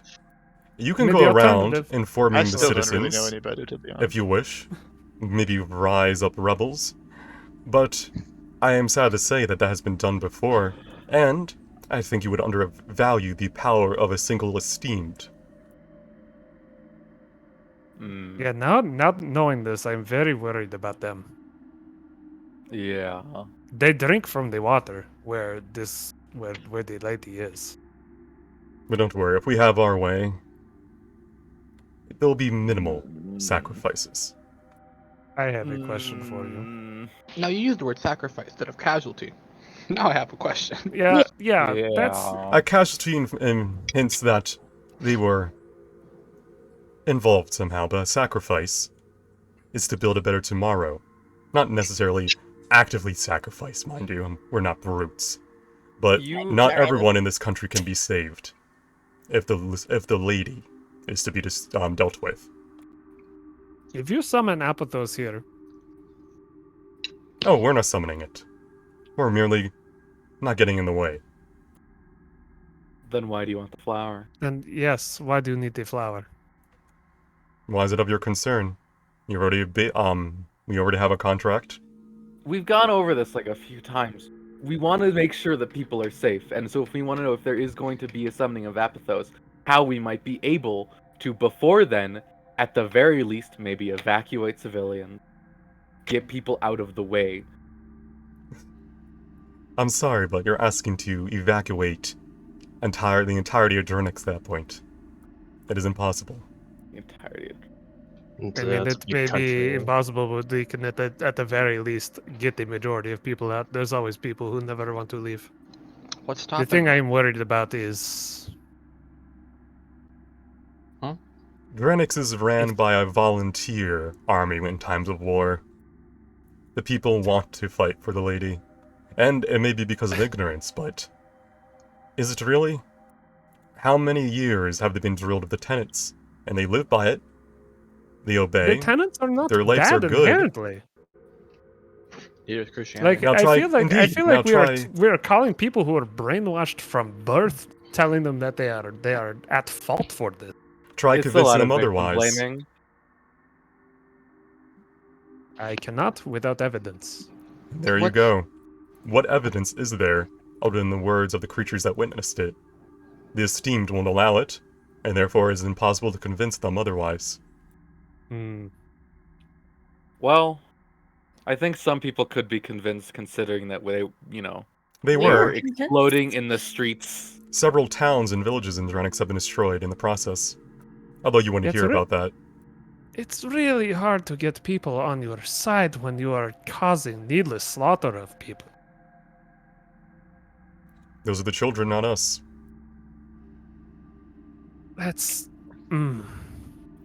you I can mean, go the around alternative- I informing the still don't really know citizens any better, to be honest. if you wish. Maybe rise up rebels. But I am sad to say that that has been done before, and I think you would undervalue the power of a single esteemed. Mm, Yeah, now knowing this, I'm very worried about them. yeah. They drink from the water where the lady is. But don't worry, if we have our way, there will be minimal sacrifices. I have a question for you. Mm, Now you used the word sacrifice instead of casualty. Now I have a question. Yeah, that's A casualty hints that they were involved somehow, but a sacrifice is to build a better tomorrow. Not necessarily actively sacrifice, mind you. We're not brutes. But not Sorry. everyone in this country can be saved if the lady is to be dealt with. if you summon Apathos here, Oh, we're not summoning it. We're merely not getting in the way. Then why do you want the flower? then yes, why do you need the flower? Why is it of your concern? You already we already have a contract. We've gone over this like a few times. We want to make sure that people are safe, and so if we want to know if there is going to be a summoning of Apathos, how we might be able to, before then, at the very least, maybe evacuate civilians, get people out of the way. I'm sorry, but you're asking to evacuate the entirety of Drenix at that point. It is impossible. The entirety of It's, I mean, it's a it big may country, be yeah. impossible, but they can at the very least get the majority of people out. There's always people who never want to leave. What's The stopping? thing I'm worried about is Drenix is ran by a volunteer army in times of war. The people want to fight for the lady. And it may be because of ignorance, but... Is it really? How many years have they been drilled with the tenets? And they live by it. They obey. the tenants are not Their lives bad are good. inherently. Here's Christianity. Like Now try- I feel like indeed, now we are calling people who are brainwashed from birth, telling them that they are at fault for this. Try It's a convincing lot them of victim otherwise. blaming. I cannot without evidence. There you What- go. What evidence is there other than the words of the creatures that witnessed it? The esteemed won't allow it, and therefore it is impossible to convince them otherwise. Hmm. Well, I think some people could be convinced, considering that they They We were. were exploding in the streets. Several towns and villages in Drenix have been destroyed in the process. Although you wouldn't That's hear right. about that. It's really hard to get people on your side when you are causing needless slaughter of people. Those are the children, not us. That's.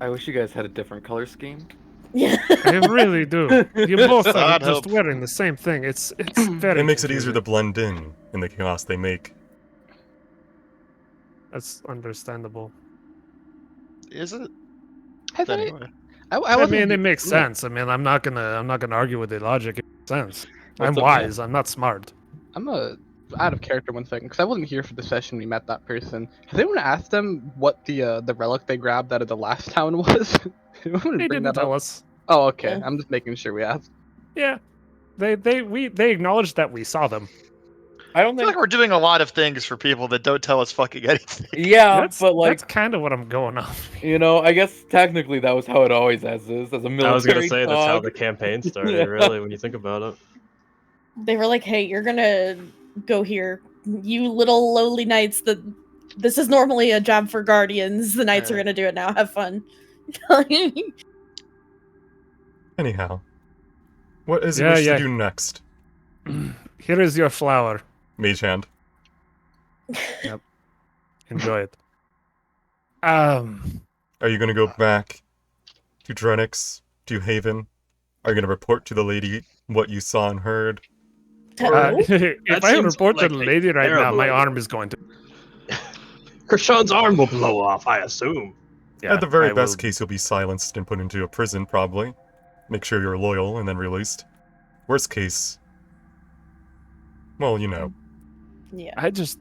I wish you guys had a different color scheme. Yeah. I really do. You both are God just help. wearing the same thing. It's very. It makes it easier to confusing. blend in the chaos they make. That's understandable. Is it? Has it- Anyway. I I wasn't mean, it here- makes yeah. sense. I mean, I'm not gonna argue with the logic. It makes sense. What's I'm up, wise. I'm not smart. I'm out of character 1 second because I wasn't here for the session we met that person. Has anyone asked them what the relic they grabbed out of the last town was? Anyone They bring didn't that tell up? us. Oh, okay. Yeah. I'm just making sure we asked. Yeah, they acknowledged that we saw them. I don't I feel think. like we're doing a lot of things for people that don't tell us fucking anything. Yeah, That's, but like that's kind of what I'm going on. I guess technically that was how it always is as a military. I was gonna say that's how cog. the campaign started, Yeah. really, when you think about it. They were like, "Hey, you're gonna go here, you little lowly knights. This is normally a job for guardians. The knights are gonna do it now. Have fun." Anyhow, what is it Yeah, wish yeah. to do next? Here is your flower. Mage hand. Enjoy it. Are you gonna go back to Drenix, to Haven? Are you gonna report to the lady what you saw and heard? If I seems report to like the a lady right now, terrible my idea. arm is going to. Krishan's arm will blow off, I assume. Yeah, At the very I best will- case, you'll be silenced and put into a prison, probably. Make sure you're loyal and then released. Worst case, well, you know. Yeah. I just.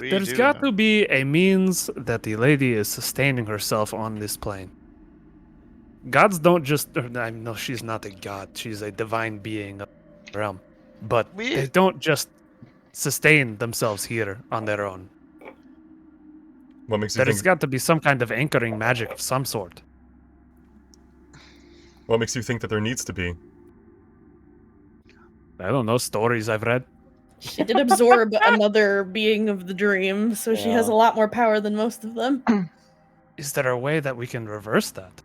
We There's do got know. to be a means that the lady is sustaining herself on this plane. Gods don't just. I know she's not a god, she's a divine being of the realm. But they don't just sustain themselves here on their own. What makes you There's think? got to be some kind of anchoring magic of some sort. What makes you think that there needs to be? I don't know, stories I've read. She did absorb another being of the dream, so she has a Yeah. lot more power than most of them. Is there a way that we can reverse that?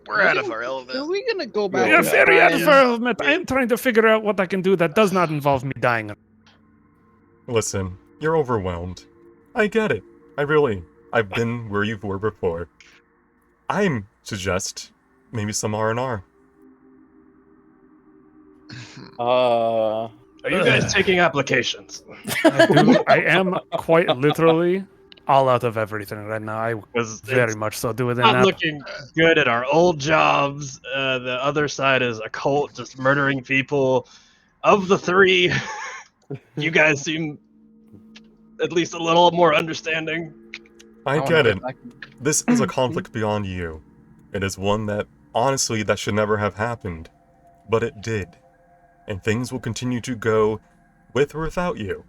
We're out of our element. Are we gonna go back? Yeah, and very try out of and- our element. I'm trying to figure out what I can do that does not involve me dying. Listen, you're overwhelmed. I get it. I've been where you were before. I suggest maybe some R&R. Are you guys taking applications? I am quite literally all out of everything right now. I Because very it's much so do it in not that. looking good at our old jobs. The other side is a cult just murdering people. Of the three, you guys seem at least a little more understanding. I wanna get it. back- This is a conflict beyond you. It is one that, honestly, that should never have happened. But it did. And things will continue to go with or without you.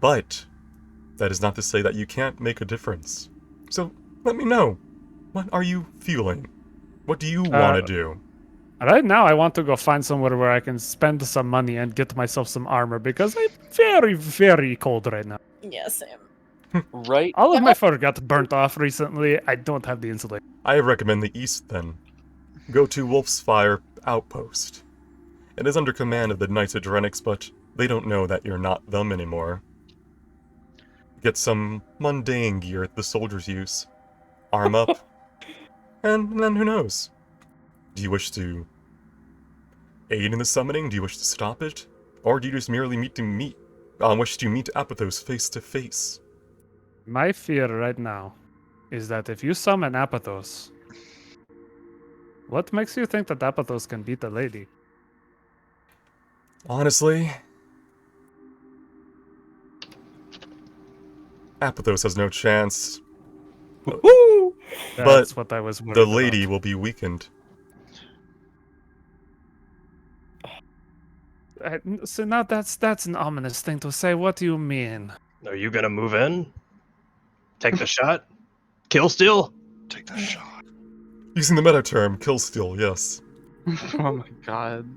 But that is not to say that you can't make a difference. So let me know. What are you feeling? What do you want to do? Right now, I want to go find somewhere where I can spend some money and get myself some armor because I'm very, very cold right now. Yeah, Sam. Right. All of my fur got burnt off recently. I don't have the insulation. I recommend the east then. Go to Wolf's Fire Outpost. It is under command of the Knights of Drenix, but they don't know that you're not them anymore. Get some mundane gear the soldiers use. Arm up. And then who knows? Do you wish to aid in the summoning? Do you wish to stop it? Or do you just merely wish to meet Apathos face to face? My fear right now is that if you summon Apathos, what makes you think that Apathos can beat the lady? Honestly, Apathos has no chance. That's what I was worried The lady about. will be weakened. So now that's an ominous thing to say. What do you mean? Are you gonna move in? Take the shot? Kill steal? Take that shot. Using the meta term, kill steal, yes. Oh my god.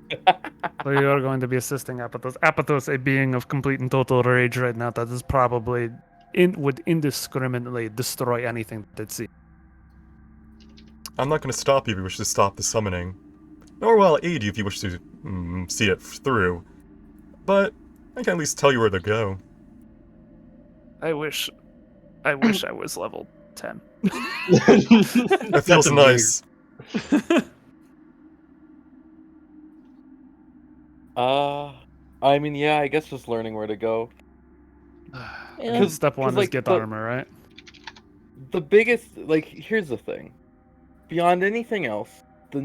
So you are going to be assisting Apathos. Apathos, a being of complete and total rage right now, that is probably would indiscriminately destroy anything that it sees. I'm not going to stop you if you wish to stop the summoning. Nor will I aid you if you wish to see it through. But I can at least tell you where to go. I wish I was level 10. It feels nice. I mean, yeah, I guess just learning where to go. Yeah. Because step one 'cause, is like, get the- armor, right? The biggest, like, here's the thing. Beyond anything else,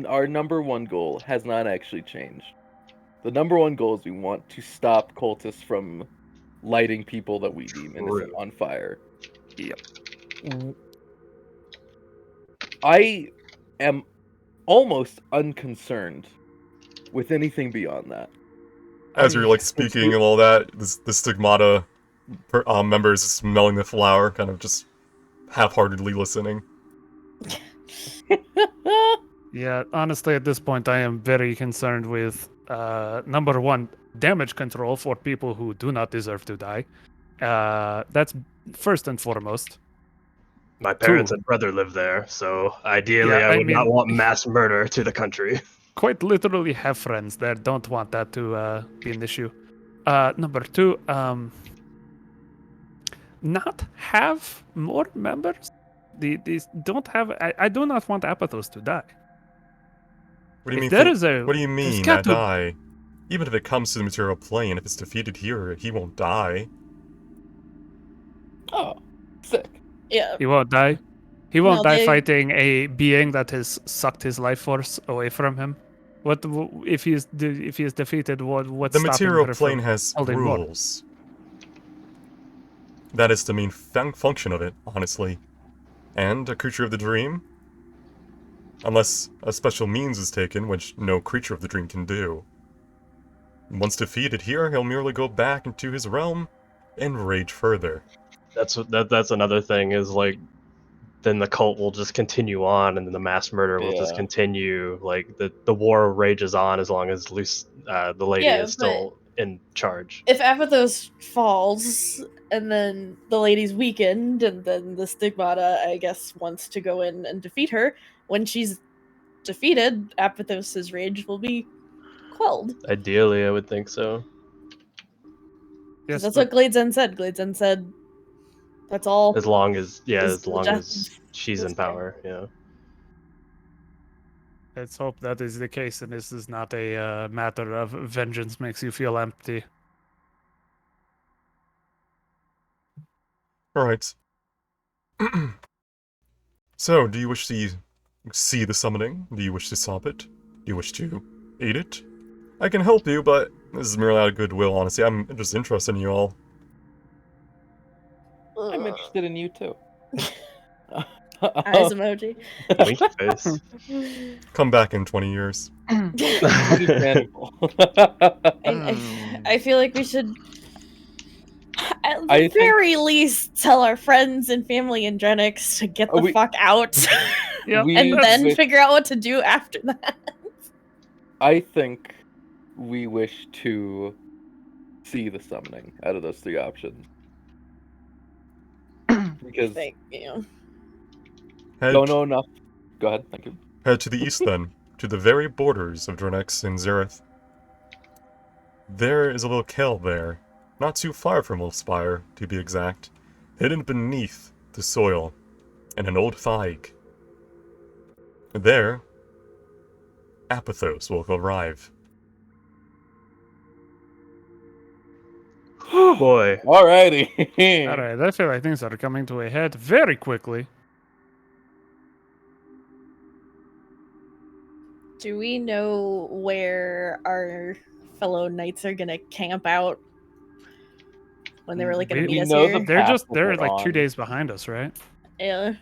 our number one goal has not actually changed. The number one goal is we want to stop cultists from lighting people that we deem innocent on fire. Yep. I am almost unconcerned with anything beyond that. As you're like speaking and all that, the Stigmata members smelling the flower, kind of just half-heartedly listening. Yeah, honestly, at this point, I am very concerned with number one, damage control for people who do not deserve to die. That's first and foremost. My parents Two. and brother live there, so ideally Yeah, I I would not mean- want mass murder to the country. Quite literally have friends there. Don't want that to be an issue. Number two, not have more members. These don't have. I do not want Apathos to die. What do you If mean? there is a- what do you there's mean got that to- die? Even if it comes to the material plane, if it's defeated here, he won't die. Oh, sick. Yeah. He won't die. He won't No, die they- fighting a being that has sucked his life force away from him. What if he is defeated? What's The stopping material her plane from has holding more? rules. That is the main function of it, honestly. And a creature of the dream? Unless a special means is taken, which no creature of the dream can do. Once defeated here, he'll merely go back into his realm and rage further. That's another thing is like then the cult will just continue on and then the mass murder will just Yeah. continue. Like the war rages on as long as the lady Yeah, is still in charge. If Apathos falls and then the lady's weakened and then the Stigmata, I guess, wants to go in and defeat her, when she's defeated, Apathos's rage will be quelled. Ideally, I would think so. 'Cause Yes, that's but what Gladezen said. Gladezen said that's all. As long as Is the as justice she's in is there. power, yeah. let's hope that is the case, and this is not a matter of vengeance makes you feel empty. Alright. So, do you wish to see the summoning? Do you wish to stop it? Do you wish to aid it? I can help you, but this is merely out of goodwill, honestly. I'm just interested in you all. I'm interested in you too. Eyes emoji. Winky face. Come back in 20 years. Understandable. I feel like we should, at the I think- very least, tell our friends and family in Drenix to get the fuck out, Yeah, We- and then wish- figure out what to do after that. I think we wish to see the summoning out of those three options. Because Think, you know. Head, don't know enough. Go ahead, thank you. head to the east then, to the very borders of Dranex and Zareth. There is a little cale there, not too far from Wolfspire, to be exact, hidden beneath the soil, and an old thig. There, Apathos will arrive. Oh boy. Alrighty. all right. I feel like things are coming to a head very quickly. Do we know where our fellow knights are gonna camp out when they were like gonna We meet us know here? the They're path just that they're they're like 2 on. days behind us, right? Yeah.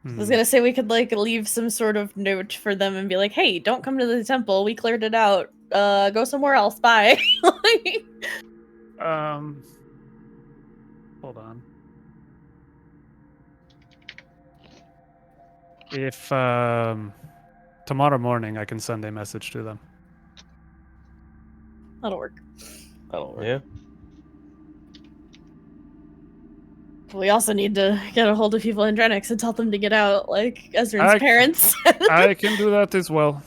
I was Hmm. gonna say we could like leave some sort of note for them and be like, "Hey, don't come to the temple. We cleared it out. Go somewhere else. Bye." Like, Hold on. If tomorrow morning I can send a message to them. that'll work. That'll work. Yeah. We also need to get a hold of people in Drenix and tell them to get out, like Ezra's I- parents. I can do that as well.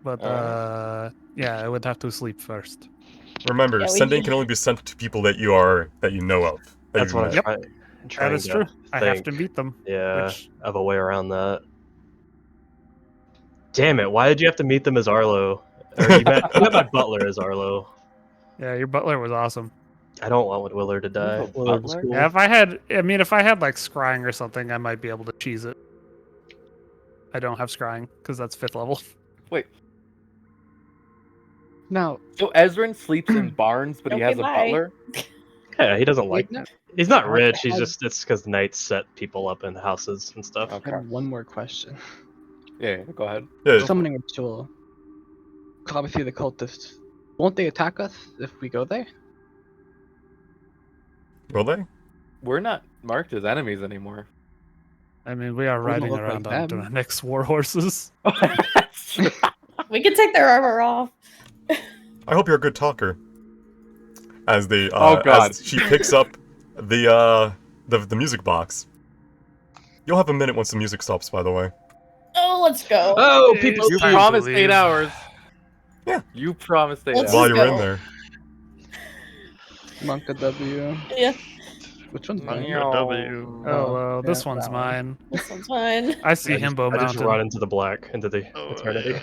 But Alright. yeah, I would have to sleep first. Remember, Yeah, we sending need- can only be sent to people that you know of. That That's you've what I'm met. trying. That trying is to true. I have think. to meet them. Yeah, Which of a way around that. Damn it! Why did you have to meet them as Arlo? Or you met my butler as Arlo. yeah, your butler was awesome. I don't want Willard to You have die. a Willard was butler? cool. Yeah, if I had like scrying or something, I might be able to cheese it. I don't have scrying because that's 5th level. Wait, Now, so Ezrin sleeps in barns, but he Okay, has a bye. butler? Yeah, he doesn't like. no, He's not I rich. He's had- just it's because knights set people up in houses and stuff. I Okay. have one more question. Yeah, go ahead. Yeah, Summoning ritual. 'Cause obviously the cultists. Won't they attack us if we go there? will they? We're not marked as enemies anymore. I mean, we are Doesn't riding look around like on them. Dominic's war horses. We can take their armor off. I hope you're a good talker. As they, Oh, God. as she picks up the music box. You'll have a minute once the music stops, by the way. Oh, let's go. Oh, It's people! You time to promised leave. 8 hours. Yeah. You promised 8 Let's hours. While just you're go. in there. Monka W. Yeah, Which one's mine? Monka W. Oh, this yeah, one's that one. mine. this one's fine. I see I just, Himbo I just Mountain. run into the black, into the eternity.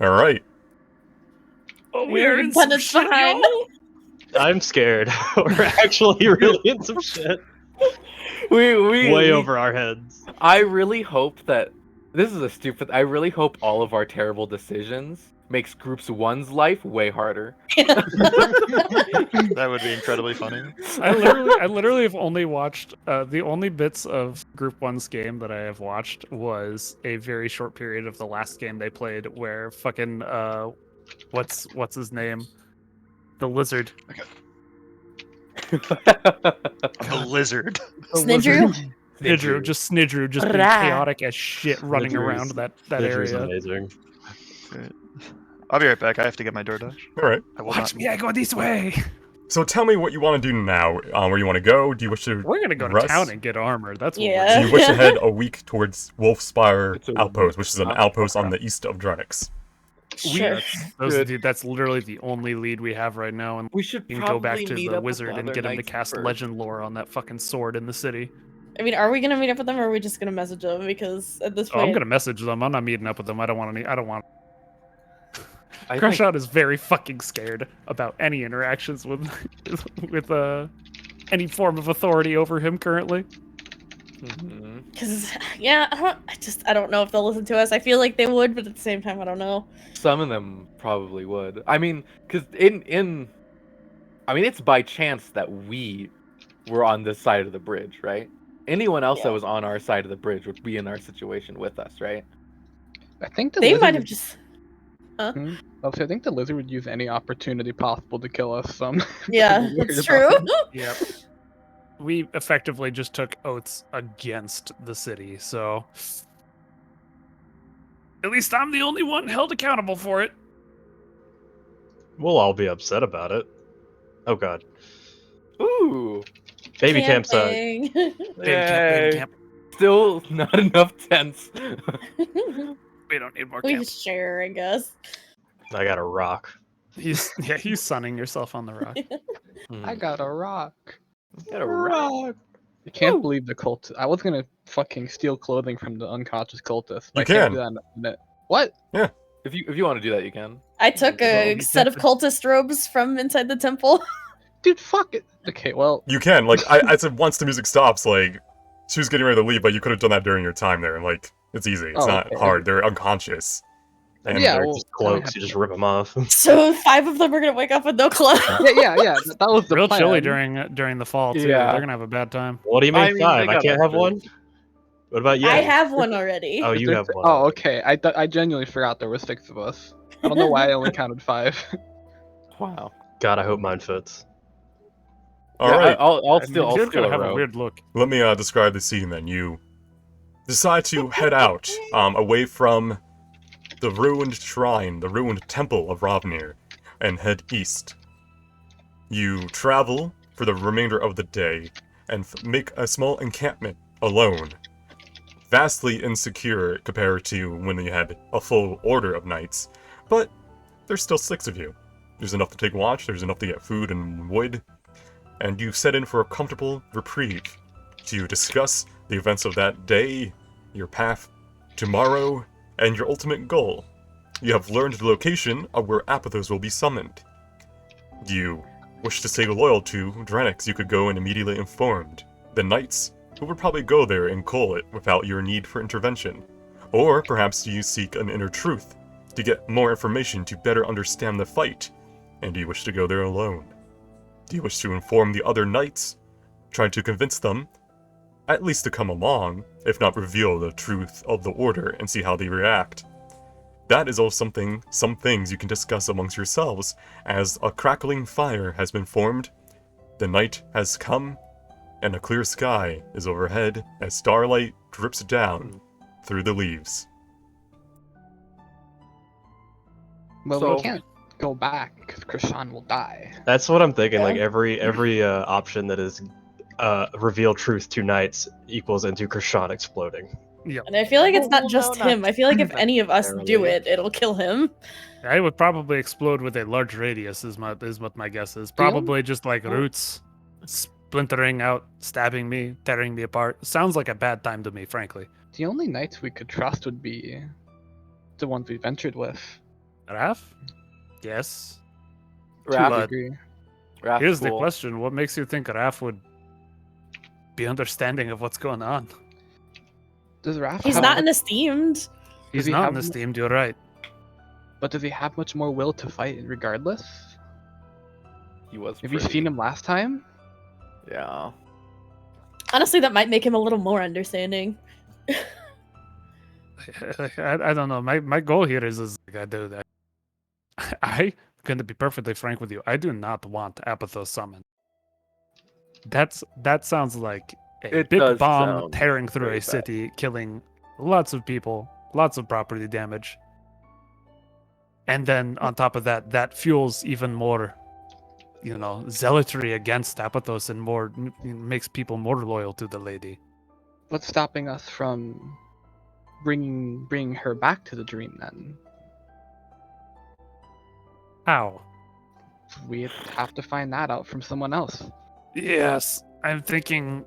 Alright. Oh, We're in some independence shit, behind. y'all. I'm scared. We're actually really in some shit. We Way over our heads. I really hope that this is a stupid. I really hope all of our terrible decisions makes Groups 1's life way harder. That would be incredibly funny. I literally have only watched the only bits of Group 1's game that I have watched was a very short period of the last game they played where fucking what's his name? The lizard. The lizard. Snidrew? Snidrew, just being Rah. chaotic as shit running around that Snidrew's area. amazing. I'll be right back. I have to get my DoorDash. Alright. I will Watch not- me, I go this way. So tell me what you want to do now. Where you want to go? Do you wish to We're gonna go to rest? town and get armor. That's what Yeah. Do you wish to head a week towards Wolfspire It's a Outpost, which is an week. outpost on the east of Drenix? Sure. that's literally the only lead we have right now, and We should you can go back probably to meet the up with wizard and other get him to knights cast first. legend lore on that fucking sword in the city. I mean, are we gonna meet up with them, or are we just gonna message them? Because at this Oh, point, I'm gonna message them. I'm not meeting up with them. I don't want any. I don't want. I Crush think- Out is very fucking scared about any interactions with with any form of authority over him currently. Mhm. because yeah, I don't know if they'll listen to us. I feel like they would, but at the same time, I don't know. Some of them probably would. I mean, because I mean, it's by chance that we were on this side of the bridge, right? Anyone else Yeah. that was on our side of the bridge would be in our situation with us, right? I think the They lizard might have would- just. I think the lizard would use any opportunity possible to kill us. Yeah, I'm worried that's about true. Yep. We effectively just took oaths against the city, so at least I'm the only one held accountable for it. We'll all be upset about it. Oh god. Ooh, Baby campsite. Camping. Baby camp. still not enough tents. We don't need more we camp. share, I guess. I got a rock. He's sunning yourself on the rock. I got a rock. Got a rock. I can't believe the cult. I was gonna fucking steal clothing from the unconscious cultist. You I can't can. do that in a minute. What? If you want to do that, you can. I took a Well, set of cultist robes from inside the temple. Dude, fuck it. Okay, well, You can. Like, I said once the music stops, like, she was getting ready to leave, but you could have done that during your time there. Like, it's easy. It's Oh, not okay. hard. They're unconscious. And Yeah, they're well, just I cloaks. have You just to- rip them off. So 5 of them are gonna wake up with no clothes. yeah. That was the Real plan. chilly during the fall too. Yeah. They're gonna have a bad time. What do you mean I mean, they 5? I got can't that have too. one? What about you? I have one already. Oh, you There's- have one. Oh, okay. I genuinely forgot there were 6 of us. I don't know why I only counted 5. Wow. God, I hope mine fits. Alright, I'll I mean, steal you're gonna a have a robe. weird look. let me describe the scene then. You decide to head out away from the ruined shrine, the ruined temple of Ravnir, and head east. You travel for the remainder of the day and make a small encampment alone. Vastly insecure compared to when you had a full order of knights, but there's still 6 of you. There's enough to take watch, there's enough to get food and wood, and you set in for a comfortable reprieve to discuss the events of that day, your path tomorrow, and your ultimate goal. You have learned the location of where Apathos will be summoned. You wish to stay loyal to Drenix, you could go and immediately informed the knights who would probably go there and call it without your need for intervention. Or perhaps you seek an inner truth to get more information to better understand the fight, and you wish to go there alone. Do you wish to inform the other knights, trying to convince them at least to come along, if not reveal the truth of the order and see how they react? That is all some things you can discuss amongst yourselves, as a crackling fire has been formed The night has come, and a clear sky is overhead as starlight drips down through the leaves. Well, So- we can't go back because Krishan will die. That's what I'm thinking. Yeah. Like every option that is reveal truth to knights equals into Krishan exploding. And I feel like it's not Oh, just no, not him. I feel like if any of us do necessarily. it, it'll kill him. I would probably explode with a large radius. Is what my guess is. Probably just like roots, splintering out, stabbing me, tearing me apart. Sounds like a bad time to me, frankly. The only knights we could trust would be the ones we ventured with. Raf? Yes. To a Raph, degree. Raph's Here's the cool. question: what makes you think Raf would be understanding of what's going on? Does Raph He's have not much- an esteemed. He's he not have in esteemed. You're right. But does he have much more will to fight regardless? He was. Have you pretty- seen him last time? Yeah. Honestly, that might make him a little more understanding. I don't know. My goal here is like I do that. I going to be perfectly frank with you. I do not want Apatho summoned. That sounds like a It big does bomb sound tearing through very a bad. city, killing lots of people, lots of property damage. And then on top of that, that fuels even more, zealotry against Apathos and more makes people more loyal to the lady. What's stopping us from bringing her back to the dream then? How? We have to find that out from someone else. Yes, I'm thinking.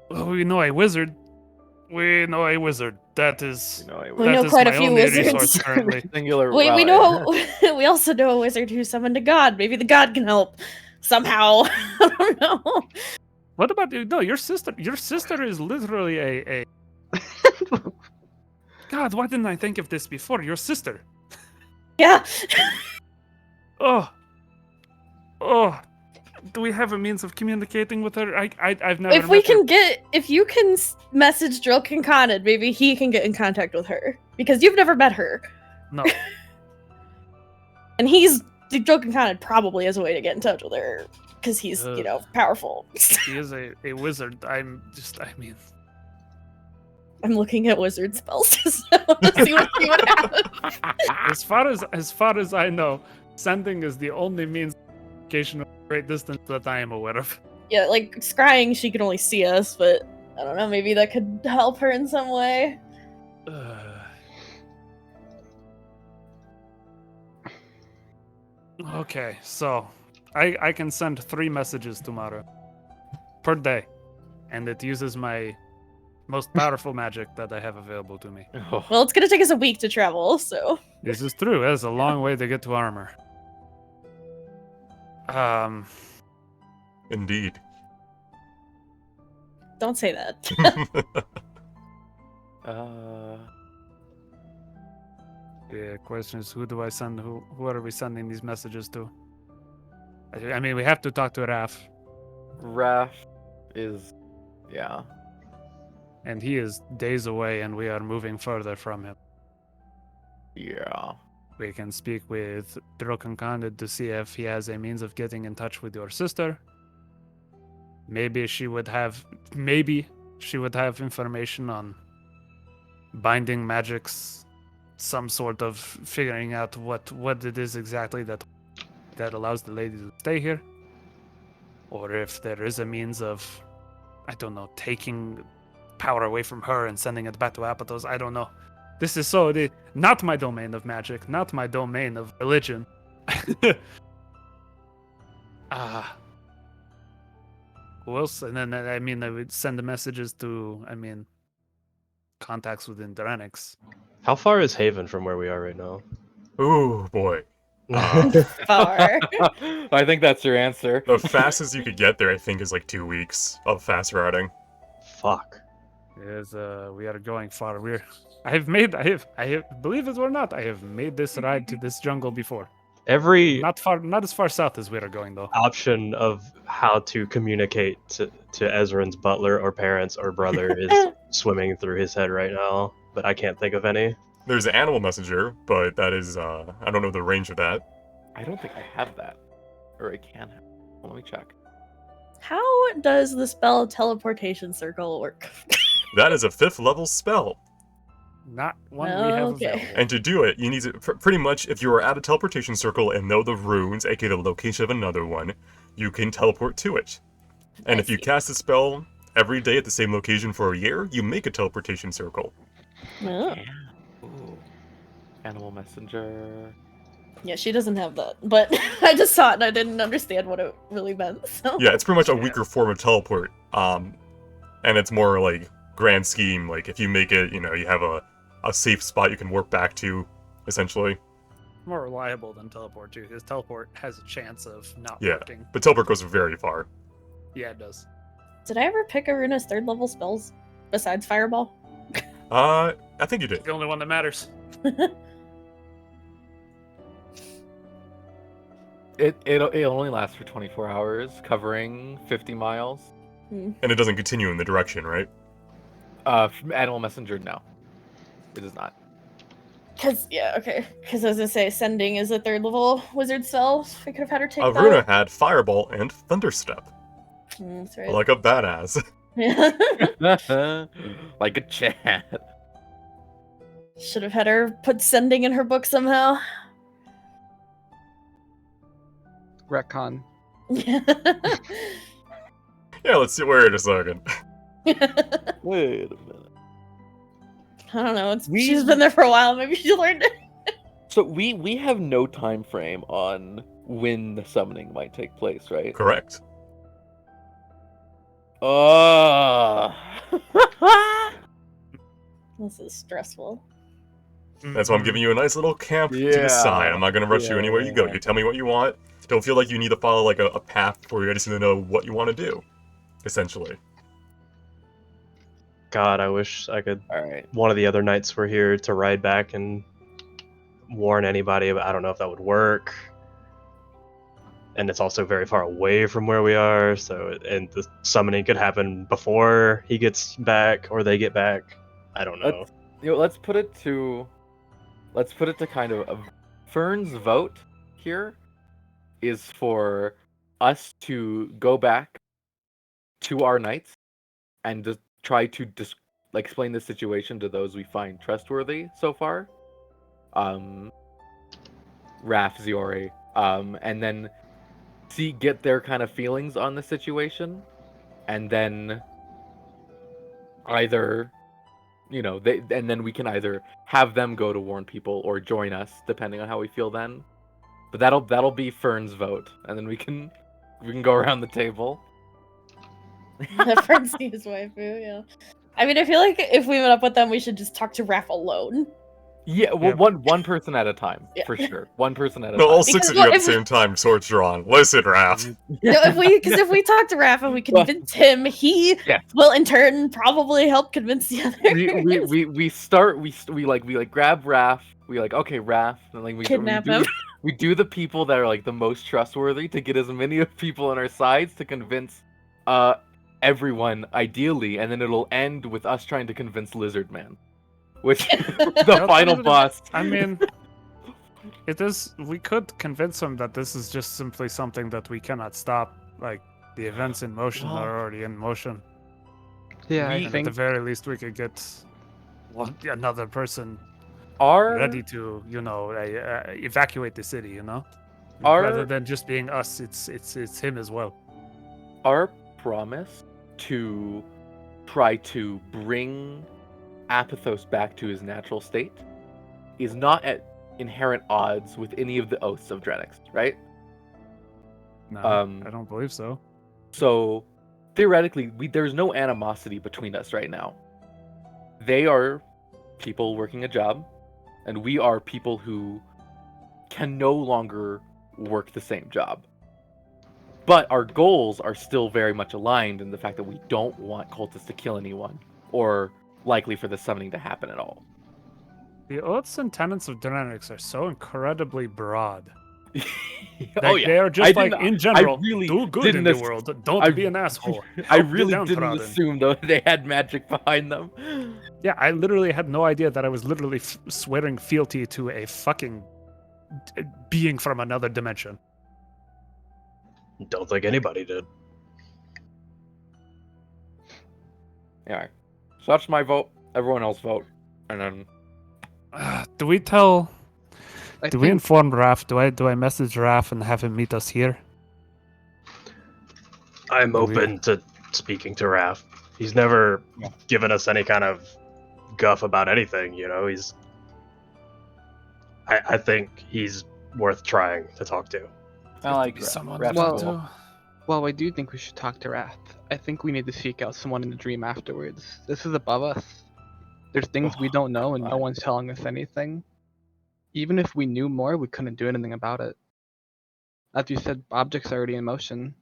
We know a wizard. That is. You know, it We that know is quite a my few only wizards. resource currently. singular. Wait, we well, know. We also know a wizard who summoned a god. Maybe the god can help somehow. I don't know. What about you? No, your sister. Your sister is literally a. God, why didn't I think of this before? Your sister. Yeah. Oh. Do we have a means of communicating with her? I've never. If we met her. can if you can message Drill Kinconid, maybe he can get in contact with her because you've never met her, No. and Drill Kinconid probably has a way to get in touch with her because he's powerful. He is a wizard. I mean. I'm looking at wizard spells to see what happens. As far as I know, sending is the only means of communication of great distance that I am aware of. Yeah, like scrying, she can only see us, but I don't know. Maybe that could help her in some way. Okay, so I can send 3 messages tomorrow per day, and it uses my most powerful magic that I have available to me. Oh, Well, it's gonna take us a week to travel, so This is true. It's a long way to get to armor. Indeed. don't say that. The question is, who do I send? Who are we sending these messages to? I mean, we have to talk to Raf, Raph is, yeah. and he is days away, and we are moving further from him. Yeah. We can speak with Broken Condit to see if he has a means of getting in touch with your sister. Maybe she would have information on binding magics, some sort of figuring out what it is exactly that allows the lady to stay here. Or if there is a means of, I don't know, taking power away from her and sending it back to Apathos. I don't know. This is not my domain of magic, not my domain of religion. Who else? And then, I would send the messages to, contacts within Drenix. How far is Haven from where we are right now? Ooh, boy. Far. I think that's your answer. The fastest you could get there, I think, is like 2 weeks of fast routing. Fuck. Is we are going far. I have believe it or not, I have made this ride to this jungle before. Every Not as far south as we are going though. option of how to communicate to Ezra's butler or parents or brother is swimming through his head right now, but I can't think of any. There's an animal messenger, but that is, I don't know the range of that. I don't think I have that. Or I can have. Let me check. How does the spell teleportation circle work? That is a 5th level spell. Not one we have Okay. available. And to do it, you need to, pretty much, if you are at a teleportation circle and know the runes, aka the location of another one, you can teleport to it. And I if you see. cast a spell every day at the same location for a year, you make a teleportation circle. Oh. Ooh. Animal messenger. Yeah, she doesn't have that. But I just saw it and I didn't understand what it really meant. So. Yeah, it's pretty much a Yeah. weaker form of teleport. And it's more like grand scheme, like if you make it, you know, you have a safe spot you can warp back to, essentially. More reliable than teleport too, because teleport has a chance of not Yeah. working. But teleport goes very far. Yeah, it does. Did I ever pick Aruna's 3rd level spells besides Fireball? I think you did. The only one that matters. It only lasts for 24 hours, covering 50 miles. And it doesn't continue in the direction, right? Animal messenger, no, it does not. Because I was gonna say sending is a 3rd level wizard spell. I could have had her take Runa that. had Fireball and Thunderstep. That's right. Like a badass. Like a chat. Should have had her put sending in her book somehow. Retcon. Yeah, let's see. Wait a second. Wait a minute. I don't know. She's been there for a while. Maybe she learned it. So we have no time frame on when the summoning might take place, right? Correct. This is stressful. That's why I'm giving you a nice little camp to the side. I'm not going to rush you anywhere you go. You tell me what you want. Don't feel like you need to follow like a path before you just need to know what you want to do, essentially. God, I wish I could. All right. One of the other knights were here to ride back and warn anybody, but I don't know if that would work. And it's also very far away from where we are, so and the summoning could happen before he gets back or they get back. I don't know. Let's put it to kind of Fern's vote here is for us to go back to our knights and just try to explain the situation to those we find trustworthy so far. Raph, Ziori, and then get their kind of feelings on the situation, and then either, and then we can either have them go to warn people or join us, depending on how we feel then. But that'll be Fern's vote, and then we can go around the table. Fern's his waifu, yeah. I mean, I feel like if we met up with them, we should just talk to Raph alone. Yeah, well, Yep. one person at a time, for sure. One person at a No, time. all 6 of you at the same time, swords drawn. Listen, Raph. No, if we talk to Raph and we convince him, he Yeah. will in turn probably help convince the others. we grab Raph. We okay, Raph, and we Kidnap do, him. We do the people that are the most trustworthy to get as many of people on our sides to convince everyone ideally, and then it'll end with us trying to convince Lizard Man, which the final boss. I mean, it is. We could convince him that this is just simply something that we cannot stop. Like the events in motion are already in motion. Yeah, I And at think the very least, we could get another person Our ready to, evacuate the city. Rather than just being us, it's him as well. our promise to try to bring Apathos back to his natural state is not at inherent odds with any of the oaths of Drenix, right? No, Um, I don't believe so. So theoretically, there's no animosity between us right now. They are people working a job, and we are people who can no longer work the same job. But our goals are still very much aligned in the fact that we don't want cultists to kill anyone, or likely for the summoning to happen at all. The oaths and tenets of Drenix are so incredibly broad. Oh Like, yeah, they are I just like, didn't- in general, really do good didn't in the ass- world. Don't I- be an asshole. I Help the really didn't downtrodden. assume though they had magic behind them. Yeah, I literally had no idea that I was literally swearing fealty to a fucking being from another dimension. Don't think anybody did. Yeah. So that's my vote. Everyone else vote. And then Do we tell? I Do we think inform Raph? Do I message Raph and have him meet us here? I'm Do we- open to speaking to Raph. He's never Yeah. given us any kind of guff about anything, you know. I think he's worth trying to talk to. I like be Raph. someone Raph's to talk cool. to. well, I do think we should talk to Wrath. I think we need to seek out someone in the dream afterwards. This is above us. There's things we don't know, and no one's telling us anything. Even if we knew more, we couldn't do anything about it. As you said, objects are already in motion.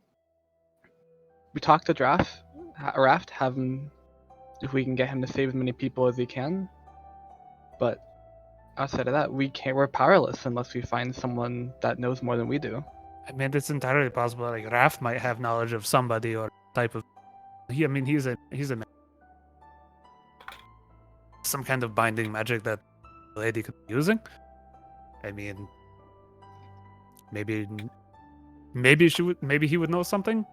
We talk to Raft, have him, if we can get him to save as many people as he can. But outside of that, we're powerless unless we find someone that knows more than we do. I mean, it's entirely possible. Like Raph might have knowledge of somebody or type of. He's a some kind of binding magic that the lady could be using. I mean, maybe he would know something,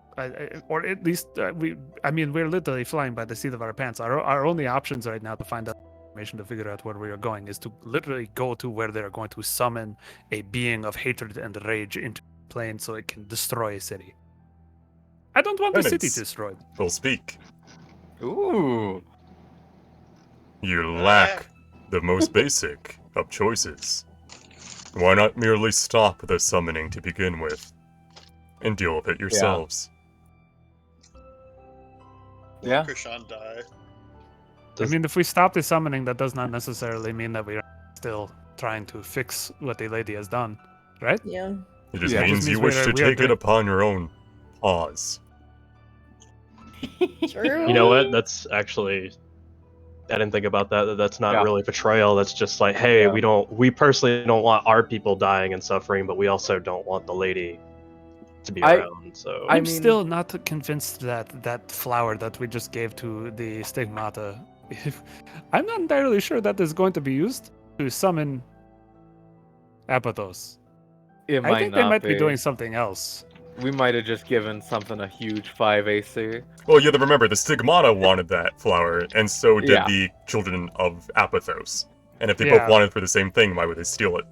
or at least we. I mean, we're literally flying by the seat of our pants. Our only options right now to find out information to figure out where we are going is to literally go to where they are going to summon a being of hatred and rage into the plane so it can destroy a city. I don't want the city Penance. destroyed. Will speak. Ooh. You lack the most basic of choices. Why not merely stop the summoning to begin with, and deal with it yourselves? Yeah. Krishan die. I mean, if we stop the summoning, that does not necessarily mean that we are still trying to fix what the lady has done, right? Yeah. It just Yeah. means Just you means wish to we are take it doing- upon your own paws. True. You know what? That's actually, I didn't think about that. That's not Yeah. really betrayal. That's just like, hey, Yeah. we personally don't want our people dying and suffering, but we also don't want the lady to be I- around. So I I'm mean- still not convinced that that flower that we just gave to the stigmata. I'm not entirely sure that is going to be used to summon Apathos. It I might think not they might be doing something else. We might have just given something a huge 5 AC. Well, you have to remember, the Stigmata wanted that flower, and so did Yeah. the children of Apathos. And if they Yeah. both wanted it for the same thing, why would they steal it?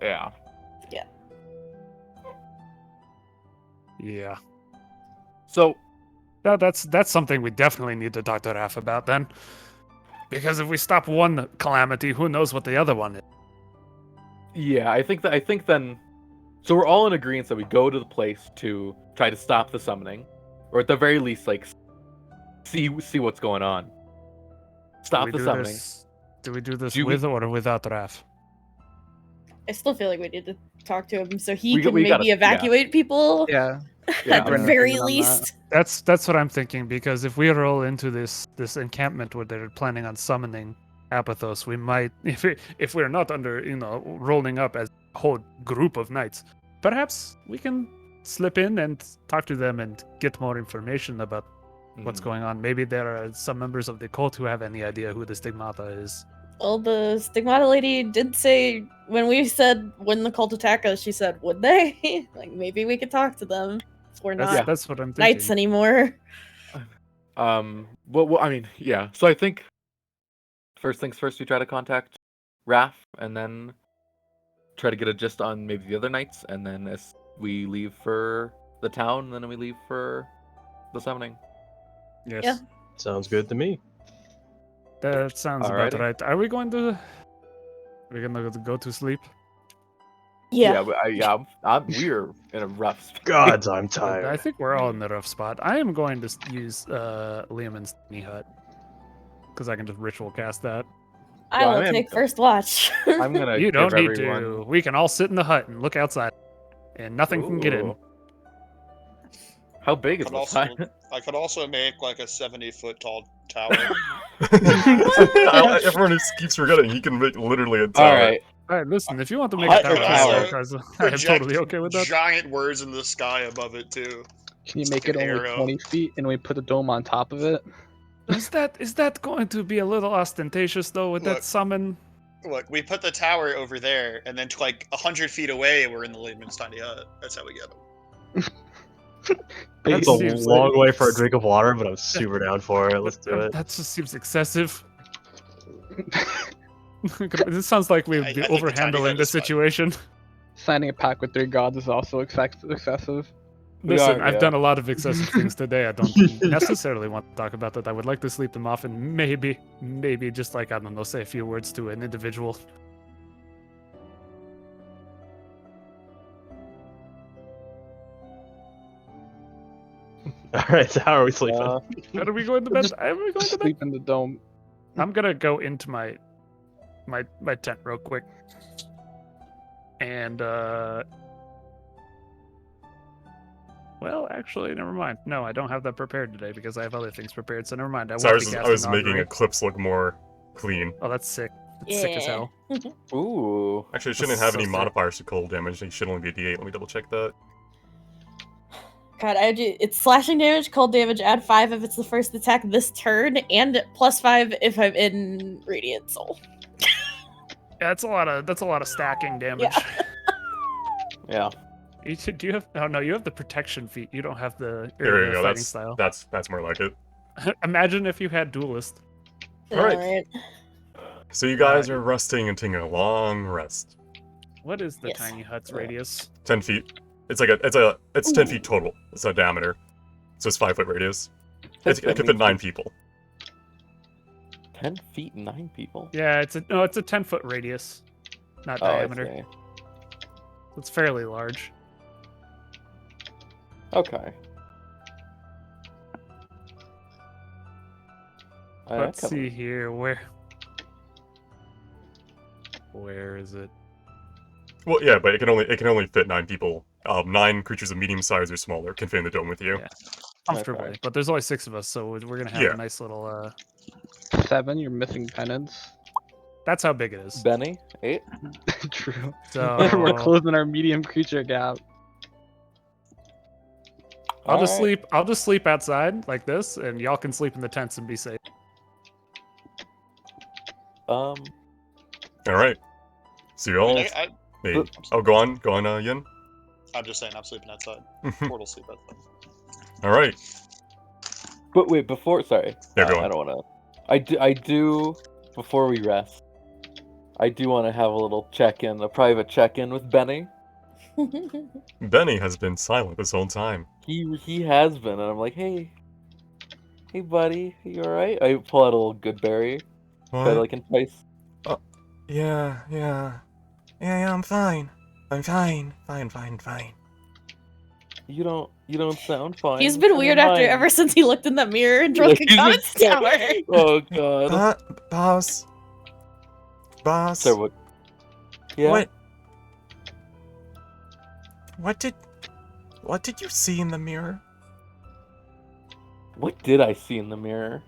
Yeah. Yeah. So That's something we definitely need to talk to Raph about then. Because if we stop one calamity, who knows what the other one is? yeah, I think then. So we're all in agreement that we go to the place to try to stop the summoning, or at the very least, like see what's going on. Stop the summoning. Do we do this Do we- with or without Raph? I still feel like we need to talk to him so he We can gotta- maybe evacuate people. Yeah. Yeah, At the Everyone very agreed on least. That's what I'm thinking, because if we roll into this encampment where they're planning on summoning Apathos, we might, if we're not under, rolling up as a whole group of knights, perhaps we can slip in and talk to them and get more information about what's Mhm. going on. Maybe there are some members of the cult who have any idea who the Stigmata is. Well, the Stigmata lady did say, when we said, when the cult attack us, she said, would they? Like, maybe we could talk to them. If we're not That's what I'm thinking. knights anymore. Well, I mean, yeah. So I think first things first, we try to contact Raph, and then try to get a gist on maybe the other knights, and then as we leave for the town, then we leave for the summoning. Yes. Yeah. sounds good to me. That sounds about Alrighty. right. Are we going to go to sleep? Yeah. We're in a rough spot. Gods, I'm I tired. think we're all in the rough spot. I am going to use Liamon's tiny hut because I can just ritual cast that. I Yeah, will I'm in- take first watch. I'm gonna. You don't give need everyone... to. We can all sit in the hut and look outside, and nothing can get in. Ooh. How big is Could this also, hut? I could also make like a 70-foot tall tower. Everyone just keeps forgetting he can make literally a tower. All right. All right, listen. If you want to make Hut a or tower, tower? because I am Project totally okay with that. Giant words in the sky above it too. Can you It's make like it an only arrow. 20 feet and we put a dome on top of it? Is that going to be a little ostentatious though with Look. that summon? Look, we put the tower over there, and then like 100 feet away, we're in the layman's tiny hut. That's how we get them. It's That a seems long way for a drink of water, but I'm super down for it. Let's do it. That just seems excessive. This sounds like we'd I be think the tiny overhandling hut the is fine. situation. Signing a pact with 3 gods is also excessive. Listen, are, I've yeah. done a lot of excessive things today. I don't necessarily want to talk about that. I would like to sleep them off and maybe just like, I don't know, say a few words to an individual. All right, so how are we sleeping? Uh, How are we going to bed? Just- Are we going Just to bed? sleep in the dome. I'm gonna go into my tent real quick. And well, actually, never mind. No, I don't have that prepared today because I have other things prepared. So never mind. I So I won't was, be I casting was making augury. Eclipse look more clean. Oh, that's sick. It's sick as Yeah. hell. ooh. Actually, it That's shouldn't have so any sick. modifiers to cold damage. It should only be D8. Let me double check that. God, it's slashing damage, cold damage, add 5 if it's the first attack this turn, and +5 if I'm in Radiant Soul. Yeah, that's a lot of stacking damage. Yeah. Yeah. Do you have? Oh no, you have the protection feat. You don't have the, There you go. fighting That's, style. that's more like it. Imagine if you had duelist. Alright. So you guys are resting and taking a long rest. What is the Yes. tiny hut's radius? 10 feet. It's 10 feet total. It's a diameter. So it's 5 foot radius. It could fit 9 people. 10 feet, 9 people. Yeah, it's a 10-foot radius, not Oh, I diameter. see. It's fairly large. Okay. Let's that see here. Where is it? Well, yeah, but it can only fit 9 people. 9 creatures of medium size or smaller can fit in the dome with you. Yeah. Comfortably, Okay. but there's only 6 of us, so we're gonna have Yeah. a nice little. 7, you're missing penance. That's how big it is. Benny, 8. True. So We're closing our medium creature gap. I'll just Alright. sleep. I'll just sleep outside like this, and y'all can sleep in the tents and be safe. All right. So you all. Hey. Oh, go on, Yin. I'm just saying, I'm sleeping outside. Portal sleep outside. All right. But wait, sorry. Yeah, go on. I don't want to. I do. Before we rest, I do want to have a little check-in, a private check-in with Benny. Benny has been silent this whole time. He has been, and I'm like, hey, buddy, you all right? I pull out a little good berry. What? That I can entice. Yeah, I'm fine. I'm fine. Fine. You don't sound fine. He's been I'm weird fine. ever since he looked in that mirror and drunk Yeah, a he's God's Tower. Oh god. Boss. So what? Yeah. What did you see in the mirror? What did I see in the mirror?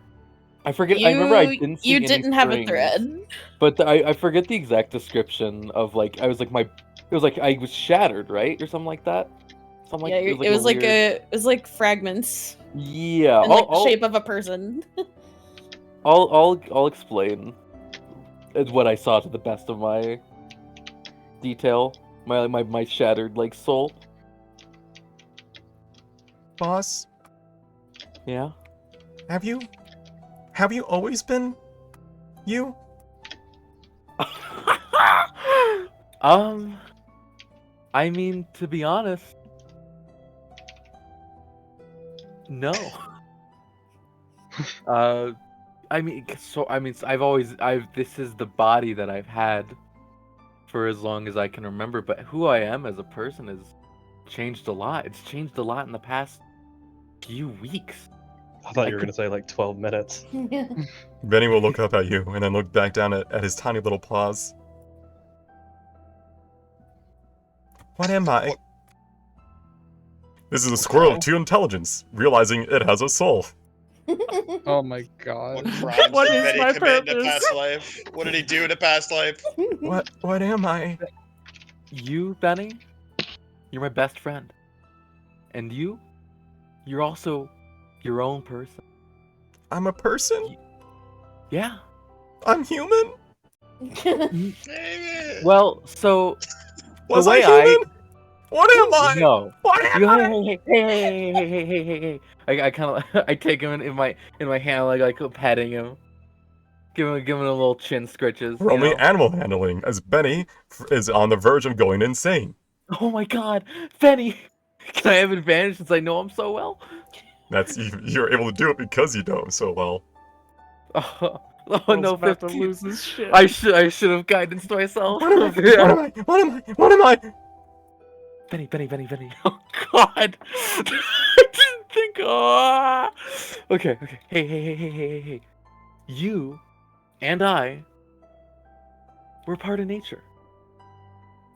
I forget. I remember I didn't see You any didn't have a strings, thread. But I forget the exact description of like I was like it was like I was shattered, right, or something like that. Something Yeah, like, it was like weird... it was like fragments Yeah. in like the shape of a person. I'll explain what I saw to the best of my detail. My shattered like soul. Boss, Yeah. have you always been you? I mean, to be honest, no. This is the body that I've had for as long as I can remember, but who I am as a person has changed a lot. It's changed a lot in the past few weeks. I thought you were gonna say like 12 minutes. Benny will look up at you and then look back down at his tiny little paws. What am I? This is a squirrel of 2 intelligence, realizing it has a soul. Oh my god. What crimes What did is Betty my commit in a purpose? past life? What did he do in a past life? What am I? You, Benny, you're my best friend. And you're also your own person. I'm a person? Yeah. I'm human? Dang it. Well, so Was the I way human? What am I? No. What am You, I? hey. I kind of I take him in my hand like petting him, give him a little chin scritches. Roll You me know? animal handling as Benny is on the verge of going insane. Oh my God, Benny! Can I have advantage since I know him so well? That's you're able to do it because you know him so well. Oh Will's no, about to 15. lose his shit. I should have guidance myself. What am I? What am I? What am I? What am I? Benny. Oh God! I didn't think. Oh. Okay. Hey. You and I, we're part of nature.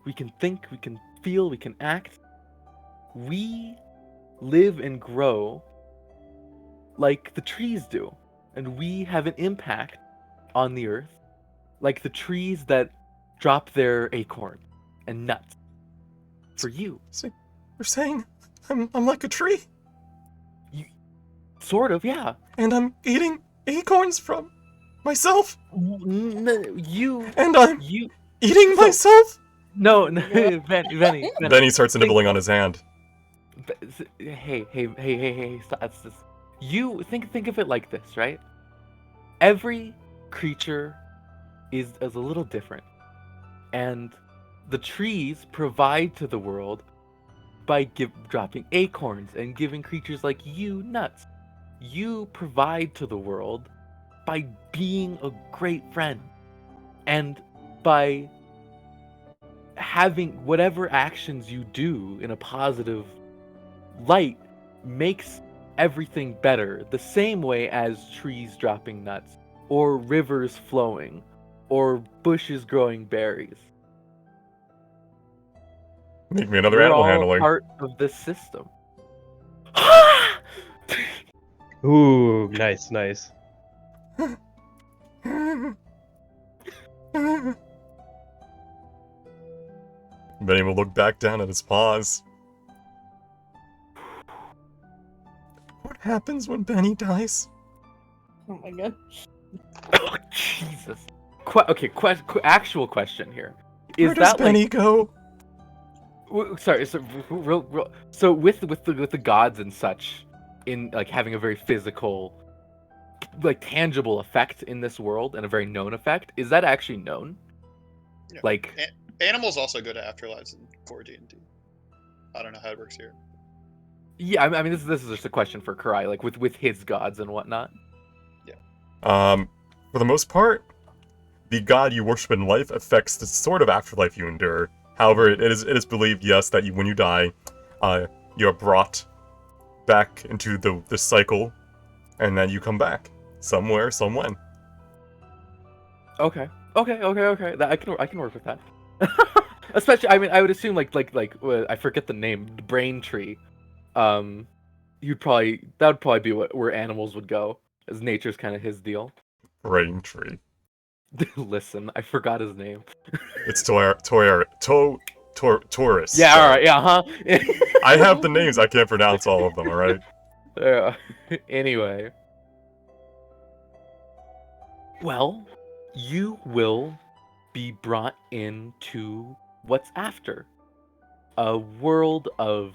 We can think, we can feel, we can act. We live and grow like the trees do, and we have an impact on the earth, like the trees that drop their acorns and nuts. For you. So you're saying I'm like a tree, Sort of, yeah. and I'm eating acorns from myself, You. and I'm You. eating So- myself. No, Benny. Then he starts nibbling on his hand. Hey, stop. You think of it like this, right? Every creature is a little different, and the trees provide to the world by dropping acorns and giving creatures like you nuts. You provide to the world by being a great friend, and by having whatever actions you do in a positive light makes everything better, the same way as trees dropping nuts, or rivers flowing, or bushes growing berries. Make me another We're animal all handling. part of this system. Ooh, nice. Benny will look back down at his paws. What happens when Benny dies? Oh my god. Oh, Jesus. Actual question here. Where does Benny go? Sorry, so with the gods and such, in like having a very physical, like tangible effect in this world and a very known effect, is that actually known? Yeah. Like, Animals also go to afterlives in core D&D. I don't know how it works here. yeah, I mean this is just a question for Karai, like with his gods and whatnot. For the most part, the god you worship in life affects the sort of afterlife you endure. However, it is believed, yes, that when you die, you're brought back into the cycle, and then you come back somewhere, somewhen. Okay. That I can work with that. Especially, I mean, I would assume like I forget the name, the brain tree. That would probably be where animals would go, as nature's kind of his deal. Brain tree. Listen, I forgot his name. It's Taurus. Yeah, so all right, yeah, huh? I have the names. I can't pronounce all of them. All right. Yeah. Anyway. Well, you will be brought into what's after. A world of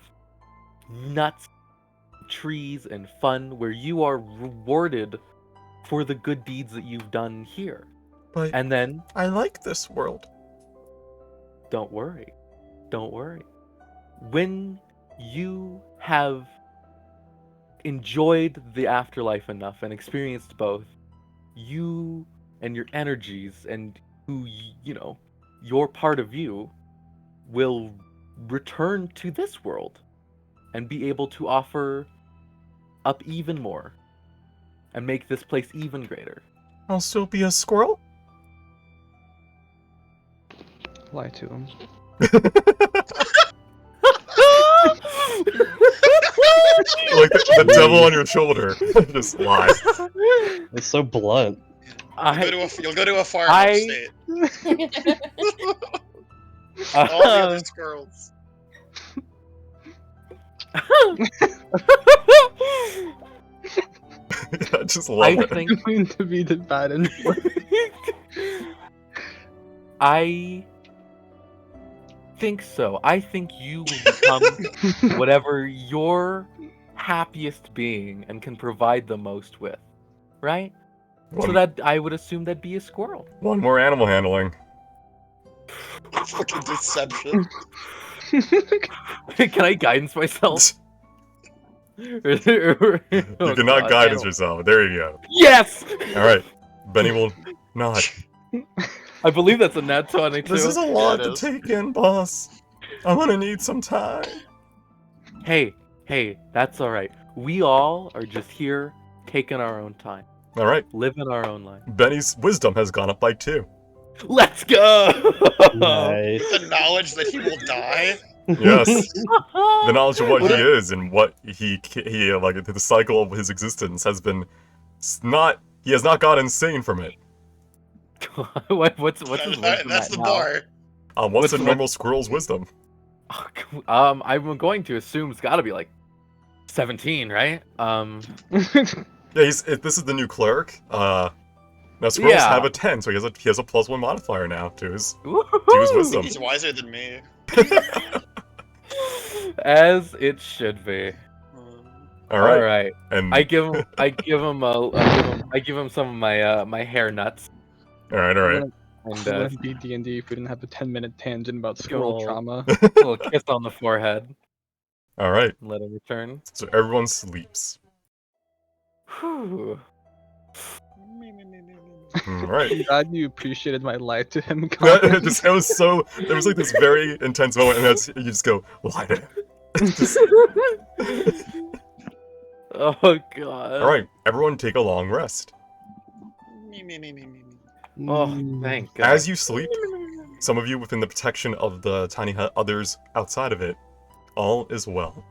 nuts, trees, and fun where you are rewarded for the good deeds that you've done here. But And then, I like this world. don't worry. When you have enjoyed the afterlife enough and experienced both, you and your energies and your part of you will return to this world and be able to offer up even more and make this place even greater. I'll still be a squirrel. Lie to him. Like the devil on your shoulder. Just lie. It's so blunt. You'll go to a farm upstate. All the other squirrels. I just love I it. think I'm going to be the bad influence. I think so. I think you will become whatever your happiest being and can provide the most with, right? So that I would assume that'd be a squirrel. One more animal handling. Fucking deception. Can I guidance myself? You Oh, cannot God, guidance animal. yourself. There you go. Yes! Alright. Benny will nod. I believe that's a nat 22. This is a lot it to is. take in, boss. I'm gonna need some time. Hey, that's alright. We all are just here taking our own time, Alright. living our own life. Benny's wisdom has gone up by 2. Let's go! Nice. The knowledge that he will die. Yes. The knowledge of what What he a- is and what he like the cycle of his existence has been he has not got insane from it. what's his wisdom That's at the now? bar. What's a What's- normal squirrel's wisdom? I'm going to assume it's got to be like 17, right? Yeah, this is the new cleric. Now squirrels Yeah. have a 10, so he has a +1 modifier now to his Woohoo! wisdom. He's wiser than me. As it should be. All right. All right. And I give him some of my hair nuts. all right. And It wouldn't be D&D if we didn't have a 10-minute tangent about squirrel Cool. trauma. a little kiss on the forehead. All right. And let him return. So everyone sleeps. Whew. All right. I'm glad you appreciated my lie to him. It Colin. was so there was like this very intense moment, and you just go lie to him. Just- Oh god. all right, everyone, take a long rest. Oh, thank god. As you sleep, some of you within the protection of the tiny hut, others outside of it, all is well.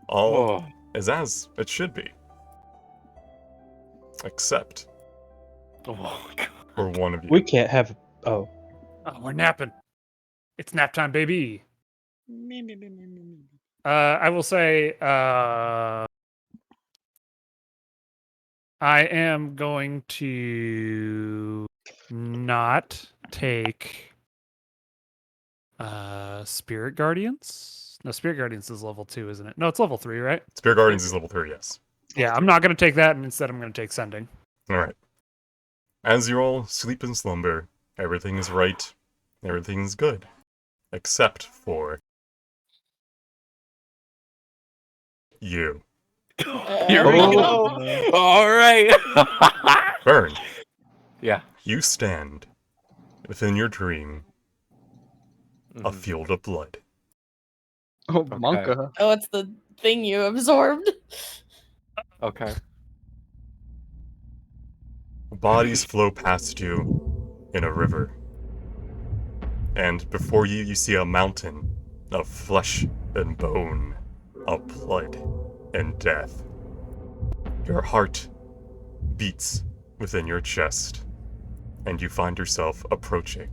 All Oh. is as it should be. Except Oh god. for one of you. We can't have. Oh, Oh, we're napping. It's nap time, baby. I will say, I am going to not take Spirit Guardians. No, Spirit Guardians is level 2, isn't it? No, it's level 3, right? Spirit Guardians is level 3, yes. Yeah, I'm not going to take that, and instead I'm going to take Sending. Alright. As you all sleep and slumber, everything is right, everything is good. Except for you. Here we Oh. go. All right. Fern, Yeah. you stand within your dream, a Mhm. field of blood. Oh, Okay. Monka. Oh, it's the thing you absorbed. Okay. Bodies flow past you in a river. And before you, you see a mountain of flesh and bone, of blood and death. Your heart beats within your chest, and you find yourself approaching.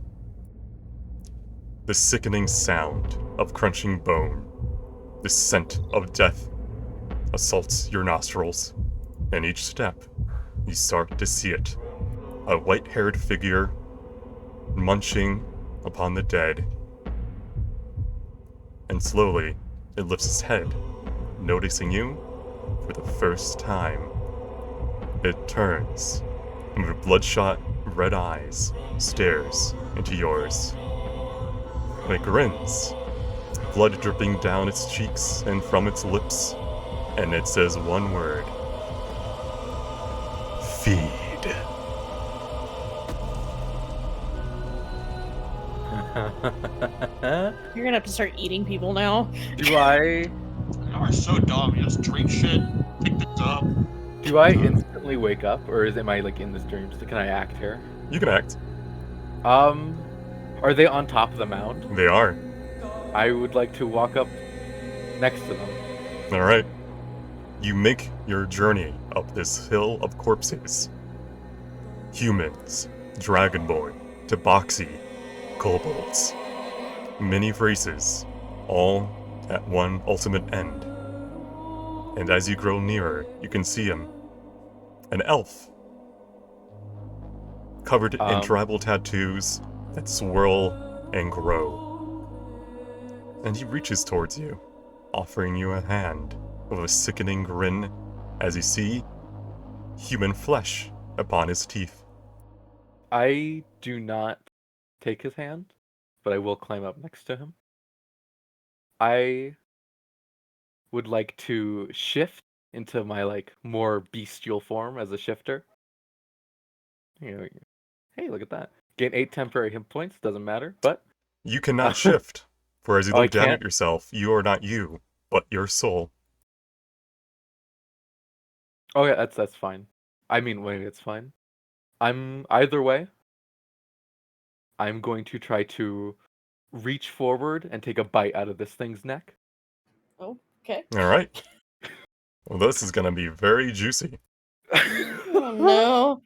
The sickening sound of crunching bone, the scent of death assaults your nostrils, and each step, you start to see it. A white-haired figure munching upon the dead. And slowly, it lifts its head, noticing you for the first time. It turns, and with bloodshot red eyes, stares into yours. And it grins, blood dripping down its cheeks and from its lips, and it says one word. Feed. You're gonna have to start eating people now. Do I Y'all are so dumb. You just drink shit, pick things up. instantly wake up, or am I like in this dream? So can I act here? You can act. Are they on top of the mound? They are. I would like to walk up next to them. Alright. You make your journey up this hill of corpses. Humans, dragonborn, tabaxi, kobolds. Many races, all at one ultimate end. And as you grow nearer, you can see him. An elf. Covered in tribal tattoos that swirl and grow. and he reaches towards you, offering you a hand with a sickening grin as you see human flesh upon his teeth. I do not take his hand, but I will climb up next to him. I would like to shift into my more bestial form as a shifter. Hey, look at that. Gain 8 temporary hit points, doesn't matter, but You cannot shift, for as you Oh, I look down can't? at yourself, you are not you, but your soul. oh yeah, that's fine. I mean, wait, it's fine. I'm either way. I'm going to try to reach forward and take a bite out of this thing's neck. Oh, okay. Alright. Well, this is gonna be very juicy. Oh no.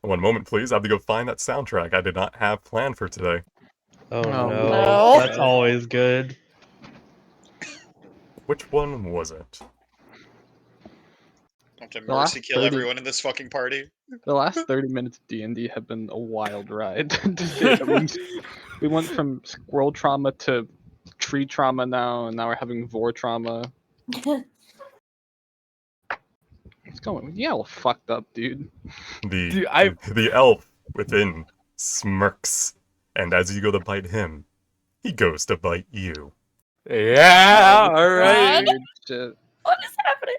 One moment, please. I have to go find that soundtrack I did not have planned for today. Oh No. no. No. That's always good. Which one was it? Have to The last mercy kill 30 everyone in this fucking party. The last 30 minutes of D&D have been a wild ride, to say the least. We went from squirrel trauma to tree trauma now, and now we're having vor trauma. What's going on? Yeah, all fucked up, dude. Dude, I- The elf within smirks, and as you go to bite him, he goes to bite you. Yeah, all right. What? Shit. What is happening?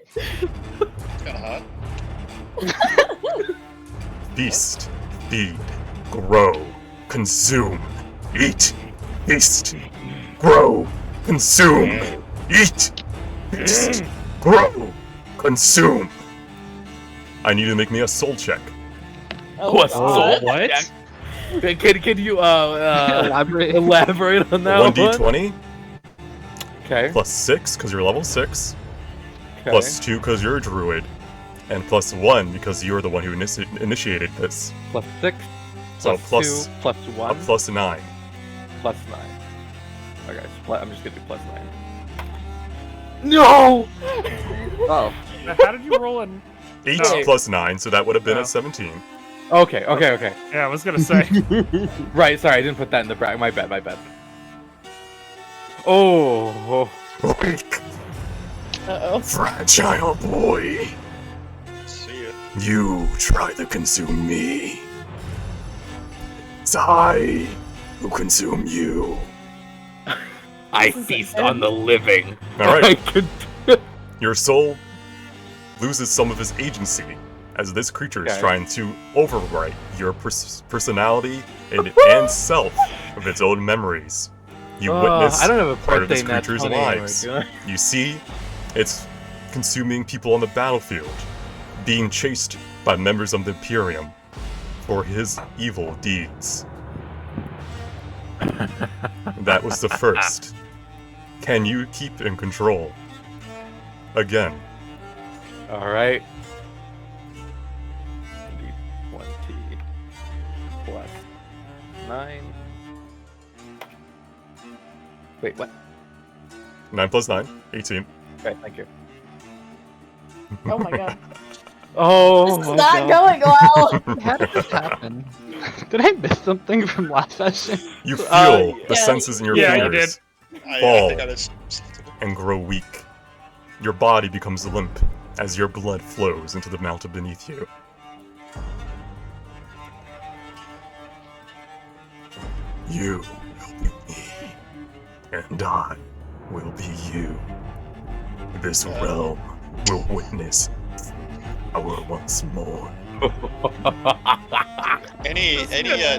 It's kind of hot. Feast, feed, grow, consume, eat, feast, grow, consume, eat, feast, grow, consume. I need you to make me a soul check. Oh, What? God. What? Can you Elaborate. elaborate on that one? 1d20 Okay. plus 6 because you're level 6, Okay. plus 2 because you're a druid, and plus 1 because you're the one who initiated this. Plus 6. So plus 2. Plus 1. a plus 9. Plus 9. Okay, so I'm just gonna do plus 9. No! Oh, Now, how did you roll an? 8 No. plus 9, so that would have been No. a 17. Okay. Yeah, I was gonna say. Right, sorry, I didn't put that in the bracket. My bad. Oh. Weak, Uh-oh. fragile boy. See ya. You try to consume me. It's I who consume you. I This is feast bad. on the living. Alright, I could... your soul loses some of its agency as this creature is Okay. trying to overwrite your personality and self with its own memories. You witness I don't have a part of birthday this in that creature's 20 anymore, lives. do I? You see, it's consuming people on the battlefield, being chased by members of the Imperium for his evil deeds. That was the first. Can you keep in control? Again. Alright. 20 plus 9. Wait, what? 9 plus 9, 18. Okay, thank you. Oh my god. Oh, This is not going well. how did this happen? Did I miss something from last session? You feel the yeah. senses in your Yeah, you fingers I Fall. think I just. and grow weak. Your body becomes limp as your blood flows into the mountain beneath you. You will be me, and I will be you. This realm will witness power once more. Any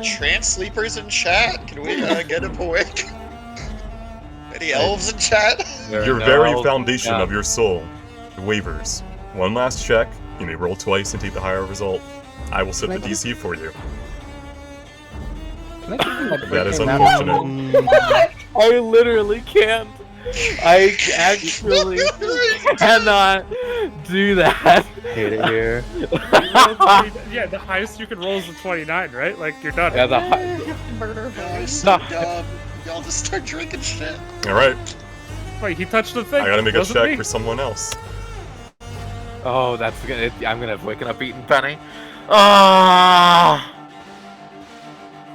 trance sleepers in chat? Can we get him awake? Any elves in chat? Your very foundation of your soul wavers. One last check. You may roll twice and take the higher result. I will set the DC for you. Can I give you my That is birthday now? unfortunate. I literally can't. I actually cannot do that. Hate it here. Yeah, the highest you can roll is a 29, right? Like you're done. Yeah, the Murder Guys, voice. so dumb. Y'all just start drinking shit. Alright, Wait, he touched the thing. I gotta make a Wasn't check me. for someone else. Oh, that's gonna. I'm gonna have waken up eating Penny. Ah.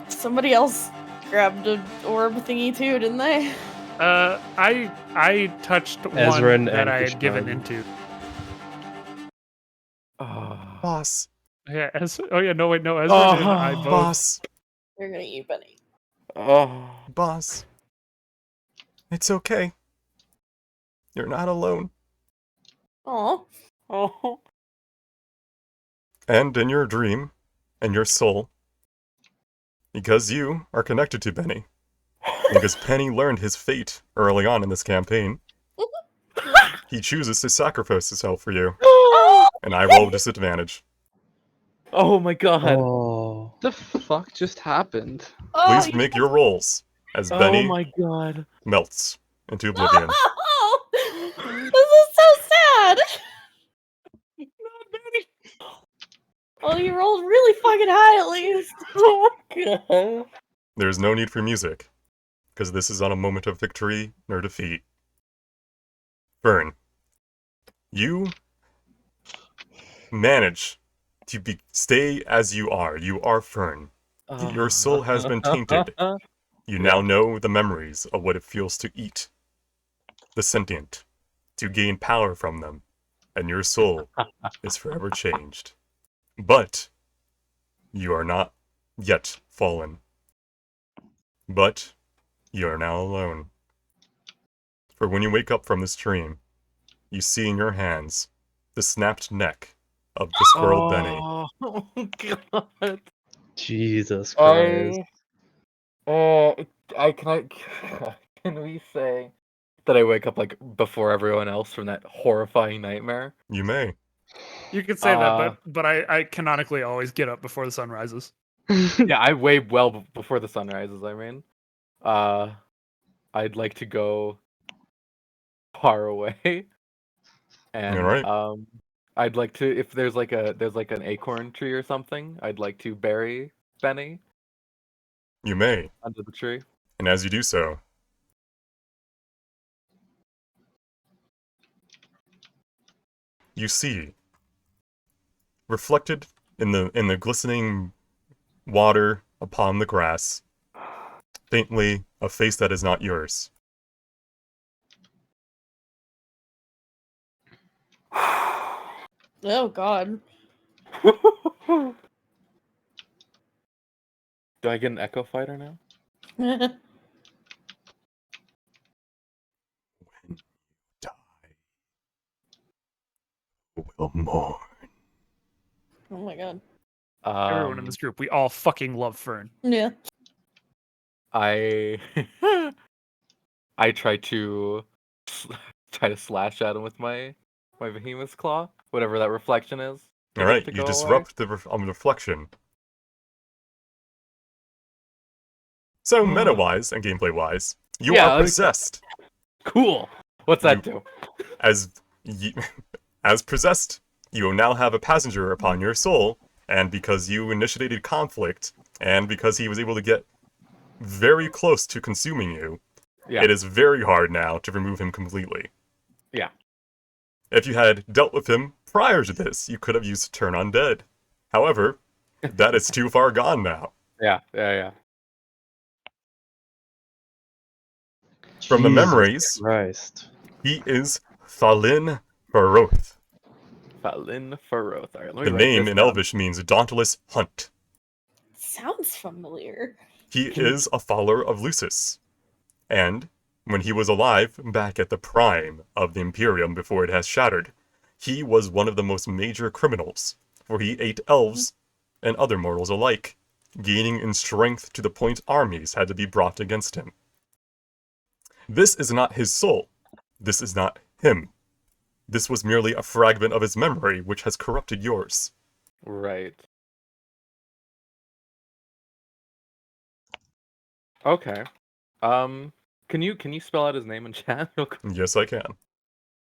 Somebody else grabbed an orb thingy too, didn't they? I touched Ezra one and that I had given Kishon. into. Boss. Yeah. Oh yeah. No wait. No. Ezra and I both. Boss. You're gonna eat Benny. Boss. It's okay. You're not alone. Aw. Oh. And in your dream, and your soul, because you are connected to Benny, because Penny learned his fate early on in this campaign, he chooses to sacrifice himself for you, and I roll with disadvantage. Oh my god. Oh. The fuck just happened? Oh, Please make your rolls as Oh Benny my god. melts into oblivion. Oh, this is so sad. Well, you rolled really fucking high at least. Oh my god. There's no need for music, because this is not a moment of victory nor defeat. Fern, you manage to stay as you are. You are Fern. Your soul has been tainted. You now know the memories of what it feels to eat the sentient, to gain power from them, and your soul is forever changed. But you are not yet fallen. But you are now alone. For when you wake up from this dream, you see in your hands the snapped neck of the squirrel Benny. Oh god. Jesus Christ. Can we say that I wake up like before everyone else from that horrifying nightmare? You may. You could say that, but I canonically always get up before the sun rises. Yeah, I way well before the sun rises, I mean. I'd like to go far away. And Alright. I'd like to, if there's like an acorn tree or something, I'd like to bury Benny You may. under the tree. And as you do so, you see, reflected in the glistening water upon the grass, faintly a face that is not yours. Oh god. Do I get an echo fighter now? When you die, you will mourn. Oh my god. Everyone in this group, we all fucking love Fern. Yeah. I try to slash at him with my behemoth's claw, whatever that reflection is. Alright, to you go disrupt the reflection. So, meta-wise and gameplay-wise, you Yeah, are possessed. Cool. What's that do? As possessed, you now have a passenger upon your soul, and because you initiated conflict, and because he was able to get very close to consuming you, Yeah. it is very hard now to remove him completely. Yeah. If you had dealt with him prior to this, you could have used Turn Undead. However, that is too far gone now. Yeah. From the Jesus memories, Christ. he is Thalin Faroth. Falin Faroth. Alright, let me The write name this in down. Elvish means Dauntless Hunt. Sounds familiar. He is a follower of Lucis. And when he was alive, back at the prime of the Imperium before it has shattered, he was one of the most major criminals, for he ate elves and other mortals alike, gaining in strength to the point armies had to be brought against him. This is not his soul. This is not him. This was merely a fragment of his memory which has corrupted yours. Right. Okay. Can you spell out his name in chat real quick? Yes, I can.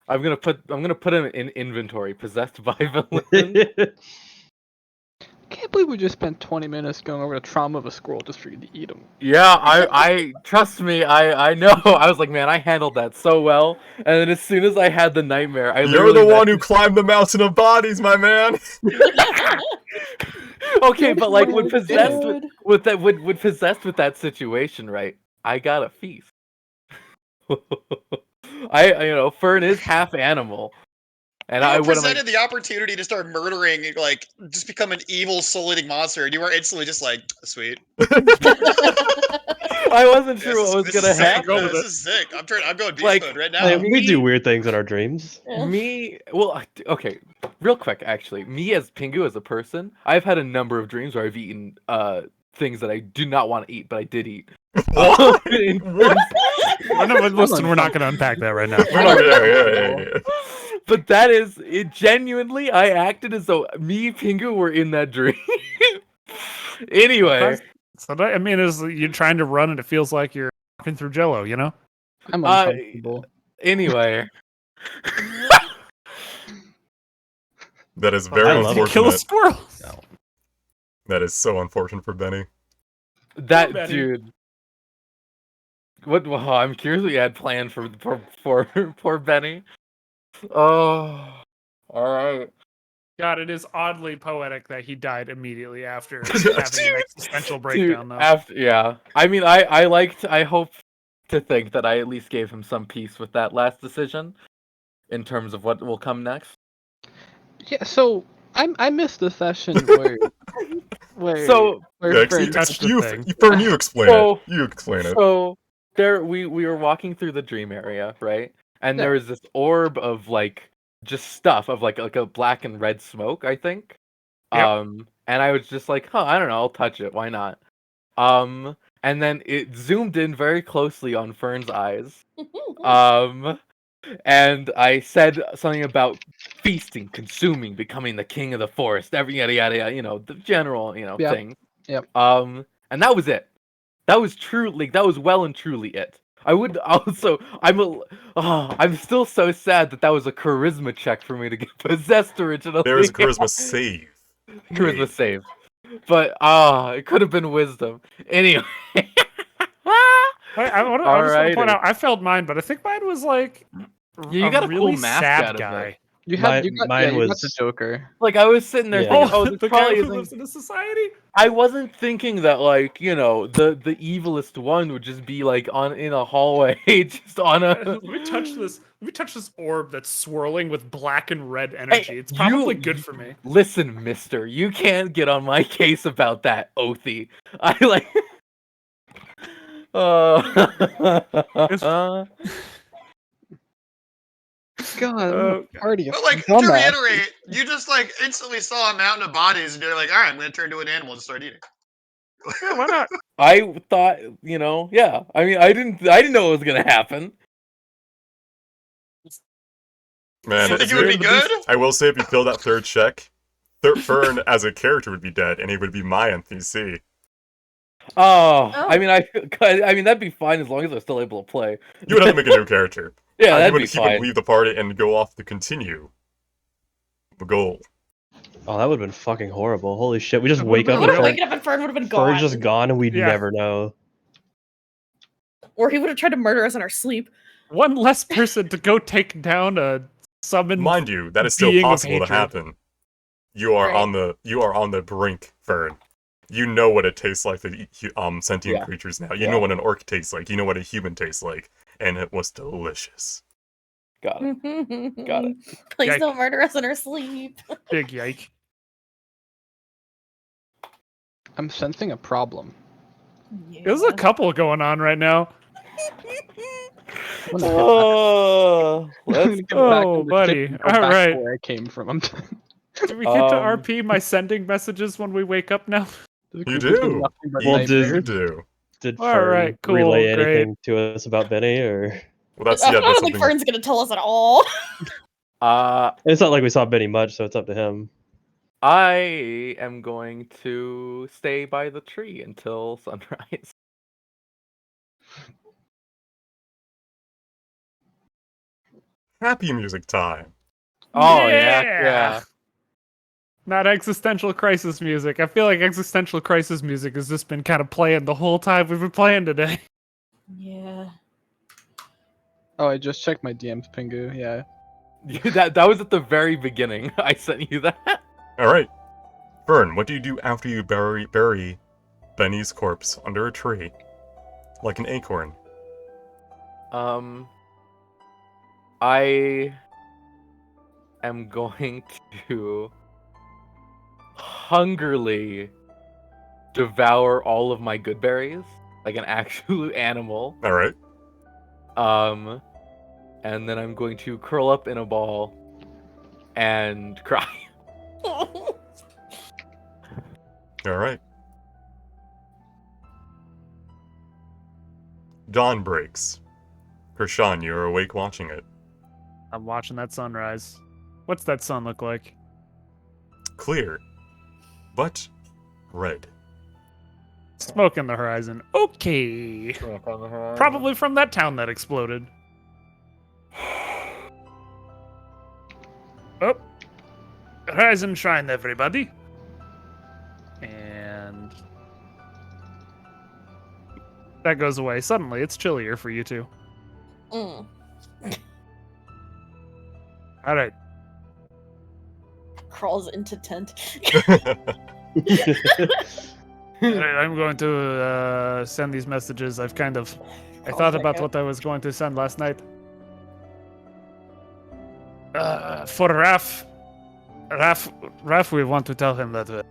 I'm gonna put him in inventory. Possessed by villain. Can't believe we just spent 20 minutes going over the trauma of a squirrel just for you to eat him. Yeah, I trust me. I know. I was like, man, I handled that so well. And then as soon as I had the nightmare, I You're the one who climbed the mountain of bodies, my man! Okay, but like when Oh, possessed God. with that, with possessed with that situation, right? I got a feast. Fern is half animal, and You I were would presented the opportunity to start murdering, like, just become an evil soul-eating monster, and you were instantly just like, sweet. I wasn't sure what was gonna sick. happen. This is sick. I'm going beast Like, mode right now. like, We do weird things in our dreams. Well, okay, real quick, actually, me as Pingu as a person, I've had a number of dreams where I've eaten things that I do not want to eat, but I did eat. What? Listen, we're not going to unpack that right now. We're not yeah. But that is it. Genuinely, I acted as though me, Pingu, were in that dream. Anyway, So that, I mean, is you're trying to run and it feels like you're walking through Jello, you know? I'm uncomfortable. Anyway. That is very I love it. unfortunate. Kill a squirrel. That is so unfortunate for Benny. That Benny. dude. What? Well, I'm curious what you had planned for poor Benny. Oh, all right. God, it is oddly poetic that he died immediately after having an existential breakdown, though. Yeah. I mean, I hope to think that I at least gave him some peace with that last decision, in terms of what will come next. Yeah, so I missed the session where Fern touched the thing. Fern, you explain it. You explain it. So there, we were walking through the dream area, right? And there was this orb of like just stuff of like a black and red smoke, I think. Yep. And I was just like, I don't know, I'll touch it. Why not? And then it zoomed in very closely on Fern's eyes. And I said something about feasting, consuming, becoming the king of the forest, every yada yada yada, the general, thing. Yep. And that was it. That was that was well and truly it. I would also, I'm still so sad that was a charisma check for me to get possessed originally. There is a charisma save. Charisma save. But, it could have been wisdom. Anyway. I just want to point out, I failed mine, but I think mine was like you got a really cool mask sad out of guy. it. you got mine was the Joker. Like, I was sitting there thinking, this the probably guy who isn't... lives in a society. I wasn't thinking that, like, the evilest one would just be like in a hallway, just on a. Let me touch this orb that's swirling with black and red energy. Hey, it's probably good for me. Listen, mister, you can't get on my case about that, Oathy. I like. God, party. But like, to reiterate, you just like instantly saw a mountain of bodies, and you're like, all right, I'm gonna turn into an animal and start eating. Yeah, why not? I thought, yeah. I mean, I didn't know it was gonna happen. Man, You think it would be good? I will say, if you kill that third check, Fern as a character would be dead, and he would be my NPC. Oh, I mean, that'd be fine as long as I'm still able to play. You would have to make a new character. Yeah, that'd be He fine. would leave the party and go off to continue the goal. Oh, that would have been fucking horrible. Holy shit. We just It wake would've up been and Waking up and Fern would have been gone. Fern's just gone and we'd Yeah. never know. Or he would have tried to murder us in our sleep. One less person to go take down a summoned. Mind you, that is still being of possible to hatred. happen. You are Right. on the brink, Fern. You know what it tastes like to eat sentient Yeah. creatures now. You Yeah. know what an orc tastes like. You know what a human tastes like, and it was delicious. Got it. Got it. Please Yike. don't murder us in our sleep. Big yike. I'm sensing a problem. There's a couple going on right now. I'm gonna Oh, I'm gonna get back Oh, in the buddy. ship and go All back right. to where I came from. I'm Do we get to RP my sending messages when we wake up now? You do. Well, You do. Did All Fern right, cool, relay great. anything to us about Benny, or Well, that's I yeah. don't That's think something. Fern's gonna tell us at all. it's not like we saw Benny much, so it's up to him. I am going to stay by the tree until sunrise. Happy music time. Oh yeah. Not existential crisis music. I feel like existential crisis music has just been kind of playing the whole time we've been playing today. Yeah. Oh, I just checked my DMs, Pingu. Yeah. that was at the very beginning. I sent you that. All right, Fern. What do you do after you bury Benny's corpse under a tree, like an acorn. I am going to hungrily devour all of my good berries, like an actual animal. All right. And then I'm going to curl up in a ball and cry. All right. Dawn breaks. Krishan, you're awake watching it. I'm watching that sunrise. What's that sun look like? Clear, but red. Smoke in the horizon. Okay. Probably from that town that exploded. Oh. Rise and shine, everybody. And that goes away. Suddenly, it's chillier for you two. Mm. All right. Crawls into tent. All right, I'm going to send these messages. I thought about what I was going to send last night. For Raph, we want to tell him that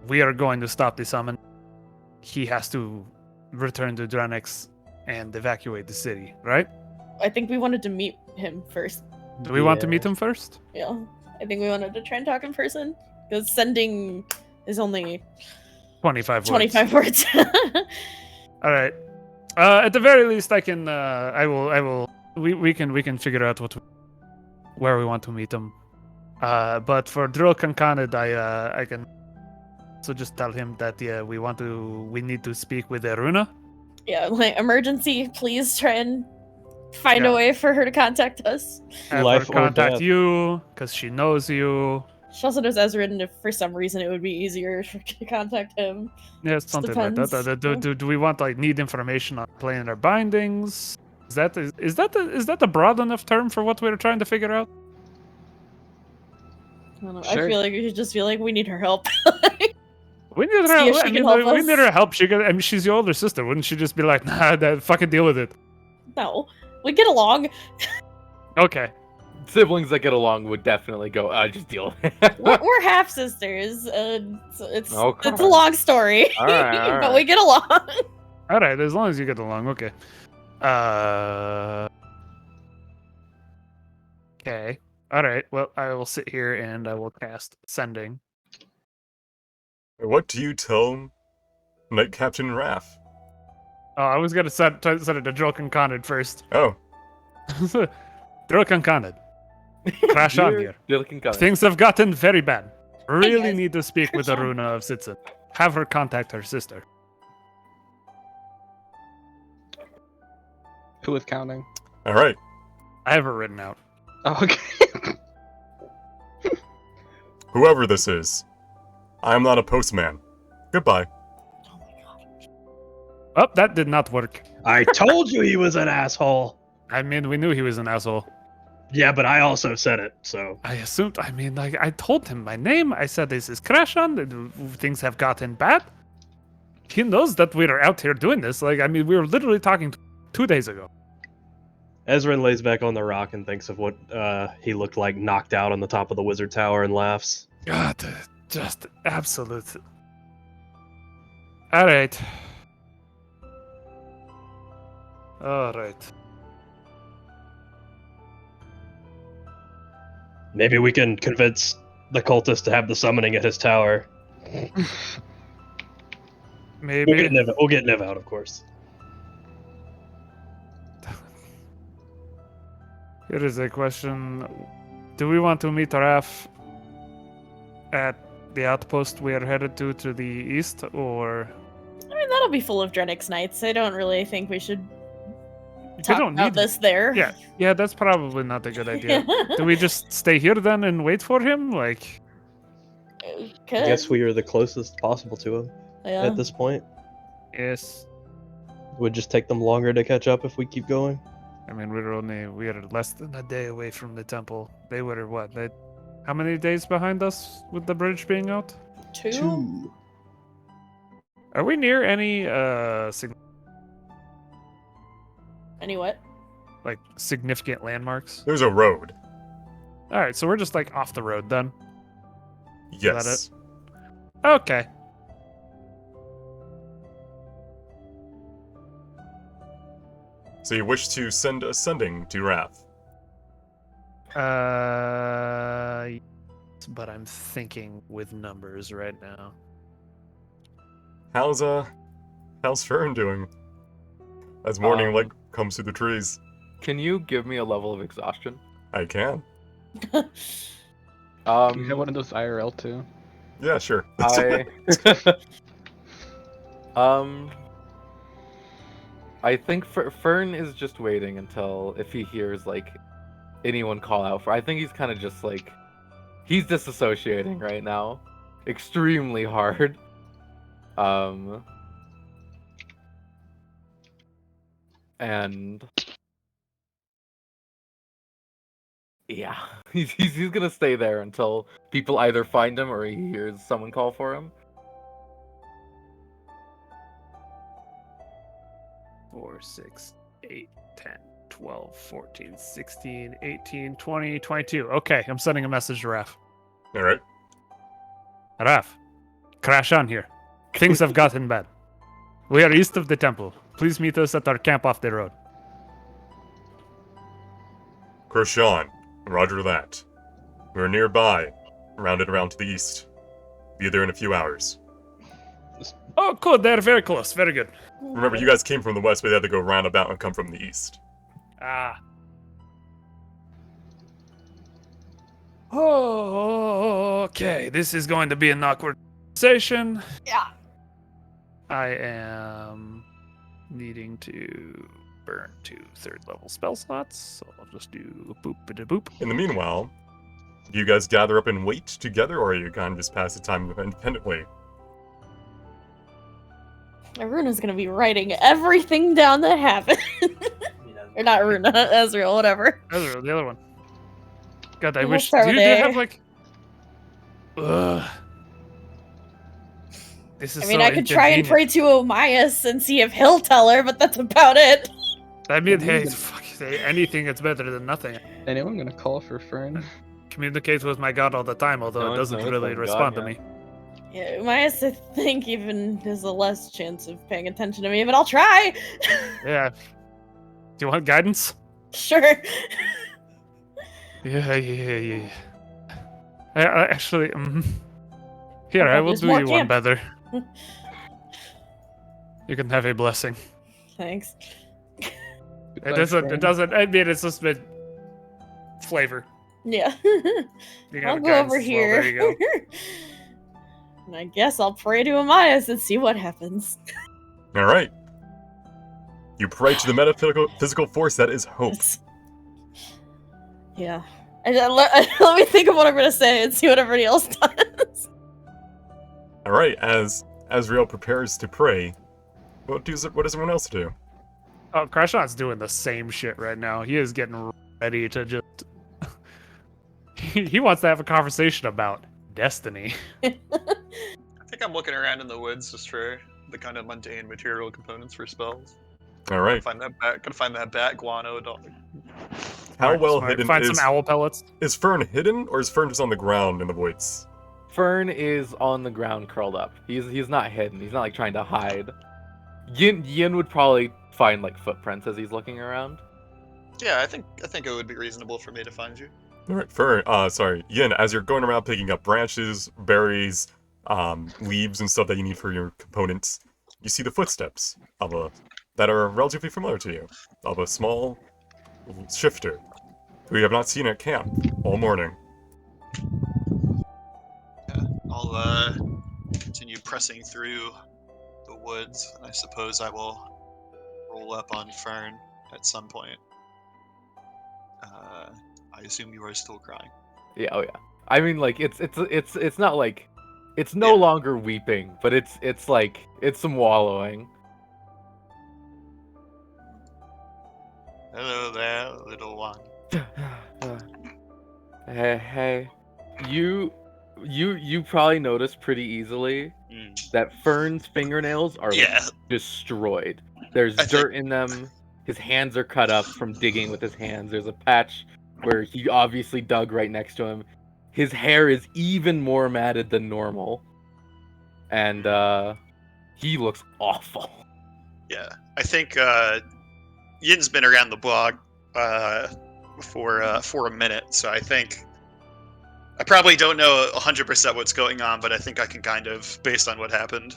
we are going to stop the summon. He has to return to Dranex and evacuate the city, right? I think we wanted to meet him first. Do we want to meet him first? Yeah. I think we wanted to try and talk in person. Because sending is only 25 words. 25 words. All right. At the very least, I can. I will. We can figure out where we want to meet him. But for Drill Concanid, I can. So just tell him that we need to speak with Aruna. Yeah, like emergency. Please try and find a way for her to contact us. Have Life her or contact death. you because she knows you. She also knows Ezra, and if for some reason it would be easier to contact him. Yeah, something like that. depends. Do we want need information on planar bindings? Is that a broad enough term for what we're trying to figure out? I don't know. Sure. I feel like we should just be like, we need her help. We need her. See if she I can mean, help we us. need her help. She's your older sister. Wouldn't she just be like, nah, fucking deal with it? No, we get along. Okay. Siblings that get along would definitely go, just deal with it. We're half sisters. It's Oh, come a on. long story, All right. but we get along. All right, as long as you get along, okay. Okay. All right. Well, I will sit here and I will cast Sending. What do you tell Knight Captain Raph? Oh, I was gonna set it to Drill Concanid first. Oh, Drill Concanid. Crash on here. Things. Things have gotten very bad. Really guys. need to speak with Crash on. Aruna of Sitson. Have her contact her sister. Who is counting? all right. I have her written out. Oh, okay. Whoever this is, I am not a postman. Goodbye. Oh, that did not work. I told you he was an asshole. I mean, we knew he was an asshole. Yeah, but I also said it, so. I assumed, I told him my name. I said this is Crashon. Things have gotten bad. He knows that we're out here doing this. We were literally talking 2 days ago. Ezra lays back on the rock and thinks of what he looked like knocked out on the top of the wizard tower and laughs. God, just absolute. All right. All right. Maybe we can convince the cultist to have the summoning at his tower. Maybe. We'll get Niv out, of course. Here is a question. Do we want to meet Raph at the outpost we are headed to the east, or... I mean, that'll be full of Drenix Knights. I don't really think we should We talk don't about need... this there. Yeah, that's probably not a good idea. Do we just stay here then and wait for him? Like... I guess we are the closest possible to him Yeah. at this point. Yes. Would just take them longer to catch up if we keep going. I mean, we are less than a day away from the temple. They were what? How many days behind us with the bridge being out? Two? Are we near any Any what? like significant landmarks? There's a road. All right, so we're just like off the road then. Yes. Okay. So you wish to send ascending to Wrath. But I'm thinking with numbers right now. How's Fern doing? As morning light comes through the trees. Can you give me a level of exhaustion? I can. You have one of those IRL too. Yeah, sure. I think Fern is just waiting until if he hears like anyone call out for. I think he's kind of just like he's disassociating right now, extremely hard. And yeah, he's gonna stay there until people either find him or he hears someone call for him. 4, 6, 8, 10, 12, 14, 16, 18, 20, 22. Okay, I'm sending a message to Raph. All right. Raph, crash on here. Things have gotten bad. We are east of the temple. Please meet us at our camp off the road. Krishan, roger that. We're nearby, rounded around to the east. Be there in a few hours. Oh, cool. They're very close. Very good. Remember, you guys came from the west, but they had to go roundabout and come from the east. Ah. Oh, okay. This is going to be an awkward conversation. Yeah. I am needing to burn 2 third-level spell slots, so I'll just do boop-a-da-boop. In the meanwhile, do you guys gather up and wait together, or are you kind of just pass the time independently? Aruna's gonna be writing everything down that happened. Or not Aruna, Ezra, whatever. Ezra, the other one. God, I We'll wish. start Do with you A. have like? Ugh. This is I mean, so I could try and inconvenient. pray to Omias and see if he'll tell her, but that's about it. I mean, hey, fuck, say anything. It's better than nothing. Anyone gonna call for Fern? Communicate with my god all the time, although No, it doesn't no, really thank respond God, to yeah. me. Yeah, Omias, I think, even has a less chance of paying attention to me, but I'll try. Yeah. Do you want guidance? Sure. Yeah. I actually, here, Okay, I will there's do more you one camp. better. You can have a blessing. Thanks. It doesn't. I mean, it's just been flavor. Yeah. You can I'll have go guidance over as well, here. There you go. And I guess I'll pray to Omias and see what happens. All right. You pray to the metaphysical force that is hope. Yeah. Let me think of what I'm gonna say and see what everybody else does. All right. As Azrael prepares to pray, what does everyone else do? Oh, Krashon's doing the same shit right now. He is getting ready to just. He wants to have a conversation about destiny. I think I'm looking around in the woods just for the kind of mundane material components for spells. All right. Gotta find that bat guano dog. How well Smart. hidden Find is some owl pellets. Is Fern hidden, or is Fern just on the ground in the woods? Fern is on the ground curled up. He's not hidden. He's not like trying to hide. Yin would probably find like footprints as he's looking around. Yeah, I think it would be reasonable for me to find you. All right, Fern. Yin. As you're going around picking up branches, berries, leaves, and stuff that you need for your components, you see the footsteps that are relatively familiar to you, of a small shifter who you have not seen at camp all morning. Yeah, I'll continue pressing through the woods, and I suppose I will roll up on Fern at some point. I assume you are still crying. Yeah, oh yeah. I mean, like it's not like it's no longer weeping, but it's like it's some wallowing. Hello there, little one. Hey, you you probably noticed pretty easily that Fern's fingernails are like, Yeah. destroyed. There's I think- dirt in them. His hands are cut up from digging with his hands. There's a patch where he obviously dug right next to him. His hair is even more matted than normal. And he looks awful. Yeah, I think Yin's been around the block for a minute, so I think I probably don't know 100% what's going on, but I think I can kind of, based on what happened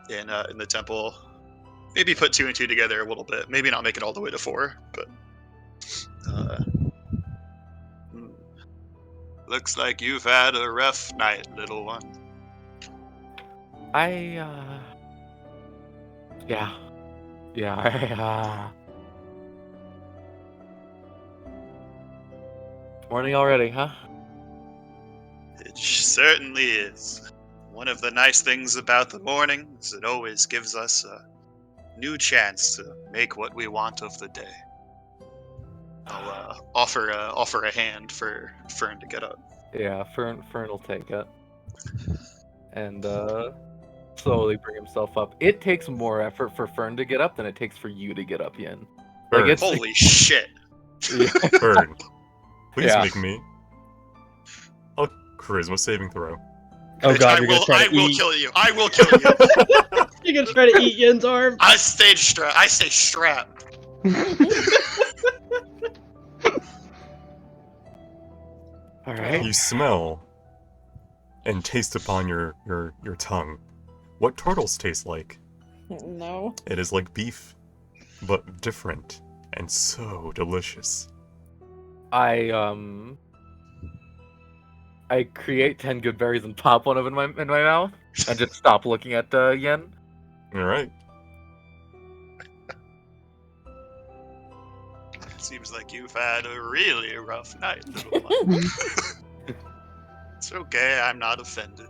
in the temple, maybe put 2 and 2 together a little bit. Maybe not make it all the way to 4, but looks like you've had a rough night, little one. Morning already, huh? It certainly is. One of the nice things about the morning is it always gives us a new chance to make what we want of the day. I'll offer a hand for Fern to get up. Yeah, Fern will take it. And slowly bring himself up. It takes more effort for Fern to get up than it takes for you to get up, Yin. Like, Fern, it's Holy shit! Fern, please Yeah. make me a charisma saving throw. Oh god, I you're gonna will try to eat. kill you. I will kill you. You're gonna try to eat Yin's arm. I stay strapped. All right. You smell and taste upon your tongue what turtles taste like. No. It is like beef, but different and so delicious. I create 10 good berries and pop one of them in my mouth and just stop looking at Yen. All right. Seems like you've had a really rough night, little one. It's okay, I'm not offended.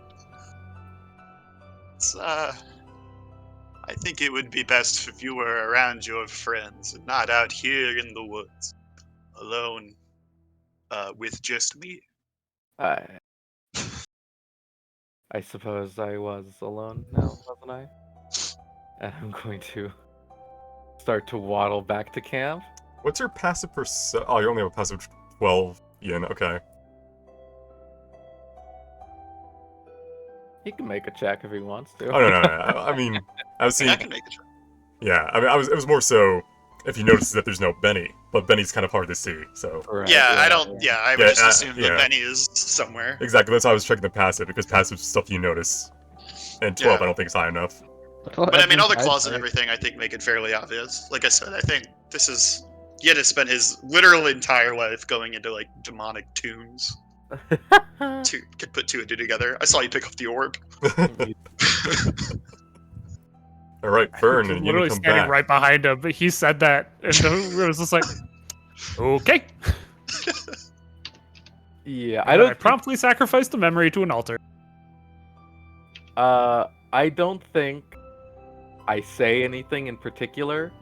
It's, I think it would be best if you were around your friends and not out here in the woods, alone, with just me. I suppose I was alone now, wasn't I? And I'm going to start to waddle back to camp. What's your passive Oh, you only have a passive 12. Yen, okay. He can make a check if he wants to. Oh, no. I mean, I was I seeing... can make a try. Yeah, I mean, it was more so if you notice that there's no Benny, but Benny's kind of hard to see, so... Right, Yeah, I right, don't. right. Yeah, I would Yeah, just assume yeah. that Benny is somewhere. Exactly, that's why I was checking the passive, because passive stuff you notice. And 12 Yeah. I don't think is high enough. But I mean, all the claws and everything, I think, make it fairly obvious. Like I said, I think this is. Yen has spent his literal entire life going into like demonic tombs. Could put 2 and 2 together. I saw you pick up the orb. Alright, Fern, and you Literally come standing back. right behind him, but he said that, and it was just like, okay. Yeah, I promptly sacrificed the memory to an altar. I don't think I say anything in particular.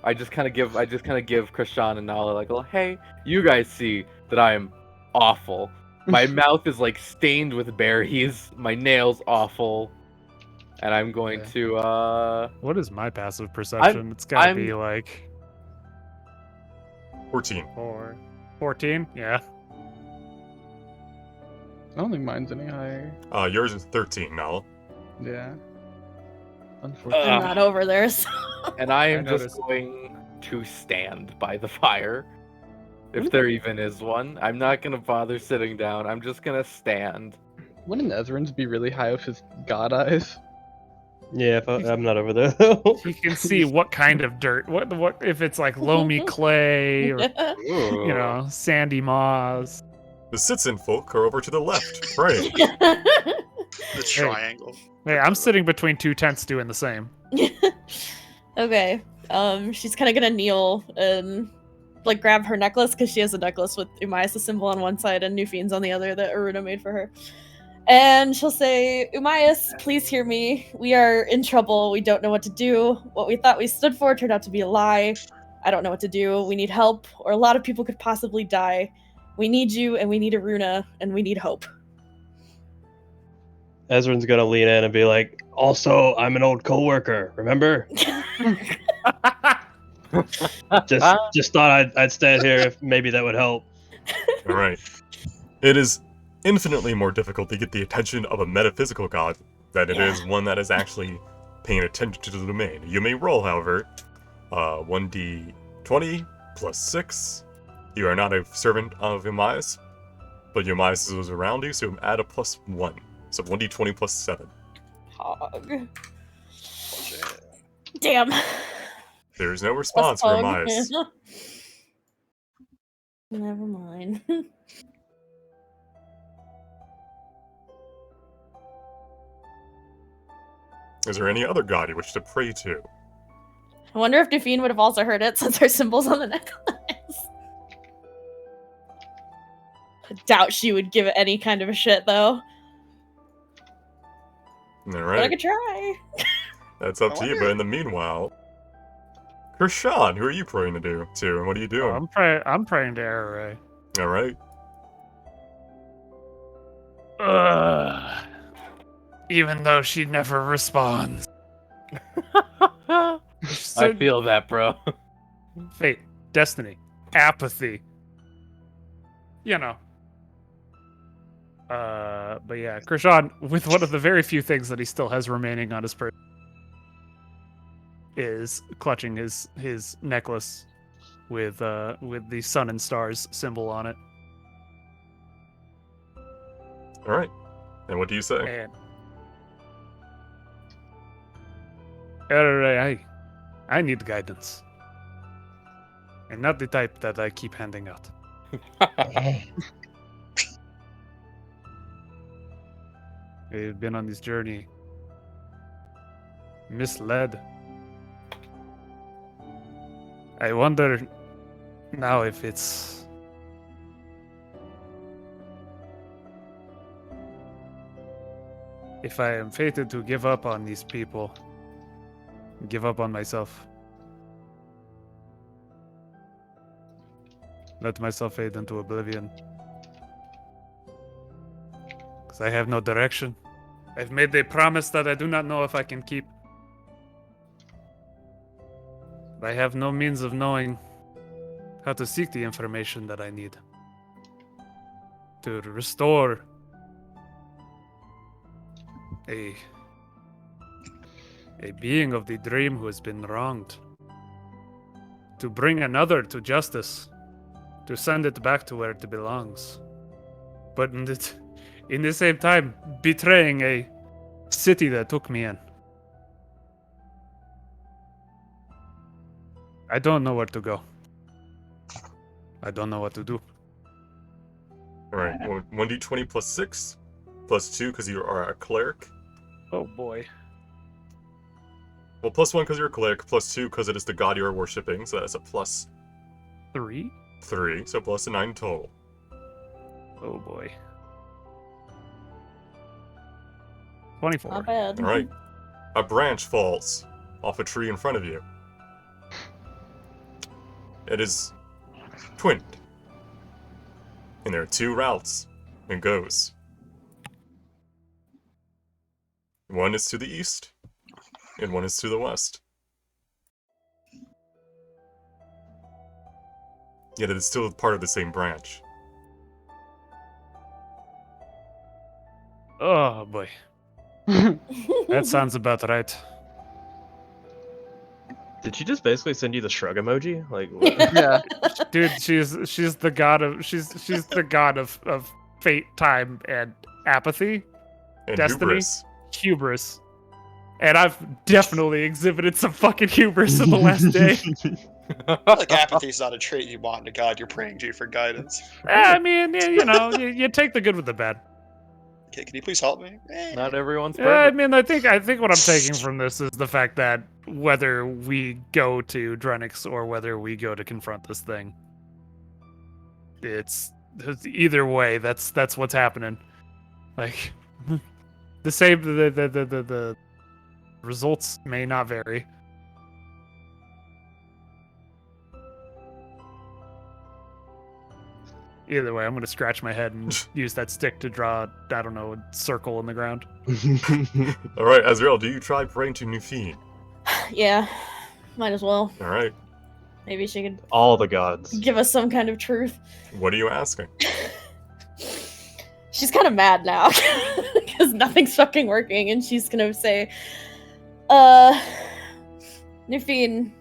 I just kind of give Krishan and Nala like, well, hey, you guys see that I am awful. My mouth is like stained with berries. My nails awful. And I'm going to What is my passive perception? It's gotta I'm- be like 14. 14? Yeah. I don't think mine's any higher. Yours is 13, Nala. Yeah. Unfortunately. I'm not over there, so. and I am I just noticed. going to stand by the fire. If there even is one. I'm not gonna bother sitting down. I'm just gonna stand. Wouldn't Ezra's be really high with his god eyes? Yeah, I'm not over there though. You can see what kind of dirt. What if it's like loamy clay or you know, sandy moss. The Sitsin folk are over to the left, right? The triangle. Hey, I'm sitting between 2 tents doing the same. Okay. She's kind of gonna kneel and like grab her necklace because she has a necklace with Umayas' symbol on one side and New Fiend's on the other that Aruna made for her. And she'll say, Umayas, please hear me. We are in trouble. We don't know what to do. What we thought we stood for turned out to be a lie. I don't know what to do. We need help, or a lot of people could possibly die. We need you, and we need Aruna, and we need hope. Ezra's gonna lean in and be like, "Also, I'm an old coworker. Remember? Just thought I'd stand here if maybe that would help." All right. It is infinitely more difficult to get the attention of a metaphysical god than it is one that is actually paying attention to the domain. You may roll, however, 1d20 plus 6. You are not a servant of Emias, but Emias is around you, so add a plus 1. So 1d20 plus 7. Hog. Damn. There is no response from Emias. Never mind. Is there any other god you wish to pray to? I wonder if Define would have also heard it since her symbol's on the necklace. I doubt she would give it any kind of a shit, though. But I Alright, could try. that's up to you, but in the meanwhile... Krishan, who are you praying to, and what are you doing? I'm praying to Araray. Alright. Even though she never responds. I feel that, bro. Fate, destiny, apathy. You know. But yeah, Krishan, with one of the very few things that he still has remaining on his person, is clutching his necklace with the sun and stars symbol on it. Alright. And what do you say? And Araray, I need guidance. And not the type that I keep handing out. We've been on this journey misled. I wonder now if it's if I am fated to give up on these people, give up on myself. Let myself fade into oblivion. Because I have no direction. I've made a promise that I do not know if I can keep. I have no means of knowing how to seek the information that I need to restore a being of the dream who has been wronged, to bring another to justice, to send it back to where it belongs, but in the same time betraying a city that took me in. I don't know where to go. I don't know what to do. Alright, 1d20 plus 6, plus 2 because you are a cleric. Oh boy. Well, plus 1 because you're a cleric, plus 2 because it is the god you are worshipping, so that's a plus 3? 3, so plus a 9 total. Oh boy. 24. Not bad. Alright. A branch falls off a tree in front of you. It is twinned. And there are 2 routes it goes. One is to the east, and one is to the west. Yet it is still part of the same branch. Oh boy. That sounds about right. Did she just basically send you the shrug emoji? Like, what? Yeah. Dude, she's the god of she's the god of fate, time, and apathy, And Destiny? hubris. hubris. And I've definitely exhibited some fucking hubris in the last day. Like apathy's not a trait you want in a god you're praying to for guidance. I mean, you know, you take the good with the bad. Okay, can you please help me? Not everyone's Yeah, I perfect. mean, I think what I'm taking from this is the fact that whether we go to Drenix or whether we go to confront this thing, it's either way. That's what's happening. Like the same. The results may not vary. Either way, I'm gonna scratch my head and use that stick to draw, I don't know, a circle in the ground. Alright, Azrael, do you try praying to Nufine? Yeah, might as well. Alright. Maybe she could All the gods. give us some kind of truth. What are you asking? She's kind of mad now because nothing's fucking working, and she's gonna say, Nufine,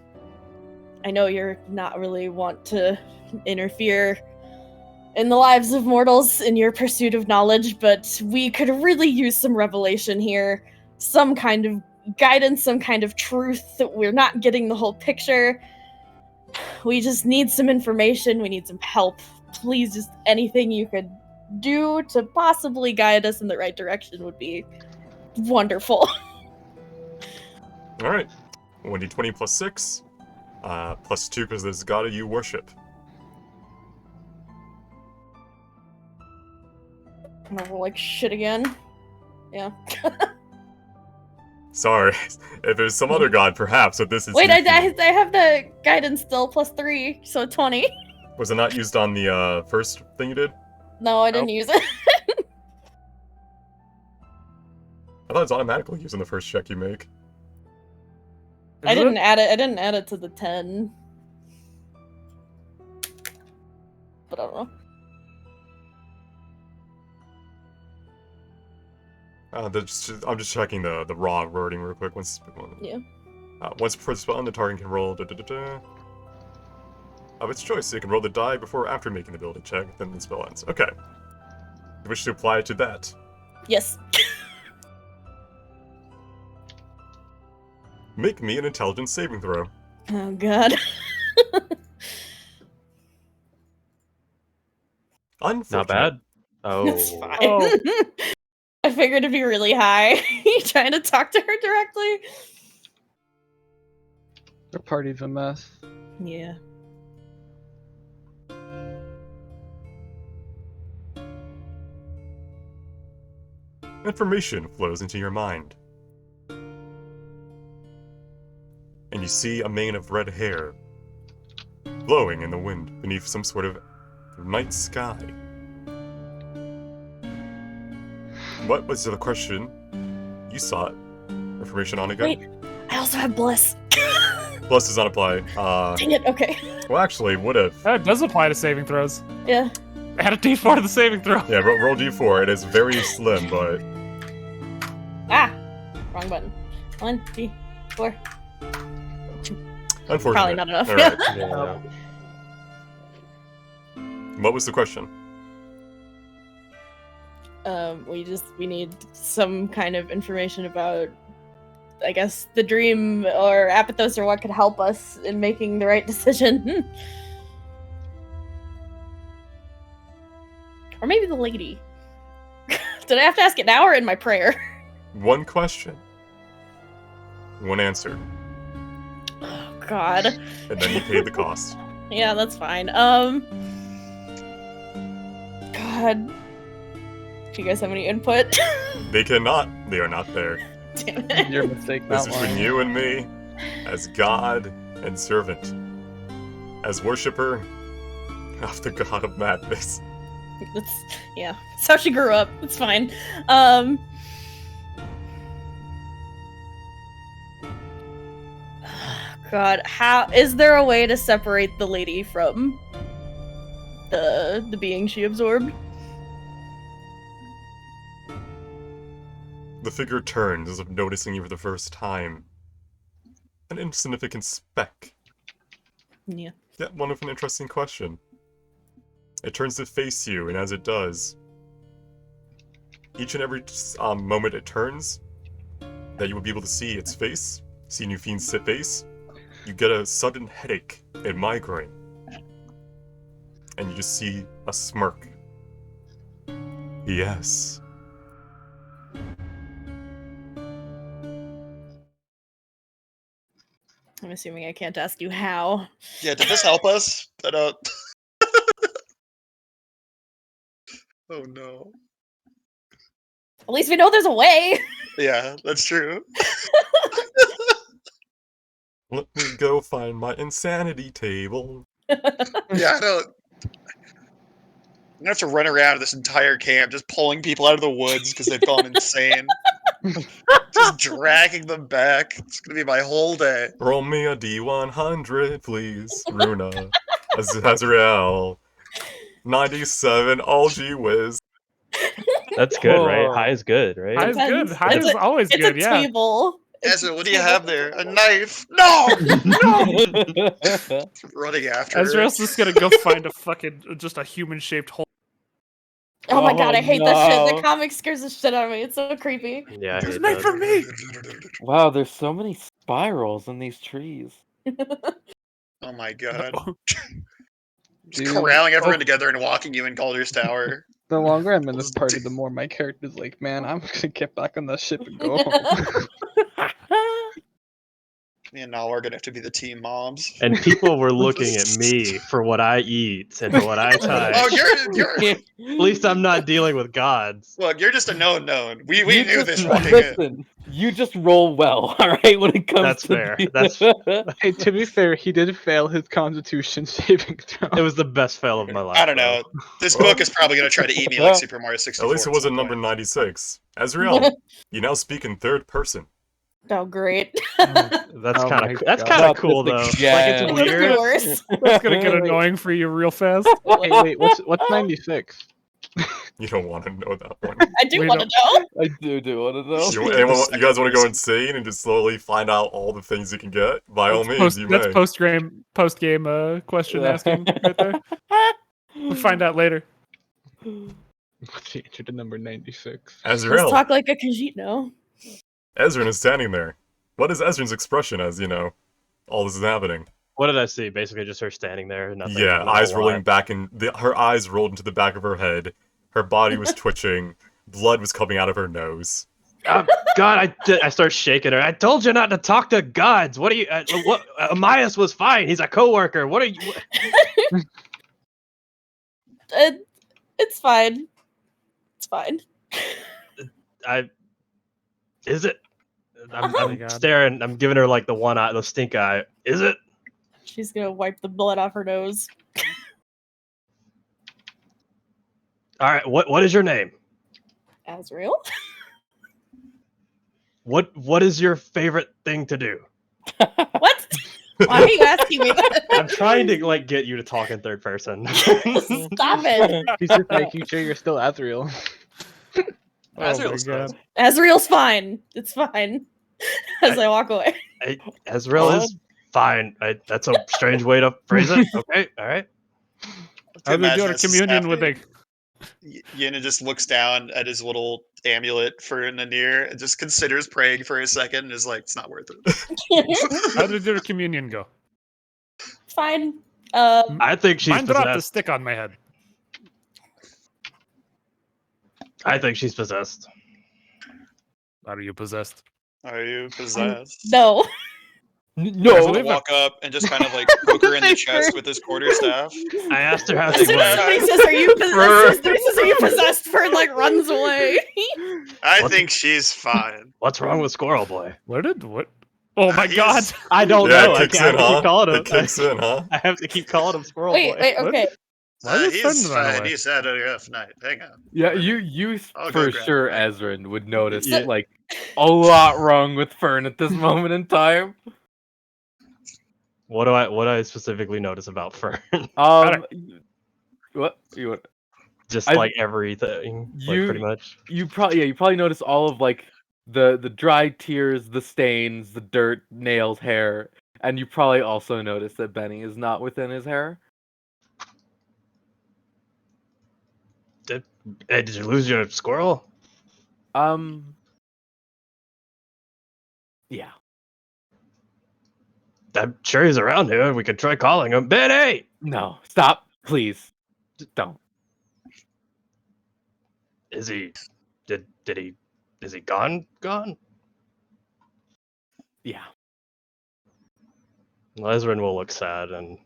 I know you're not really want to interfere in the lives of mortals in your pursuit of knowledge, but we could really use some revelation here, some kind of guidance, some kind of truth. We're not getting the whole picture. We just need some information. We need some help. Please, just anything you could do to possibly guide us in the right direction would be wonderful. Alright. 1d20 plus 6. Plus 2 because there's god you worship. I'm gonna roll like shit again. Yeah. Sorry. If it was some other god, perhaps, but this is... Wait, I Nufine. have the guidance still, plus 3, so 20. Was it not used on the first thing you did? No, I didn't use it. I thought it's automatically used in the first check you make. I didn't add it to the 10. But I don't know. I'm just checking the raw wording real quick. Once per spell, the target can roll of its choice. So you can roll the die before or after making the ability check, then the spell ends. Okay. You wish to apply it to that? Yes. Make me an intelligence saving throw. Oh god. Unfortunate. Not bad. It's Oh. fine. Oh. I figured it'd be really high. You trying to talk to her directly? The party's a mess. Yeah. Information flows into your mind. And you see a mane of red hair blowing in the wind beneath some sort of night sky. What was the question you sought information on again? Wait, I also have Bliss. Plus does not apply. Dang it, okay. Well, actually, would have. That does apply to saving throws. Yeah. Add a d4 to the saving throw. Yeah, roll d4. It is very slim, but Ah! Wrong button. 1, 3, 4. unfortunate. Probably not enough. All right. Yeah. What was the question? We need some kind of information about, I guess, the dream or Apithos or what could help us in making the right decision. Or maybe the lady. Did I have to ask it now or in my prayer? One question. One answer. Oh god. And then you pay the cost. Yeah, that's fine. God. Do you guys have any input? They cannot. They are not there. Damn it. Your mistake, This not is between mine. you and me, as God and servant, as worshipper of the God of Madness. That's how she grew up. It's fine. God, how is there a way to separate the lady from the being she absorbed? The figure turns as if noticing you for the first time. An insignificant speck. Yeah. Yet one of an interesting question. It turns to face you, and as it does, each and every moment it turns, that you will be able to see its face, see Nufine's face, you get a sudden headache, a migraine. And you just see a smirk. Yes. I'm assuming I can't ask you how. Yeah, did this help us? I don't. Oh no. At least we know there's a way. Yeah, that's true. Let me go find my insanity table. Yeah, I don't. gonna have to run around this entire camp just pulling people out of the woods because they've gone insane. Just dragging them back. It's gonna be my whole day. Roll me a D100, please. Runa. Azrael. 97. Oh, gee whiz. That's good, right? Whoa. High is good, right? High is good. Depends. High is always It's good, a yeah. table. Ezra, what do you have there? A knife? No! Running after her. Ezra's just gonna go find a fucking just a human-shaped hole. Oh my god, I hate that shit. no. The comic scares the shit out of me. It's so creepy. Yeah, I It's hate made that. for me. Wow, there's so many spirals in these trees. Oh my god. Just Dude. corralling everyone together and walking you in Calder's Tower. The longer I'm in this party, the more my character's like, man, I'm gonna get back on that ship and go home. Me and Nala are gonna have to be the team moms. And people were looking at me for what I eat and what I tie. Oh, you're At least I'm not dealing with gods. look, you're just a known. We You knew just- this walking in. Listen, you just roll well, alright, when it comes That's to fair. the- That's- Hey, to be fair, he did fail his Constitution saving throw. It was the best fail of my life. I don't know. This book is probably gonna try to eat me like Super Mario 64. At least it at wasn't some number point. 96. Azrael, you now speak in third person. Oh, great. That's Oh kind my of that's God. kind Not of cool this though. again. Like It it's could've been weird. worse. That's gonna get annoying for you real fast. Hey, wait, what's 96? You don't want to know that one. I do We want to know. I do want to know. You guys want to go insane and just slowly find out all the things you can get? By all means, you That's may. post game question Yeah. asking right there. We'll find out later. What's the answer to number 96? Let's Azrael. talk like a Khajiit. Ezrin is standing there. What is Ezrin's expression as, all this is happening? What did I see? Basically, just her standing there. Nothing. Yeah, not a eyes lot. rolling back, and her eyes rolled into the back of her head. Her body was twitching. Blood was coming out of her nose. Oh, God, I start shaking her. I told you not to talk to gods. What are you? What? Amias was fine. He's a coworker. What are you? It's fine. It's fine. Is it? I'm, Oh my I'm God. staring. I'm giving her like the one eye, the stink eye. Is it? She's gonna wipe the blood off her nose. All right. What is your name? Azrael? What is your favorite thing to do? What? Why are you asking me that? I'm trying to like get you to talk in third person. Stop it. He's just making sure you're still Azrael. Oh my Azrael's god. fine. Azrael's fine. It's fine. As I walk away. Ezreal is fine. That's a strange way to phrase it. Okay. All right. How they Imagine doing a this is communion with a happening. Yena just looks down at his little amulet for Nanir and just considers praying for a second and is like, it's not worth it. how did your communion go? Fine. I think she's Mine dropped a possessed. stick on my head. I think she's possessed. Are you possessed? Are you possessed? No. No. Ezra will walk up and just kind of like poke her in the chest with his quarterstaff. I asked her how As she soon as somebody was. says, "Are you possessed?" Somebody says, "Are you possessed?" Fern like runs away. I What? think she's fine. What's wrong with Squirrel Boy? What? Oh my god! He's- I don't Yeah, know. it I kicks have in, to huh? keep calling him. It kicks in, huh? I have to keep calling him Squirrel Wait, Boy. wait, okay. Why did He's Fern run fine. away? He's had a rough night. Hang on. Yeah, you I'll go for grab sure, it. Ezrin, would notice Yeah. like a lot wrong with Fern at this moment in time. What do I specifically notice about Fern? What you Just I- like everything, like you- pretty much. you probably notice all of like the dry tears, the stains, the dirt, nails, hair, and you probably also notice that Benny is not within his hair. Hey, did you lose your squirrel? Yeah. I'm sure he's around here. We could try calling him. Benny! No, stop, please. Just don't. Is he? Did he? Is he gone? Gone? Yeah. Ezrin will look sad and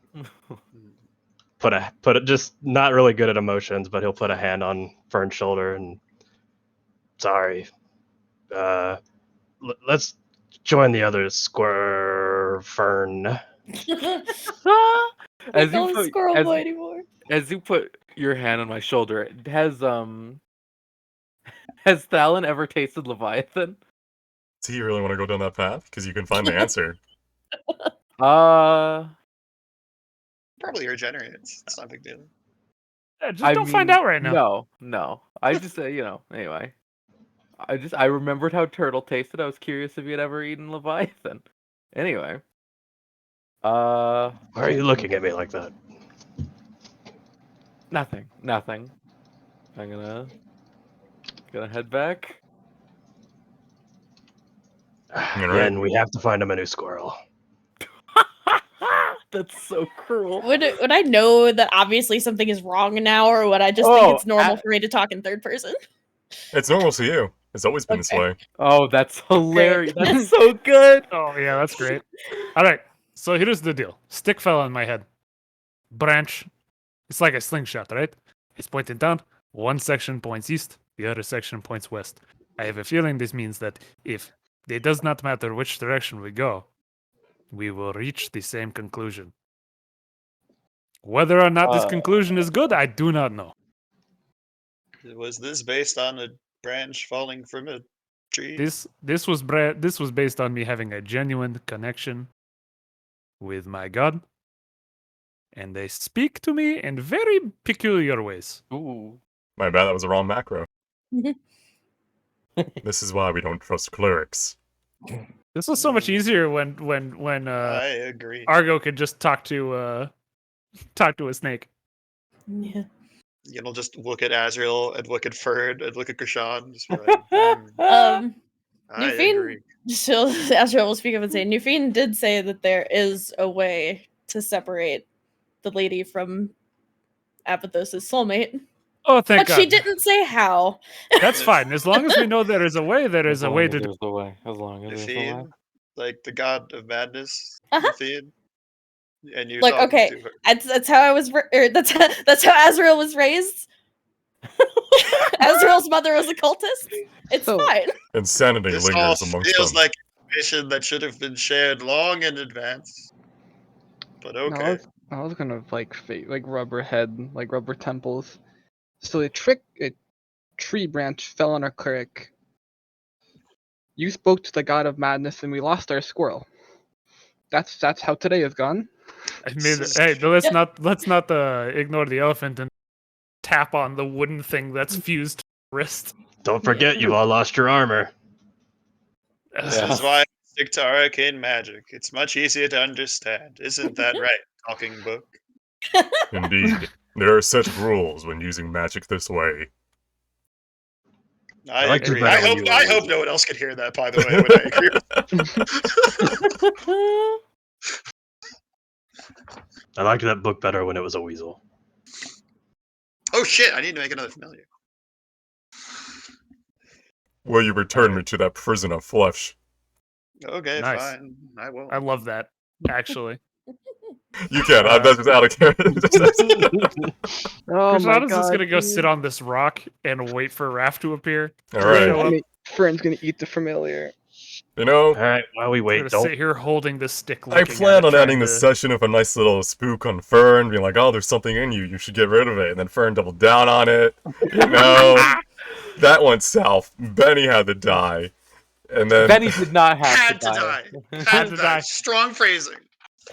put a just not really good at emotions, but he'll put a hand on Fern's shoulder and sorry. Let's join the others. Square Fern. I As don't you call him put- Squirrel as- Boy anymore. as you put your hand on my shoulder, has Thalon ever tasted Leviathan? Do you really want to go down that path? Because you can find the answer. Uh, Probably regenerates. It's not a big deal. Yeah, just I don't find mean, out right now. No. I just anyway. I remembered how turtle tasted. I was curious if you'd ever eaten Leviathan. Anyway. Why are you looking at me like that? Nothing. I'm gonna head back. Right. Yen, we have to find him a new squirrel. That's so cruel. Would I know that obviously something is wrong now, or would I just think it's normal for me to talk in third person? It's normal to you. It's always been this Okay. way. Oh, that's hilarious. That's so good. Oh yeah, that's great. All right, so here's the deal. Stick fell on my head. Branch. It's like a slingshot, right? It's pointed down. One section points east. The other section points west. I have a feeling this means that if it does not matter which direction we go, we will reach the same conclusion. Whether or not this conclusion is good, I do not know. Was this based on a branch falling from a tree? This was based on me having a genuine connection with my god, and they speak to me in very peculiar ways. Ooh. My bad, that was the wrong macro. This is why we don't trust clerics. This was so much easier when I agree. Argo could just talk to a snake. Yeah. You know, just look at Azrael and look at Fern and look at Krishan. Just be like, I agree. agree. So Ezra will speak up and say, Nufine did say that there is a way to separate the lady from Abathos' soulmate. Oh, thank But God. she didn't say how. That's fine. As long as we know there is a way, there is a way to do. There's a way. As long as there's a way. Nufine, like the god of madness, Uh-huh. Nufine. And you're Like, talking okay, to her. that's how I was. That's how Azrael was raised. Azrael's mother was a cultist. It's So- fine. Insanity This all lingers amongst feels them. like information that should have been shared long in advance. But No, okay. I was gonna rub her head, like rub her temples. So a tree branch fell on our cleric. You spoke to the god of madness, and we lost our squirrel. That's how today has gone. I mean, hey, but let's not ignore the elephant and tap on the wooden thing that's fused to the wrist. Don't forget, you've all lost your armor. This Yeah. is why I stick to arcane magic. It's much easier to understand. Isn't that right, talking book? Indeed. There are set rules when using magic this way. I like to agree. bet I on hope you, I hope Louise. no one else could hear that, by the way, when I agree. I liked that book better when it was a weasel. Oh shit, I need to make another familiar. Will you return me to that prison of flesh? Okay, Nice. fine. I will. I love that, actually. You can. That's just out of character. Oh my Krishana's god! just gonna go dude. sit on this rock and wait for Raph to appear. All Show right. up. I mean, Fern's gonna eat the familiar. You know, All right, while we I'm wait, gonna don't. sit here holding the stick. I looking plan at it, on trying ending the to- session with a nice little spook on Fern, being like, "Oh, there's something in you. You should get rid of it." And then Fern doubled down on it. No, that went south. Benny had to die, and then Benny did not have Had to to die. die. Had to die. Strong phrasing.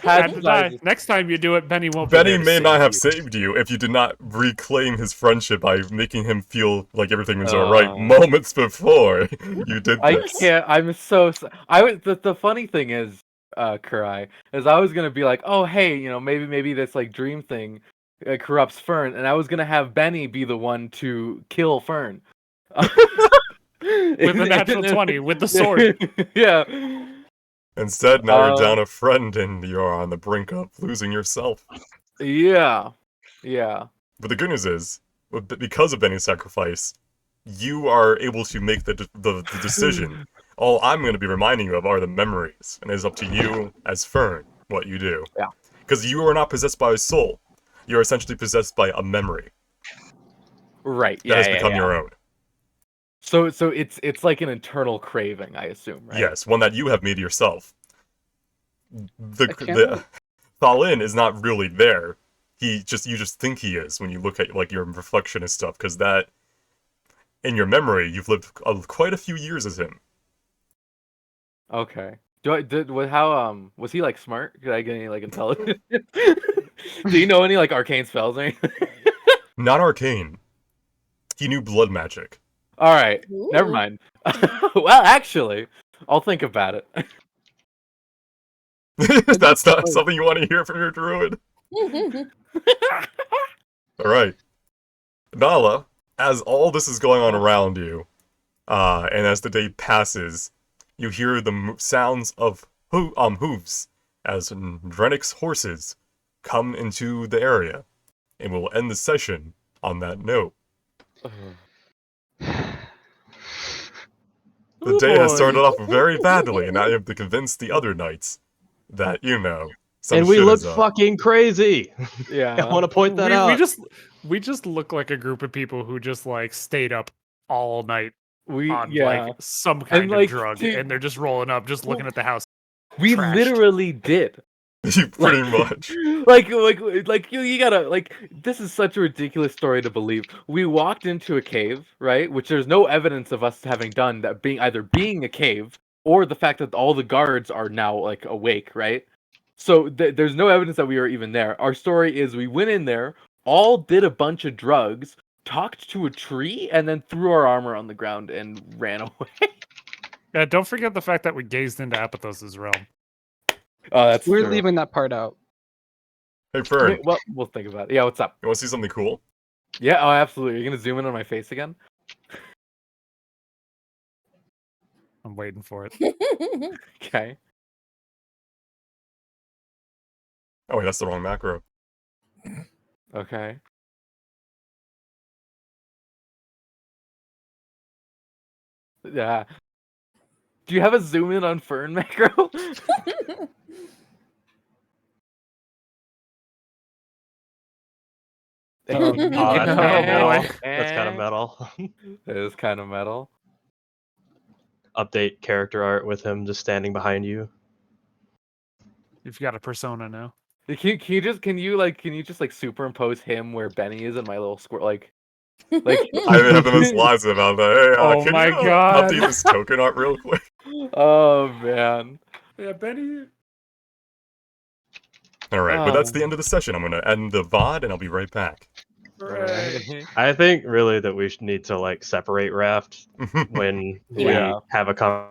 Had to die. Next time you do it, Benny won't be Benny there to may not save have you. saved you if you did not reclaim his friendship by making him feel like everything was alright moments before you did I this. can't. I'm so. I was. The funny thing is, Kurai, is I was gonna be like, oh hey, maybe this like dream thing corrupts Fern, and I was gonna have Benny be the one to kill Fern. With a natural 20, with the sword. Yeah. Instead, now you're down a friend and you're on the brink of losing yourself. Yeah. Yeah. But the good news is, because of Benny's sacrifice, you are able to make the decision. All I'm going to be reminding you of are the memories, and it's up to you as Fern what you do. Yeah. Because you are not possessed by a soul. You are essentially possessed by a memory Right. that has become your own. So it's like an internal craving, I assume, right? Yes, one that you have made yourself. The Thalin is not really there. you just think he is when you look at like your reflection and stuff, because that in your memory you've lived quite a few years as him. Okay. How was he like smart? Did I get any like intelligence? Do you know any like arcane spells or anything? Not arcane. He knew blood magic. All right, never Ooh. mind. Well, actually, I'll think about it. That's not something you want to hear from your druid. Alright. Nala, as all this is going on around you, and as the day passes, you hear the sounds of hooves as Drennick's horses come into the area, and we'll end the session on that note. The day has started off very badly, and now you have to convince the other knights that, some And we shit look is up. fucking crazy. Yeah. I want to point that we, out. we just look like a group of people who just like stayed up all night on like some kind of like, drug, dude, and they're just rolling up, just looking at the house. we trashed. literally did. Pretty much. Like you gotta like. This is such a ridiculous story to believe. We walked into a cave, right? Which there's no evidence of us having done that, being a cave or the fact that all the guards are now like awake, right? So there's no evidence that we were even there. Our story is we went in there, all did a bunch of drugs, talked to a tree, and then threw our armor on the ground and ran away. Yeah, don't forget the fact that we gazed into Apothos' realm. Oh, that's We're true. leaving that part out. Hey, Fern, Okay, well, we'll think about it. Yeah, what's up? you want to see something cool? Yeah, oh, absolutely. You're gonna zoom in on my face again? I'm waiting for it. Okay. Oh, wait, that's the wrong macro. Okay. Yeah. Do you have a zoom in on Fern macro? Oh, that's kind of metal. boy. That's kind of metal. It is kind of metal. Update character art with him just standing behind you. You've got a persona now. Can you just like superimpose him where Benny is and my little squirt like I have them as lives about that. Hey, Oh can my you God. update this token art real quick? Oh man. Yeah, Benny. Alright, but that's the end of the session. I'm gonna end the VOD and I'll be right back. Right. I think really that we should need to like separate Raft when Yeah. we have a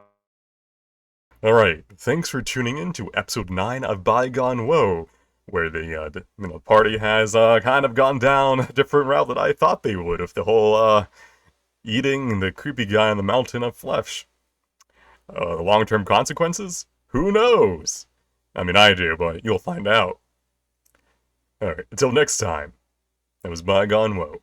Alright, thanks for tuning in to episode 9 of Bygone Woe, where the party has kind of gone down a different route that I thought they would, with the whole eating the creepy guy on the mountain of flesh. The long-term consequences? Who knows? I mean, I do, but you'll find out. Alright, until next time, that was Bygone Woe.